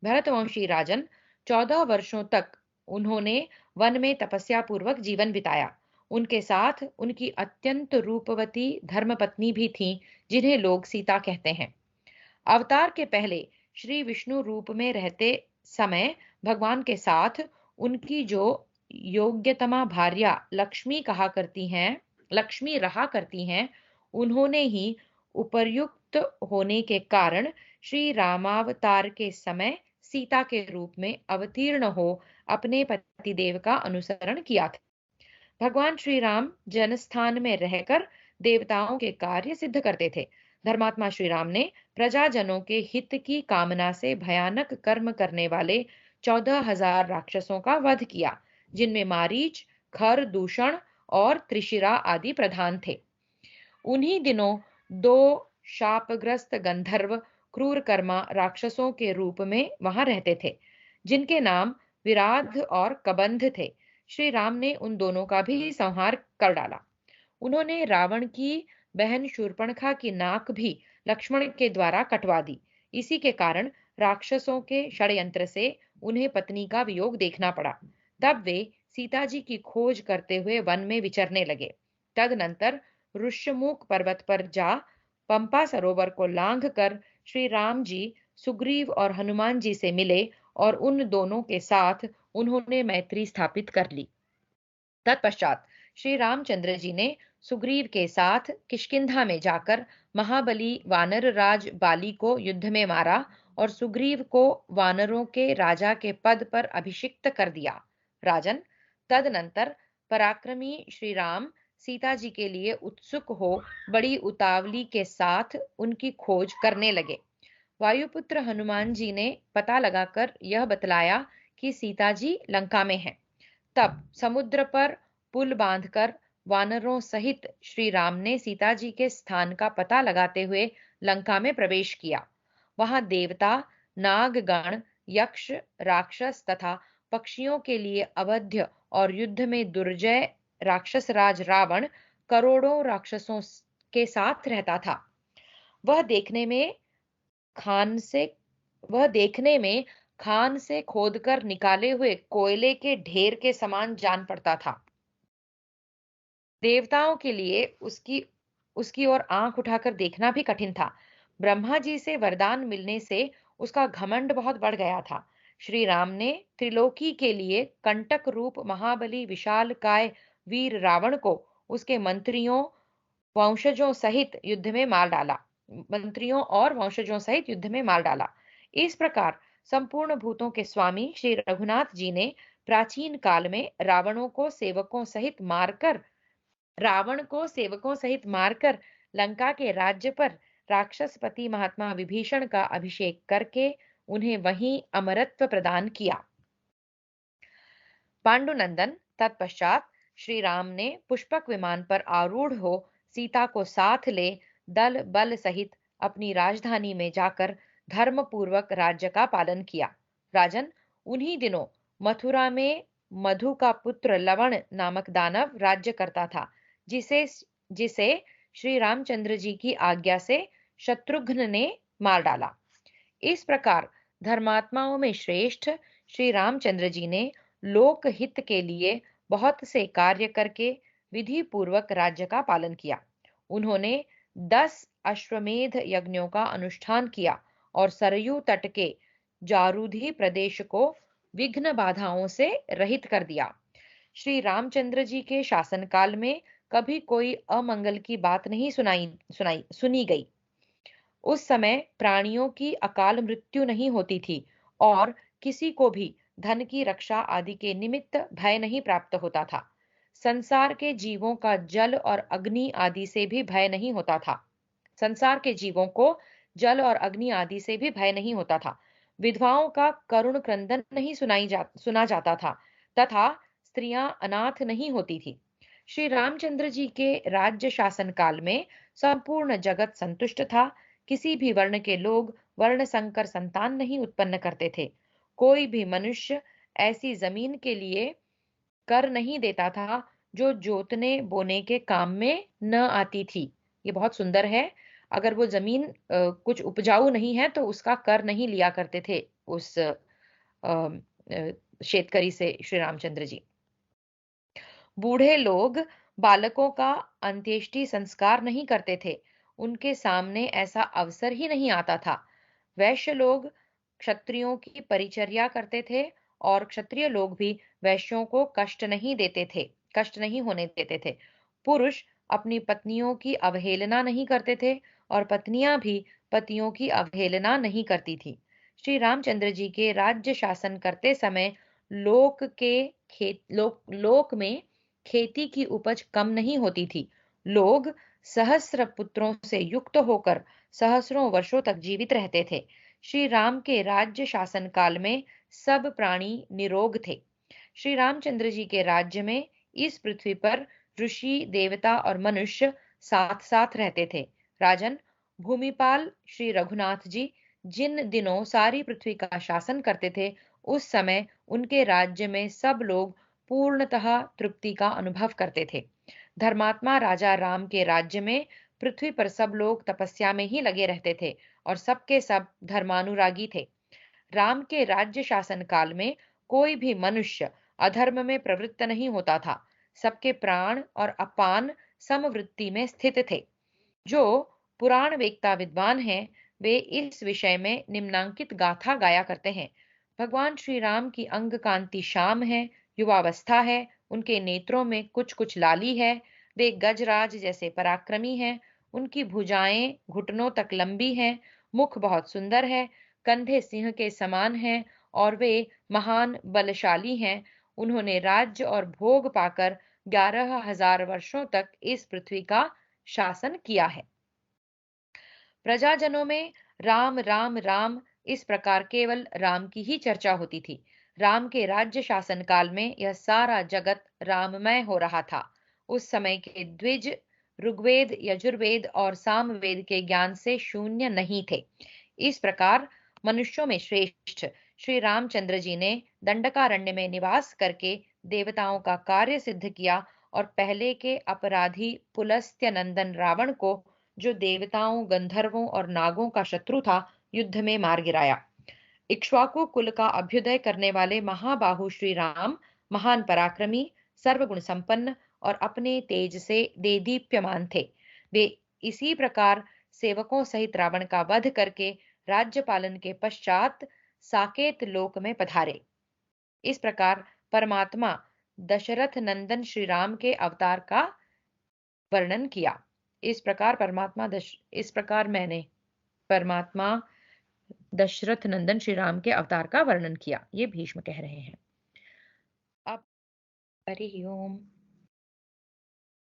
भरतवंशी राजन 14 वर्षों तक उन्होंने वन में तपस्या पूर्वक जीवन बिताया। उनके साथ उनकी अत्यंत रूपवती धर्मपत्नी भी थीं, जिन्हें लोग सीता कहते हैं। अवतार के पहले श्री विष्णु रूप में रहते समय भगवान के साथ उनकी जो योग्यतमा भार्या लक्ष्मी रहा करती हैं, उन्होंने ही उपर्युक्त होने के कारण श्री रामावतार के समय सीता के रूप में अवतीर्ण हो अपने पतिदेव का अनुसरण किया था। भगवान श्री राम जनस्थान में रहकर देवताओं के कार्य सिद्ध करते थे। धर्मात्मा श्री राम ने प्रजाजनों के हित की कामना से भयानक कर्म करने वाले 14,000 राक्षसों का वध किया, जिनमें मारीच, खर, दूषण और त्रिशिरा आदि प्रधान थे। उन्हीं दिनों दो शापग्रस्त गंधर्व क्रूर कर्मा राक्षसों के रूप में वहां रहते थे, जिनके नाम विराध और कबंध थे। श्री राम ने उन दोनों का भी संहार कर डाला। उन्होंने रावण की बहन शूर्पणखा की नाक भी लक्ष्मण के द्वारा कटवा दी। इसी के कारण राक्षसों के षड्यंत्र से उन्हें पत्नी का वियोग देखना पड़ा। तब वे सीता जी की खोज करते हुए वन में विचरने लगे। तदनंतर ऋष्यमुख पर्वत पर जा पंपा सरोवर को लांघ कर श्री राम जी सुग्रीव और हनुमान जी से मिले और उन दोनों के साथ उन्होंने मैत्री स्थापित कर ली। तत्पश्चात श्री रामचंद्र जी ने सुग्रीव के साथ किष्किंधा में जाकर महाबली वानर राज बाली को युद्ध में मारा और सुग्रीव को वानरों के राजा के पद पर अभिषिक्त कर दिया। राजन, तदनंतर पराक्रमी श्री राम सीता जी के लिए उत्सुक हो बड़ी उतावली के साथ उनकी खोज करने लगे। वायुपुत्र हनुमान जी ने पता लगाकर यह बतलाया कि सीता जी लंका में हैं। तब समुद्र पर पुल बांधकर वानरों सहित श्री राम ने सीता जी के स्थान का पता लगाते हुए लंका में प्रवेश किया। वहां देवता, नागगण, यक्ष, राक्षस तथा पक्षियों के लिए अवध्य और युद्ध में दुर्जय राक्षस राज रावण करोड़ों राक्षसों के साथ रहता था। वह देखने में खान से वह देखने में खान से खोदकर निकाले हुए कोयले के ढेर के समान जान पड़ता था। देवताओं के लिए उसकी उसकी ओर आंख उठाकर देखना भी कठिन था। ब्रह्मा जी से वरदान मिलने से उसका घमंड बहुत बढ़ गया था। श्री राम ने त्रिलोकी के लिए कंटक रूप महाबली विशालकाय वीर रावण को उसके मंत्रियों और वंशजों सहित युद्ध में मार डाला। इस प्रकार संपूर्ण भूतों के स्वामी श्री रघुनाथ जी ने प्राचीन काल में रावण को सेवकों सहित मारकर लंका के राज्य पर राक्षसपति महात्मा विभीषण का अभिषेक करके उन्हें वहीं अमरत्व प्रदान किया। पांडुनंदन, तत्पश्चात श्री राम ने पुष्पक विमान पर आरूढ़ हो सीता को साथ ले दल बल सहित अपनी राजधानी में जाकर धर्म पूर्वक राज्य का पालन किया। राजन, उन्हीं दिनों मथुरा में मधु का पुत्र लवण नामक दानव राज्य करता था, जिसे जिसे श्री रामचंद्र जी की आज्ञा से शत्रुघ्न ने मार डाला। इस प्रकार धर्मात्माओं में श्रेष्ठ श्री रामचंद्र जी ने लोक हित के लिए बहुत से कार्य करके विधि पूर्वक राज्य का पालन किया। उन्होंने 10 अश्वमेध यज्ञों का अनुष्ठान किया और सरयू तट के जारूधी प्रदेश को विघ्न बाधाओं से रहित कर दिया। श्री रामचंद्र जी के शासनकाल में कभी कोई अमंगल की बात नहीं सुनी गई। उस समय प्राणियों की अकाल मृत्यु नहीं होती थी और किसी को भी धन की रक्षा आदि के निमित्त भय नहीं प्राप्त होता था। संसार के जीवों का जल और अग्नि आदि से भी भय नहीं होता था। संसार के जीवों को जल और अग्नि आदि से भी भय नहीं होता था। विधवाओं का करुण क्रंदन नहीं सुना जाता था तथा स्त्रियां अनाथ नहीं होती थी। श्री रामचंद्र जी के राज्य शासन काल में संपूर्ण जगत संतुष्ट था, किसी भी वर्ण के लोग वर्ण संकर संतान नहीं उत्पन्न करते थे। कोई भी मनुष्य ऐसी जमीन के लिए कर नहीं देता था जो जोतने बोने के काम में न आती थी। ये बहुत सुंदर है। अगर वो जमीन कुछ उपजाऊ नहीं है तो उसका कर नहीं लिया करते थे उस शेतकरी से श्री रामचंद्र जी। बूढ़े लोग बालकों का अंत्येष्टि संस्कार नहीं करते थे। उनके सामने ऐसा अवसर ही नहीं आता था। वैश्य लोग क्षत्रियों की परिचर्या करते थे और क्षत्रिय लोग भी वैश्यों को कष्ट नहीं होने देते थे। पुरुष अपनी पत्नियों की अवहेलना नहीं करते थे और पत्नियां भी पतियों की अवहेलना नहीं करती थी। श्री रामचंद्र जी के राज्य शासन करते समय लोक में खेती की उपज कम नहीं होती थी। लोग सहस्र पुत्रों से युक्त होकर सहस्रों वर्षों तक जीवित रहते थे। श्री राम के राज्य शासन काल में सब प्राणी निरोग थे। श्री रामचंद्र जी के राज्य में इस पृथ्वी पर ऋषि, देवता और मनुष्य साथ साथ रहते थे। राजन, भूमिपाल श्री रघुनाथ जी जिन दिनों सारी पृथ्वी का शासन करते थे, उस समय उनके राज्य में सब लोग पूर्णतः तृप्ति का अनुभव करते थे। धर्मात्मा राजा राम के राज्य में पृथ्वी पर सब लोग तपस्या में ही लगे रहते थे और सबके सब धर्मानुरागी थे। राम के राज्य शासन काल में कोई भी मनुष्य अधर्म में प्रवृत्त नहीं होता था। सबके प्राण और अपान समवृत्ति में स्थित थे। जो पुराण वेत्ता विद्वान हैं, वे इस विषय में निम्नांकित गाथा गाया करते हैं। भगवान श्री राम की अंग कांति श्याम है, युवावस्था है, उनके नेत्रों में कुछ कुछ लाली है, वे गजराज जैसे पराक्रमी हैं, उनकी भुजाएं घुटनों तक लंबी हैं, मुख बहुत सुंदर है, कंधे सिंह के समान हैं और वे महान बलशाली हैं। उन्होंने राज्य और भोग पाकर 11,000 वर्षों तक इस पृथ्वी का शासन किया है। प्रजाजनों में राम राम राम इस प्रकार केवल राम की ही चर्चा होती थी। राम के राज्य शासन काल में यह सारा जगत राममय हो रहा था। उस समय के द्विज ऋग्वेद, यजुर्वेद और सामवेद के ज्ञान से शून्य नहीं थे। इस प्रकार मनुष्यों में श्रेष्ठ श्री रामचंद्र जी ने दंडकारण्य में निवास करके देवताओं का कार्य सिद्ध किया और पहले के अपराधी पुलस्त्य नंदन रावण को, जो देवताओं, गंधर्वों और नागों का शत्रु था, युद्ध में मार गिराया। इक्ष्वाकु कुल का अभ्युदय करने वाले महाबाहु श्री राम महान पराक्रमी, सर्वगुण संपन्न और अपने तेज से देदीप्यमान थे। वे इसी प्रकार सेवकों सहित रावण का वध करके राज्य पालन के पश्चात साकेत लोक में पधारे। इस प्रकार परमात्मा दशरथ नंदन श्री राम के अवतार का वर्णन किया। इस प्रकार मैंने परमात्मा दशरथ नंदन श्री राम के अवतार का वर्णन किया। ये भीष्म कह रहे हैं। अब हरि ओम।